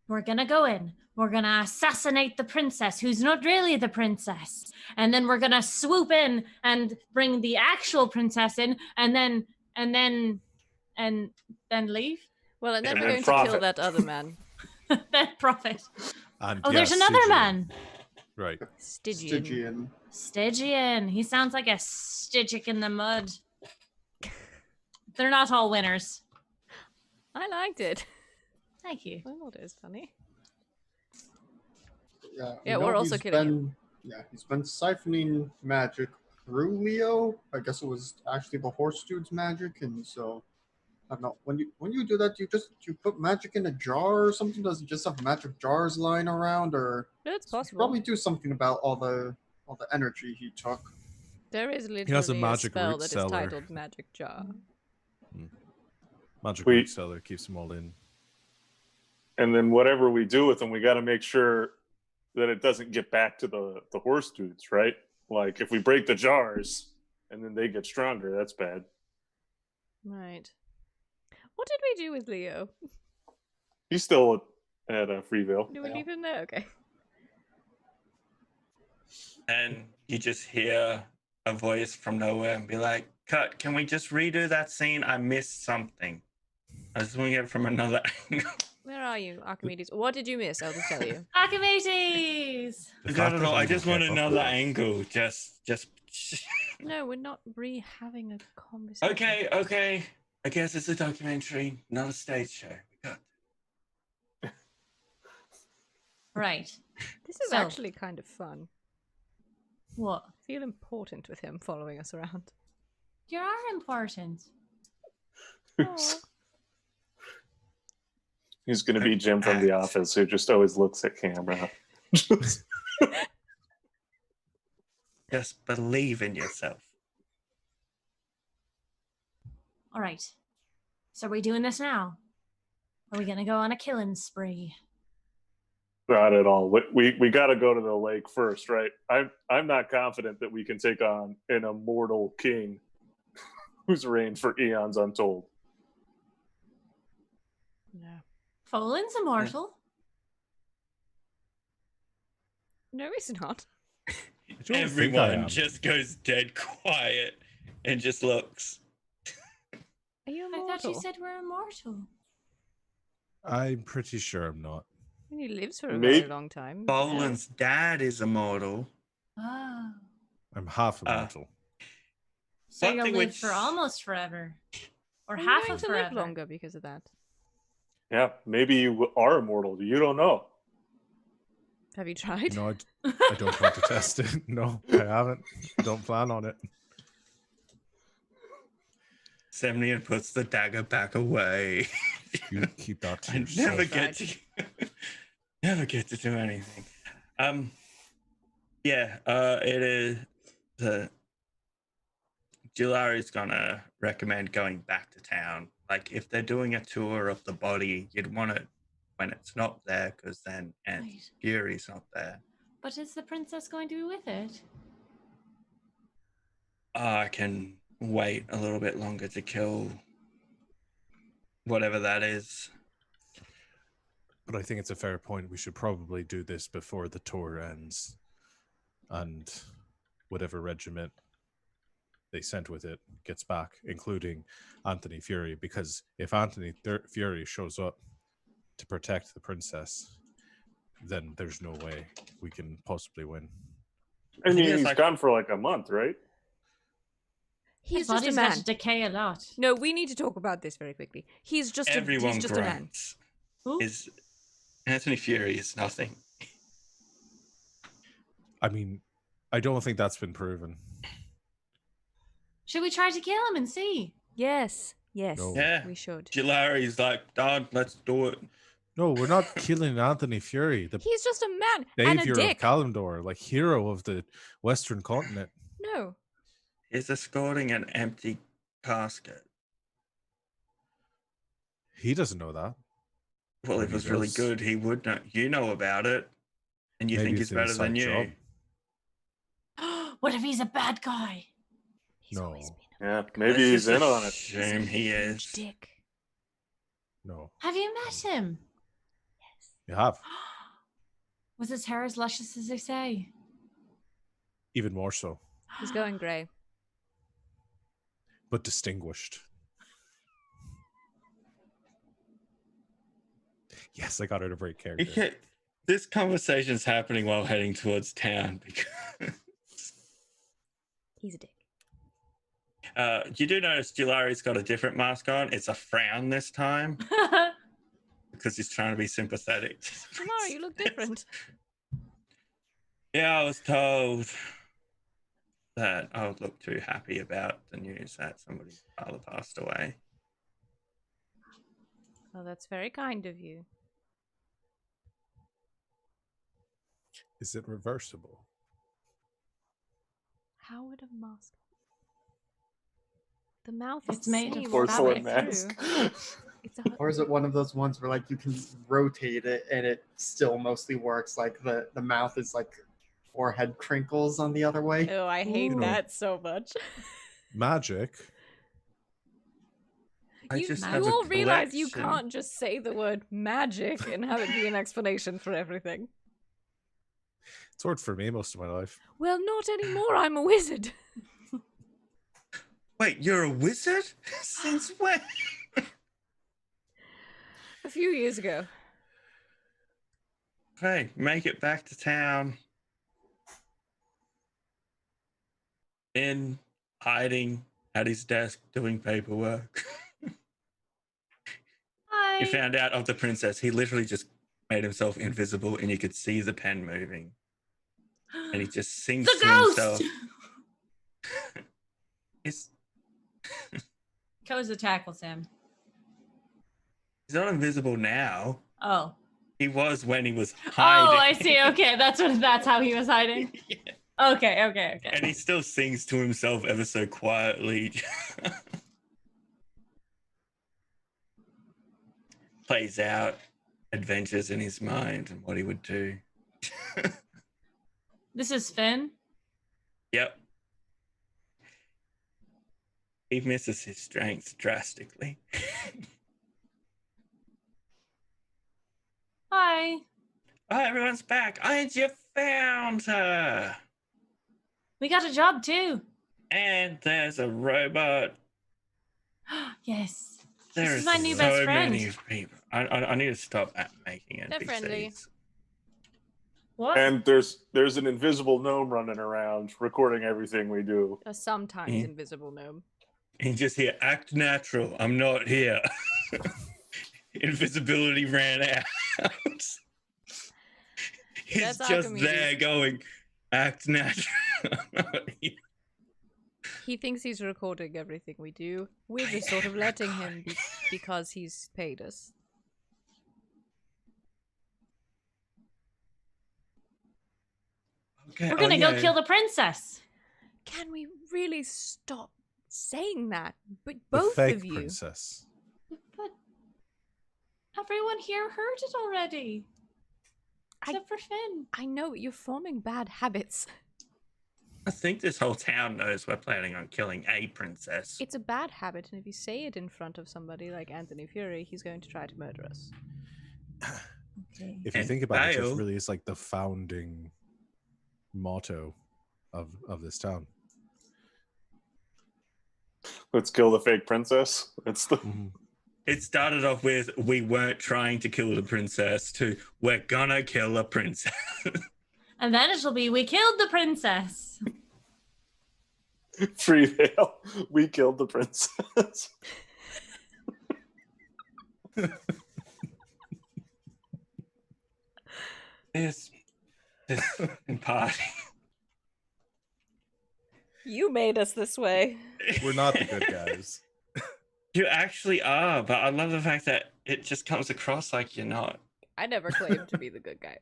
We're gonna go in. We're gonna assassinate the princess, who's not really the princess, and then we're gonna swoop in and bring the actual princess in, and then leave. Well, and then And we're then going to kill profit. that other man. Then profit. And Oh, yeah, there's another Stygian. man. Right. Stygian. Stygian. Stygian. He sounds like a Stygic in the mud. They're not all winners. I liked it. Thank you. I thought it was funny. Yeah, Yeah, you we're know, also he's killing been, Yeah, he's been siphoning magic through Leo. I guess it was actually the horse dude's magic, and so I don't know. When you do that, you put magic in a jar or something? Does it just have magic jars lying around, or No, it's you possible. probably do something about all the energy he took? There is literally has a a magic spell root that is cellar. titled Magic Jar. Magic We- root cellar keeps them all in. And then whatever we do with them, we got to make sure that it doesn't get back to the horse dudes, right? Like if we break the jars and then they get stronger, that's bad. Right. What did we do with Leo? He's still at Freeville. Do we Yeah. leave him there? Okay. And you just hear a voice from nowhere and be like, "Cut! Can we just redo that scene? I missed something. I was doing it from another angle." Where are you, Archimedes? What did you miss? I'll just tell you. Archimedes! The I fact don't that know. I we just will want keep up another with it. angle. Just. No, we're not having a conversation. Okay. I guess it's a documentary, not a stage show. Cut. Right. This is So- actually kind of fun. What? I feel important with him following us around. You are important. Aw. He's going to be Jim from The Office, who just always looks at camera. Just believe in yourself. All right. So are we doing this now? Are we gonna go on a killing spree? Not at all. We got to go to the lake first, right? I'm not confident that we can take on an immortal king who's reigned for eons untold. No. Folan's immortal. No, he's not. I don't think I Everyone am. just goes dead quiet and just looks. Are you I immortal? thought you said we're immortal. I'm pretty sure I'm not. I mean, he lives for a Maybe- very long time. Boland's dad is immortal. Oh. I'm half Ah. immortal. So One you'll thing live which- for almost forever. Or I'm half going of to forever. live longer because of that. Yeah, maybe you are immortal. You don't know. Have you tried? No, I don't want to test it. No, I haven't. I don't plan on it. Semnian puts the dagger back away. You keep that to I yourself. never get to never get to do anything. It is Jilari's gonna recommend going back to town. Like, if they're doing a tour of the body, you'd want it when it's not there, because then Right. Fury's not there. But is the princess going to be with it? I can wait a little bit longer to kill whatever that is. But I think it's a fair point. We should probably do this before the tour ends, and whatever regiment they sent with it gets back, including Anthony Fury. Because if Anthony Fury shows up to protect the princess, then there's no way we can possibly win. I mean, He is he's like- gone for like a month, right? He's His just a body's going man. to decay a lot. No, we need to talk about this very quickly. He's just a man. Grunts. Who? Is Anthony Fury is nothing. I mean, I don't think that's been proven. Should we try to kill him and see? Yes, yes, No. Yeah. we should. Jilari's like, Dad, let's do it. No, we're not killing Anthony Fury, the He's just a man and a savior of dick. Kalimdor, like hero of the Western continent. No, He's escorting an empty casket. He doesn't know that. Well, Maybe if it was he really does. good, he would know. You know about it, and you Maybe think it's he's an better than inside you. job. What if he's a bad guy? he's No. always been Yeah, maybe Let's he's just in on it. assume a he huge is. dick. No, Have you met him? you have Was his hair as luscious as they say? even more so, He's going grey. but distinguished. Yes, I got her to break character. Okay, this conversation's happening while heading towards town because He's a dick. you do notice Jilari's got a different mask on. It's a frown this time because he's trying to be sympathetic. to the Tamara, you look princess. different. Yeah, I was told that I would look too happy about the news that somebody's father passed away. Oh, that's very kind of you. Is it reversible? How would a mask? The mouth It's is made the of same Porcelain fabric mask. through. It's a, Or is it one of those ones where like you can rotate it and it still mostly works? Like the mouth is like forehead crinkles on the other way. oh, I hate Ooh. that so much. Magic. I you just you have a all realize you collection. can't just say the word magic and have it be an explanation for everything. It's worked for me most of my life. Well, not anymore. I'm a wizard. Wait, you're a wizard? Since when? A few years ago. Hey, make it back to town. In hiding at his desk doing paperwork. Hi. You found out of the princess. He literally just made himself invisible and you could see the pen moving. And he just sings The to ghost! himself. It's, Koza tackles him. he's not invisible now. Oh. He was when he was hiding. Oh, I see. Okay, that's how he was hiding. Yeah. Okay. And he still sings to himself ever so quietly. Plays out adventures in his mind and what he would do. This is Finn. Yep. He misses his strength drastically. Hi. Oh, everyone's back. And you found her. We got a job too. And there's a robot. Yes. There This is is my new so best many friend. people. I need to stop at making NPCs. They're friendly. What? And there's an invisible gnome running around recording everything we do. A sometimes Yeah. invisible gnome. And just here, act natural. I'm not here. Invisibility ran out. He's That's just Archimedes. there going, act natural. He thinks he's recording everything we do. We're just sort of letting him because he's paid us. Okay, We're gonna yeah. go kill the princess. Can we really stop saying that, but The both fake of you. princess. But everyone here heard it already. Except for Finn. I know, you're forming bad habits. I think this whole town knows we're planning on killing a princess. It's a bad habit, and if you say it in front of somebody like Anthony Fury, he's going to try to murder us. Okay. If you And think about it, fail. it really is like the founding motto of this town. Let's kill the fake princess. It's the It started off with we weren't trying to kill the princess to we're gonna kill a princess. And then it'll be we killed the princess. free veil. We killed the princess. this party. You made us this way. We're not the good guys. You actually are, but I love the fact that it just comes across like you're not. I never claimed to be the good guy.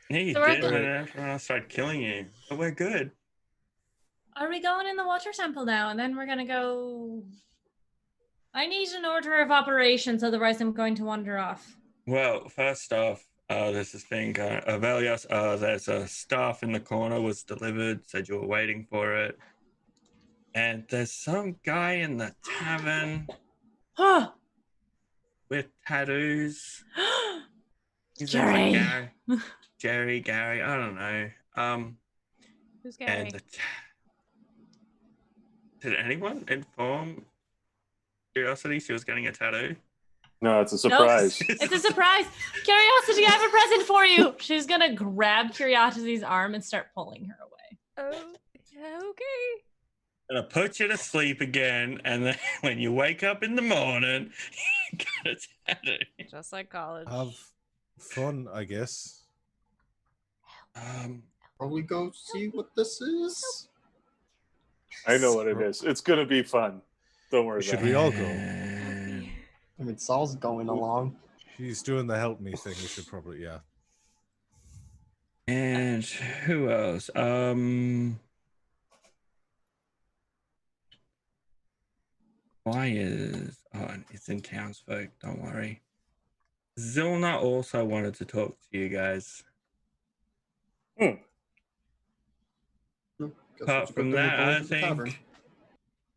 Yeah, you So we're did good. when everyone else started killing you. But we're good. Are we going in the water temple now? And then we're gonna go. I need an order of operations, otherwise I'm going to wander off. Well, first off, there's this thing going. Aeos, there's a staff in the corner was delivered. Said you were waiting for it. And there's some guy in the tavern Oh, with tattoos. His name's Jerry. like Gary, I don't know. Who's And Gary? did anyone inform Curiosity she was getting a tattoo? No, it's a surprise. It's a surprise. Curiosity, I have a present for you. She's gonna grab Curiosity's arm and start pulling her away. Oh, okay. Gonna put you to sleep again, and then when you wake up in the morning, you got a tattoo. Just like college. Have fun, I guess. Shall we go see what this is? I know what it is. It's gonna be fun. Don't worry Should about we it. all go? I mean, Saul's going along. She's doing the help me thing. We should probably, yeah. And who else? Why is it's in townsfolk, don't worry. Zilna also wanted to talk to you guys. Guess we'll Apart just from go to that, I the tavern.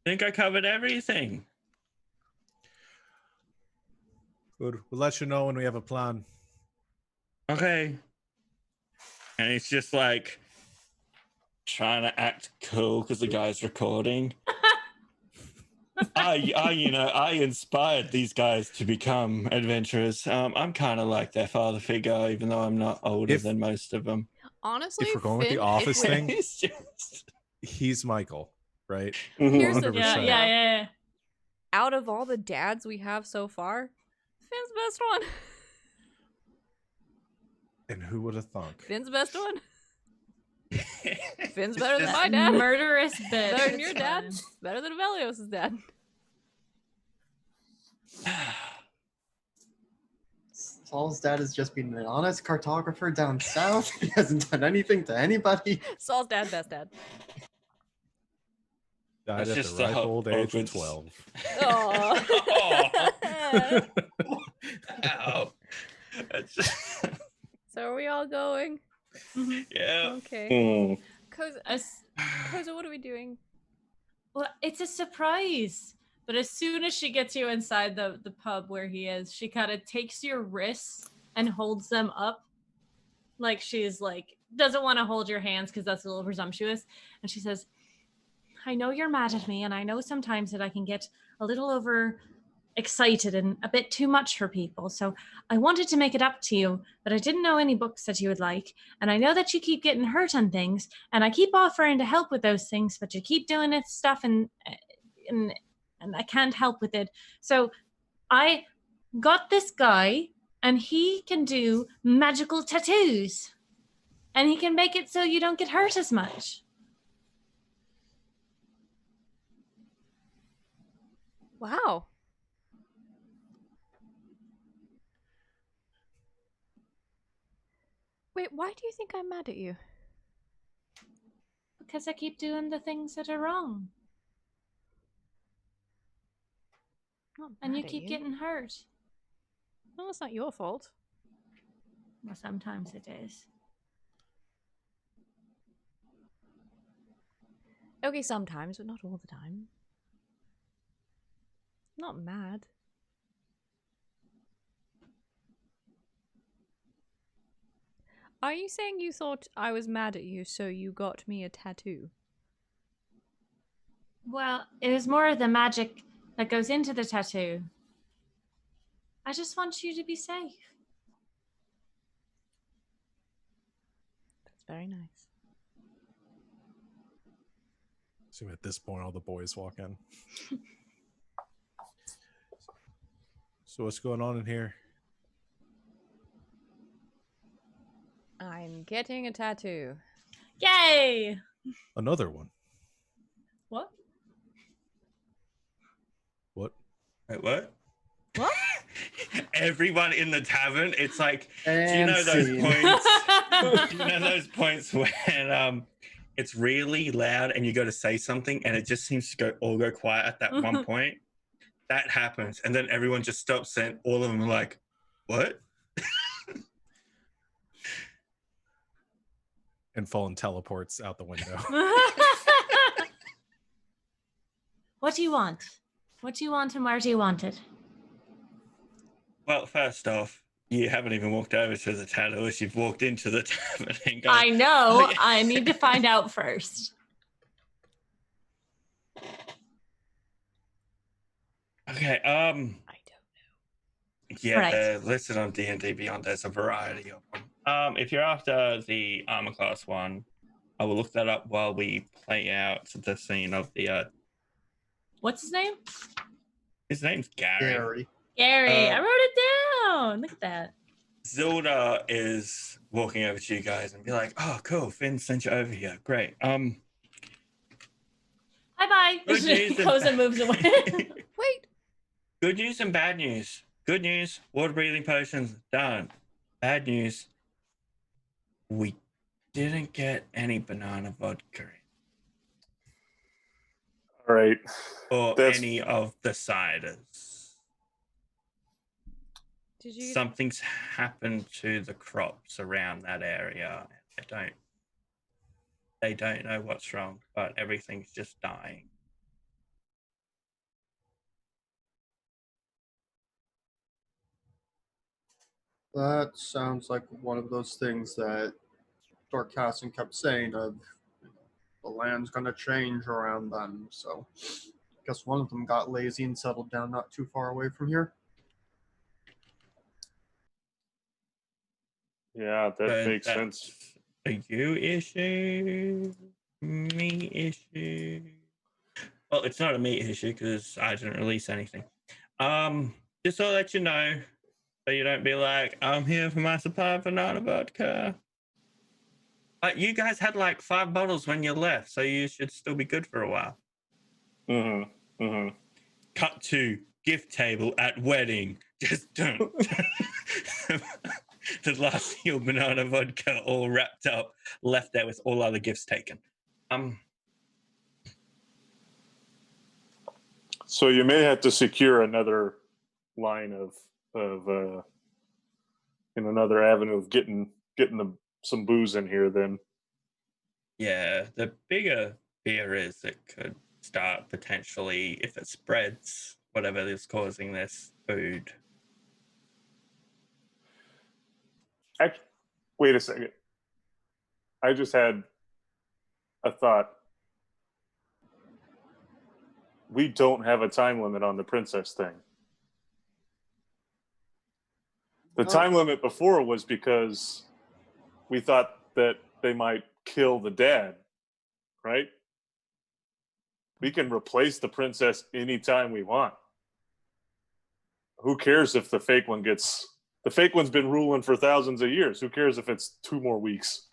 think I covered everything. Good. We'll let you know when we have a plan. Okay. And it's just like trying to act cool because the guy's recording. I inspired these guys to become adventurers. I'm kind of like their father figure, even though I'm not older than most of them. Honestly, If we're going with the Finn, office if we're- thing, It's just... he's Michael, right? Here's the 100%. Yeah. out of all the dads we have so far, Finn's best one. And who would have thunk? Finn's best one. Finn's better than just- my dad. Murderous bitch. Better than It's your dad. fine. Better than Velios' dad. Saul's dad has just been an honest cartographer down south. He hasn't done anything to anybody. Saul's dad, best dad. Died That's at just the ripe the old age of awkward- 12. Aw. Ow. That's just... So are we all going? yeah. Okay. Hmm. Koza, what are we doing? Well, it's a surprise. But as soon as she gets you inside the pub where he is, she kind of takes your wrists and holds them up. Like she's like, doesn't want to hold your hands because that's a little presumptuous. And she says, I know you're mad at me, and I know sometimes that I can get a little over excited and a bit too much for people. So I wanted to make it up to you, but I didn't know any books that you would like. And I know that you keep getting hurt on things, and I keep offering to help with those things, but you keep doing it stuff and I can't help with it. So I got this guy, and he can do magical tattoos, and he can make it so you don't get hurt as much. Wow. Wait, why do you think I'm mad at you? Because I keep doing the things that are wrong. Not And you mad at keep getting hurt. Well, it's not your fault. Well, sometimes it is. Okay, sometimes, but not all the time. Not mad. Are you saying you thought I was mad at you, so you got me a tattoo? Well, it was more of the magic that goes into the tattoo. I just want you to be safe. That's very nice. So at this point, all the boys walk in. So what's going on in here? I'm getting a tattoo. Yay! Another one. What? What? Wait, what? What? Everyone in the tavern, it's like, do you And know those scene. points? Do you know those points when it's really loud and you go to say something and it just seems to go quiet at that one point? That happens, and then everyone just stops and all of them are like, what? And Fallen teleports out the window. What do you want? What do you want and where do you want it? Well, first off, you haven't even walked over to the tattooist. You've walked into the tavern and gone, I know. "Oh, yeah." I need to find out first. Okay, I don't know. yeah, Right. listed on D&D Beyond, there's a variety of them. If you're after the armor class one, I will look that up while we play out the scene of the, What's his name? his name's Gary. Gary. Gary. I Uh, wrote it down. Look at that. Zilda is walking over to you guys and be like, oh, cool, Finn sent you over here. Great. Bye-bye. Good She news goes and moves away. Wait! Good news and bad news. Good news, water breathing potions done. Bad news, we didn't get any banana vodka All right. or That's- any of the ciders. Did you? Something's happened to the crops around that area. They don't know what's wrong, but everything's just dying. That sounds like one of those things that Dorcassin kept saying of the land's gonna change around them. So guess one of them got lazy and settled down not too far away from here. Yeah, that But makes that's sense. a you issue, me issue. Well, it's not a me issue because I didn't release anything. Just to let you know, so you don't be like, I'm here for my supply of banana vodka. But you guys had like 5 bottles when you left, so you should still be good for a while. Mm-hmm. Mm-hmm. Cut to gift table at wedding. Just don't. The last of your banana vodka all wrapped up, left there with all other gifts taken. So you may have to secure another line of in another avenue of getting some booze in here. Then Yeah, the bigger fear is it could start potentially, if it spreads, whatever is causing this food. Wait a second. I just had a thought. We don't have a time limit on the princess thing. The time limit before was because we thought that they might kill the dad, right? We can replace the princess anytime we want. Who cares if the fake one gets... The fake one's been ruling for thousands of years. Who cares if it's 2 more weeks?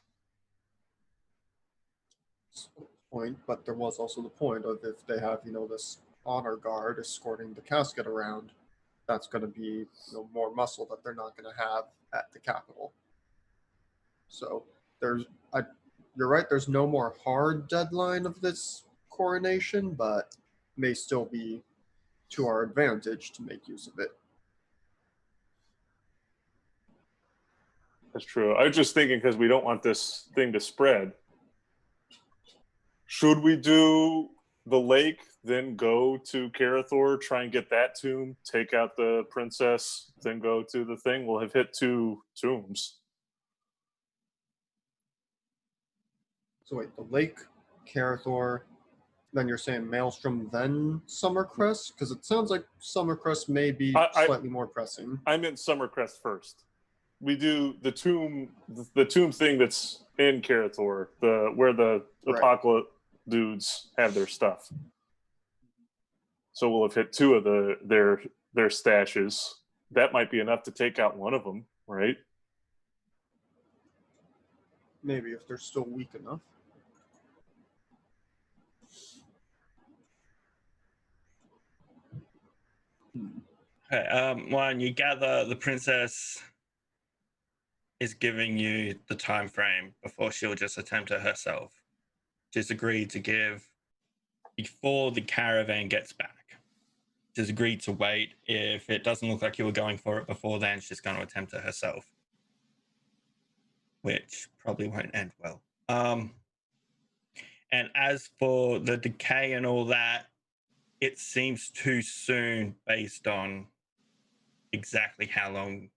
Point, but there was also the point of if they have, this honor guard escorting the casket around, that's going to be, more muscle that they're not going to have at the capital. So you're right, there's no more hard deadline of this coronation, but may still be to our advantage to make use of it. That's true. I was just thinking because we don't want this thing to spread. Should we do the lake, then go to Karathor, try and get that tomb, take out the princess, then go to the thing? We'll have hit 2 tombs. So wait, the lake, Karathor, then you're saying Maelstrom, then Summercrest? Because it sounds like Summercrest may be slightly more pressing. I meant Summercrest first. We do the tomb thing that's in Karathor, where the Apocalypse dudes have their stuff. So we'll have hit 2 of their stashes. That might be enough to take out one of them, right? Maybe if they're still weak enough. Okay, one, you gather the princess is giving you the time frame before she'll just attempt it herself. She's agreed to give before the caravan gets back. She's agreed to wait. If it doesn't look like you were going for it before then, she's going to attempt it herself, which probably won't end well. And as for the decay and all that, it seems too soon based on exactly how long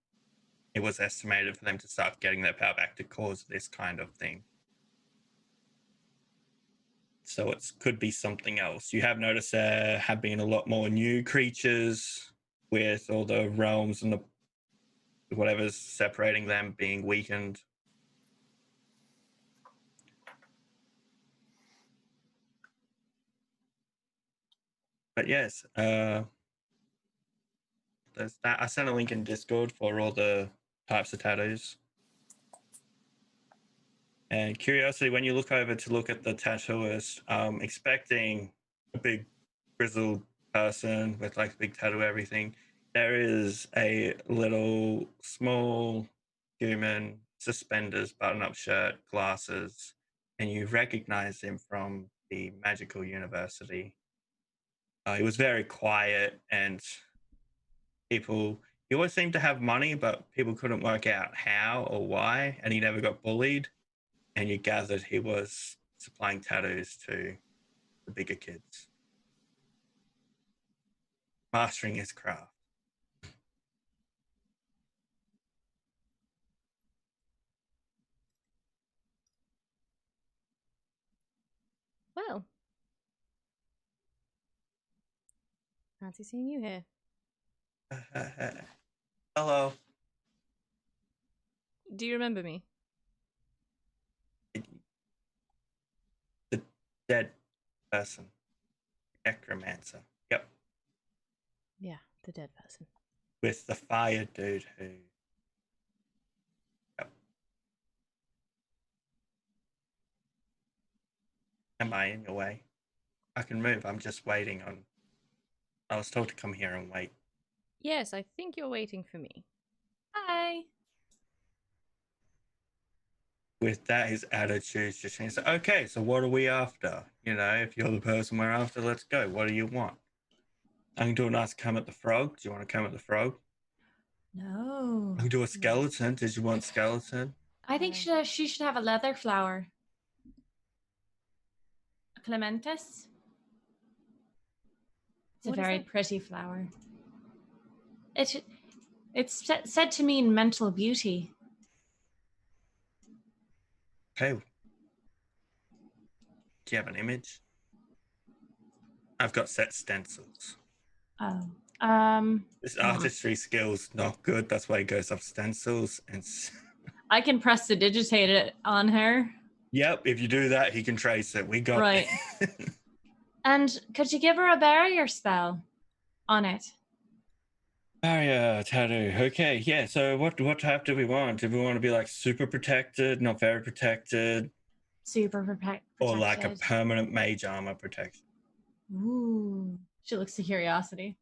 it was estimated for them to start getting their power back to cause this kind of thing. So it could be something else. You have noticed there have been a lot more new creatures with all the realms and the whatever's separating them being weakened. But yes, there's that. I sent a link in Discord for all the types of tattoos. And curiosity, when you look over to look at the tattooist, expecting a big grizzled person with like a big tattoo, everything, there is a little small human, suspenders, button-up shirt, glasses, and you recognize him from the magical university. He was very quiet, and he always seemed to have money, but people couldn't work out how or why, and he never got bullied. And you gathered he was supplying tattoos to the bigger kids, mastering his craft. Well, fancy seeing you here. Hello. Do you remember me? The dead person. Necromancer. Yep. Yeah, the dead person. With the fire dude who... Yep. Am I in your way? I can move. I'm just waiting on... I was told to come here and wait. Yes, I think you're waiting for me. Hi. With that, his attitude just changed. Okay, so what are we after? You know, if you're the person we're after, let's go. What do you want? I can do a nice come at the frog. Do you want to come at the frog? No. I can do a skeleton. Did you want skeleton? I think she should have a leather flower. A clematis. It's a very pretty flower. It's said to mean mental beauty. Okay. Do you have an image? I've got set stencils. Oh. This artistry skill's not good. That's why he goes up stencils. And I can press to digitate it on her. Yep, if you do that, he can trace it. We got right. And could you give her a barrier spell on it? Barrier tattoo. Okay, yeah. So what type do we want? Do we want to be like super protected, not very protected? Super protected. Or like a permanent mage armor protection? Ooh. She looks to curiosity.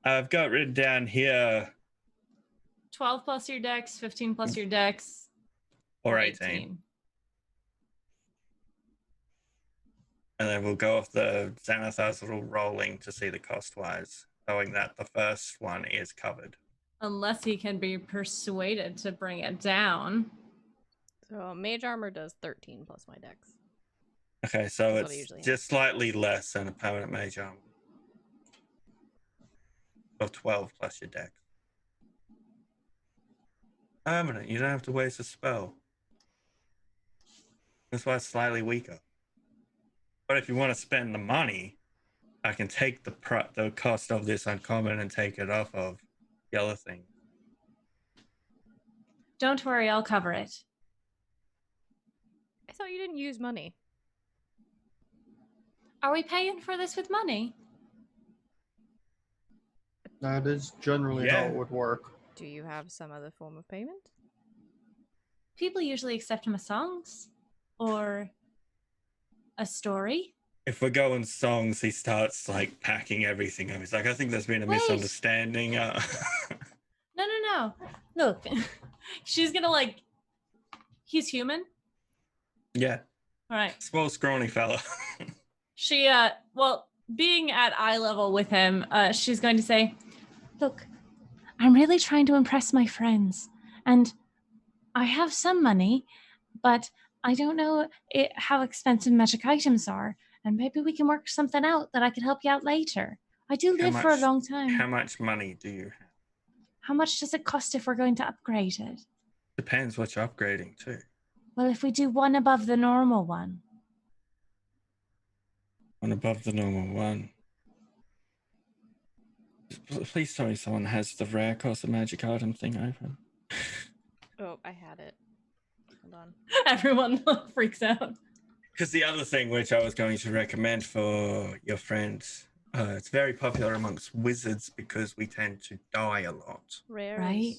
I've got written down here 12 plus your dex, 15 plus your dex, Or 18. And then we'll go off the Xanathar's little rolling to see the cost-wise, knowing that the first one is covered. Unless he can be persuaded to bring it down. So mage armor does 13 plus my dex. Okay, so That's what I it's usually just slightly less than a permanent mage armor. Of 12 plus your dex. Permanent, you don't have to waste a spell. That's why it's slightly weaker. But if you want to spend the money, I can take the cost of this uncommon and take it off of the other thing. Don't worry, I'll cover it. I thought you didn't use money. Are we paying for this with money? That is generally how it would work. Do you have some other form of payment? People usually accept him as songs or a story. If we're going songs, he starts like packing everything up. He's like, I think there's been a Wait. misunderstanding. No. Look, she's gonna like. He's human. Yeah, All right. small, scrawny fella. She, well, being at eye level with him, she's going to say, look, I'm really trying to impress my friends, and I have some money, but I don't know how expensive magic items are, and maybe we can work something out that I can help you out later. I do live for a long time. How much money do you have? How much does it cost if we're going to upgrade it? Depends what you're upgrading to. Well, if we do one above the normal one. One above the normal one. Please tell me someone has the rare cost of magic item thing open. Oh, I had it. Hold on. Everyone freaks out. Because the other thing which I was going to recommend for your friends, it's very popular amongst wizards because we tend to die a lot, Rare. Right?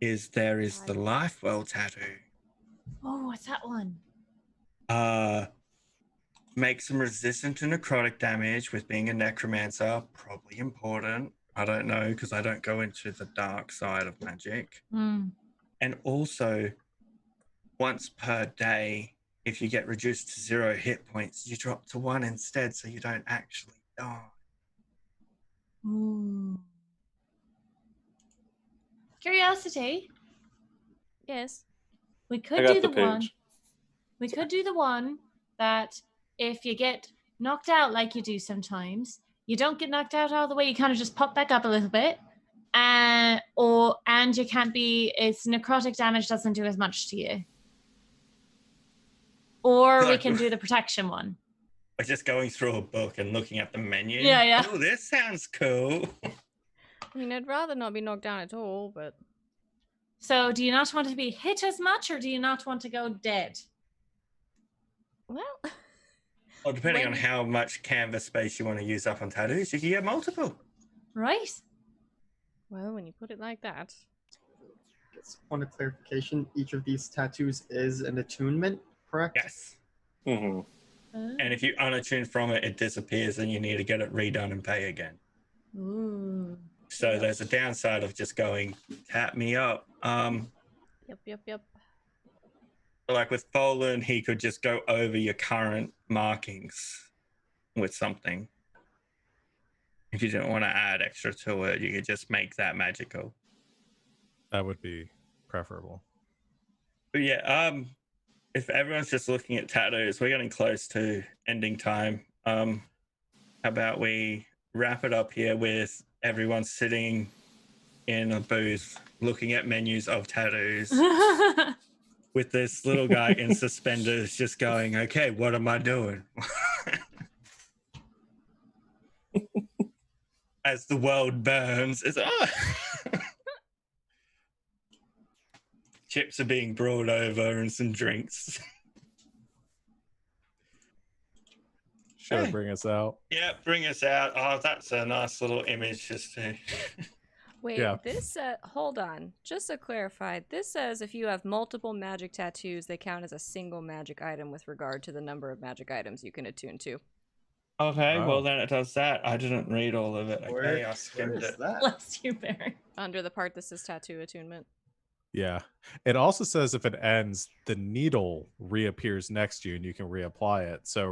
is there is the life well tattoo. Oh, what's that one? Makes them resistant to necrotic damage. With being a necromancer, probably important. I don't know because I don't go into the dark side of magic. Mm. And also, once per day, if you get reduced to 0 hit points, you drop to 1 instead, so you don't actually die. Ooh. Curiosity. Yes. I We could got do the the one. page. We could do the one that if you get knocked out like you do sometimes, you don't get knocked out all the way. You kind of just pop back up a little bit, and you can't be. It's necrotic damage doesn't do as much to you. Or we can do the protection one. By just going through a book and looking at the menu. Yeah. Oh, this sounds cool. I mean, I'd rather not be knocked down at all, but So, do you not want to be hit as much, or do you not want to go dead? well, Well, depending on When- how much canvas space you want to use up on tattoos, you can get multiple. Right? well, when you put it like that, Just point of clarification, each of these tattoos is an attunement, correct? Yes. Mm-hmm. And if you unattune from it, it disappears and you need to get it redone and pay again. Ooh. So Yep. there's a downside of just going, tap me up. Yep. Like with Folan, he could just go over your current markings with something. If you didn't want to add extra to it, you could just make that magical. That would be preferable. But yeah, if everyone's just looking at tattoos, we're getting close to ending time. How about we wrap it up here with everyone sitting in a booth looking at menus of tattoos with this little guy in suspenders just going, okay, what am I doing? As the world burns, it's chips are being brought over and some drinks. Sure, Hey. bring us out. Yeah, bring us out. Oh, that's a nice little image just to... Wait, Yeah. this hold on. Just to clarify, this says if you have multiple magic tattoos, they count as a single magic item with regard to the number of magic items you can attune to. Okay, Oh. well then it does that. I didn't read all of it. Okay, I Where skimmed is it. that? Bless you, Barry. Under the part that says tattoo attunement. Yeah. It also says if it ends, the needle reappears next to you and you can reapply it. So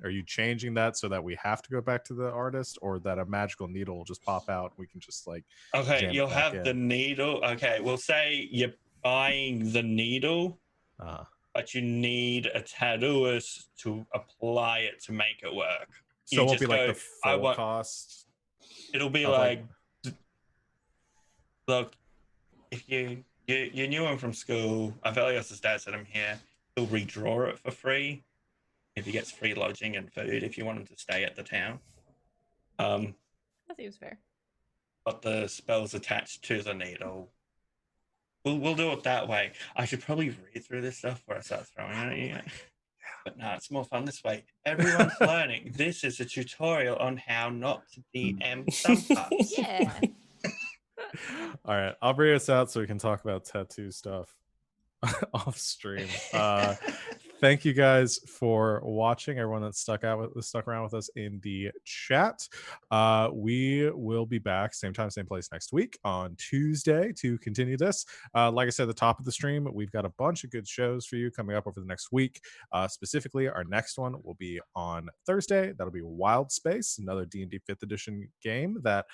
are you changing that so that we have to go back to the artist, or that a magical needle will just pop out and we can just like Okay, jam you'll it back have the in? needle. Okay, we'll say you're buying the needle, Uh, but you need a tattooist to apply it to make it work. so You it won't be just like go, the I full want, cost it'll be of like, look, if you knew him from school, Avelios's dad said I'm here, he'll redraw it for free if he gets free lodging and food if you want him to stay at the town. That seems fair. But the spells attached to the needle. We'll do it that way. I should probably read through this stuff before I start throwing it at you. But no, it's more fun this way. Everyone's learning. This is a tutorial on how not to DM stump ups. Yeah. all right, I'll bring us out so we can talk about tattoo stuff off stream. Thank you guys for watching. Everyone that stuck around with us in the chat. We will be back same time, same place next week on Tuesday to continue this. Like I said at the top of the stream, we've got a bunch of good shows for you coming up over the next week. Specifically, our next one will be on Thursday. That'll be Wild Space, another D&D 5th edition game that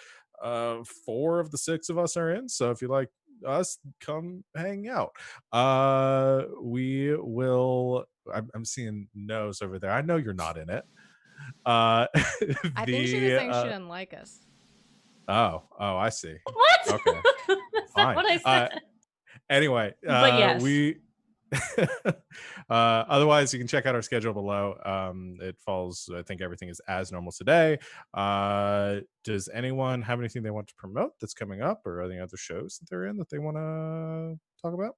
4 of the 6 of us are in. So if you like us, come hang out. We will. I'm seeing no's over there. I know you're not in it. I think she was saying she didn't like us. Oh, I see. What? Okay, That's fine. not what I said. Anyway, But yes. we. Otherwise, you can check out our schedule below. It falls. I think everything is as normal today. Does anyone have anything they want to promote that's coming up, or any other shows that they're in that they want to talk about?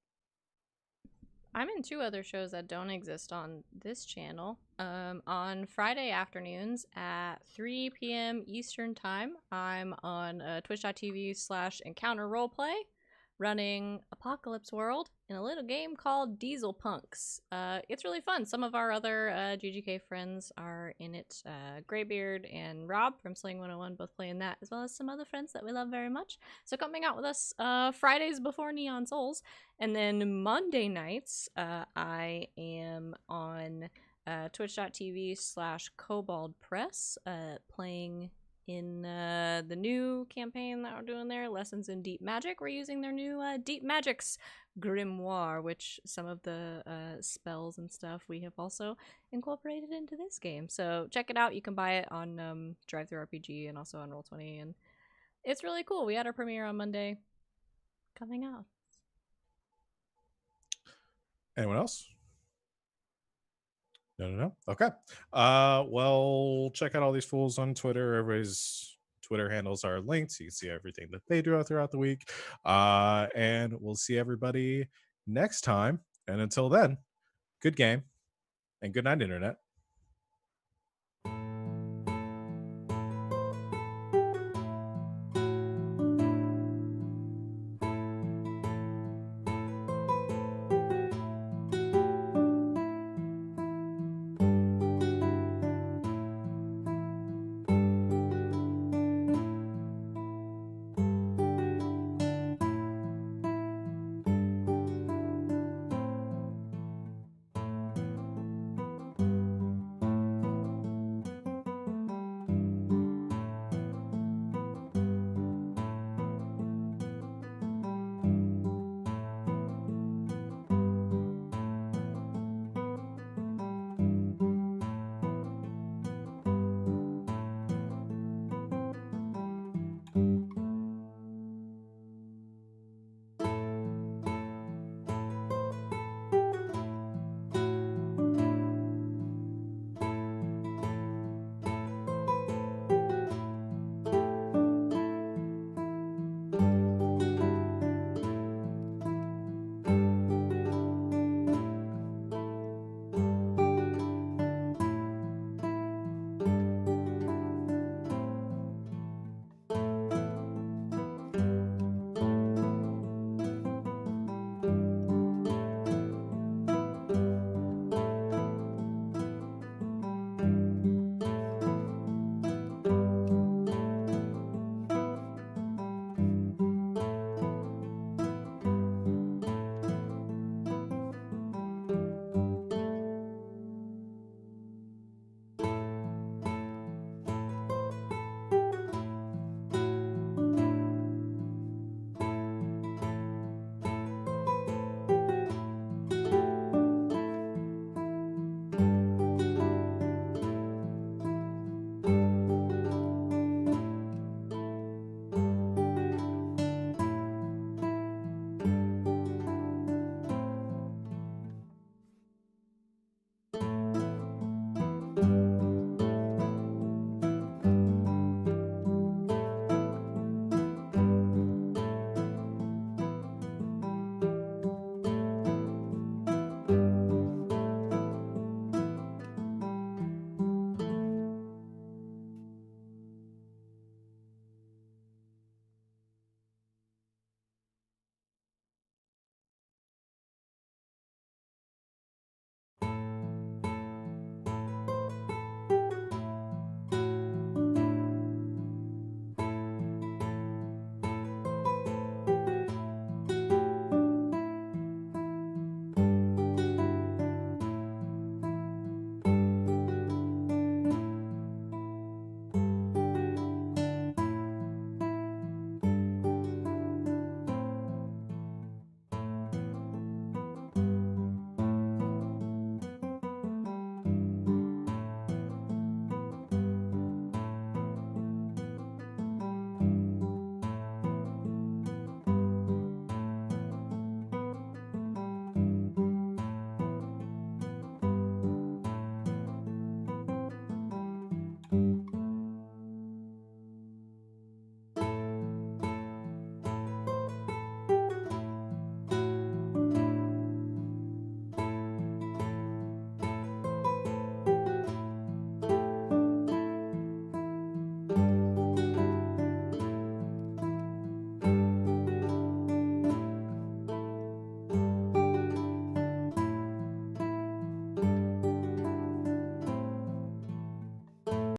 I'm in 2 other shows that don't exist on this channel. On Friday afternoons at 3 p.m. Eastern Time, I'm on twitch.tv/encounter roleplay, running Apocalypse World in a little game called Diesel Punks. It's really fun. Some of our other GGK friends are in it. Greybeard and Rob from Sling 101 both playing that, as well as some other friends that we love very much. So come hang out with us Fridays before Neon Souls. And then Monday nights, I am on twitch.tv/Kobold Press, playing in the new campaign that we're doing there, Lessons in Deep Magic. We're using their new Deep Magic's Grimoire, which some of the spells and stuff we have also incorporated into this game. So check it out. You can buy it on DriveThruRPG and also on Roll20, and it's really cool. We had our premiere on Monday. Coming out. Anyone else? No. Okay. Well, check out all these fools on Twitter. Everybody's Twitter handles are linked, so you can see everything that they do throughout the week. And we'll see everybody next time. And until then, good game and good night, Internet.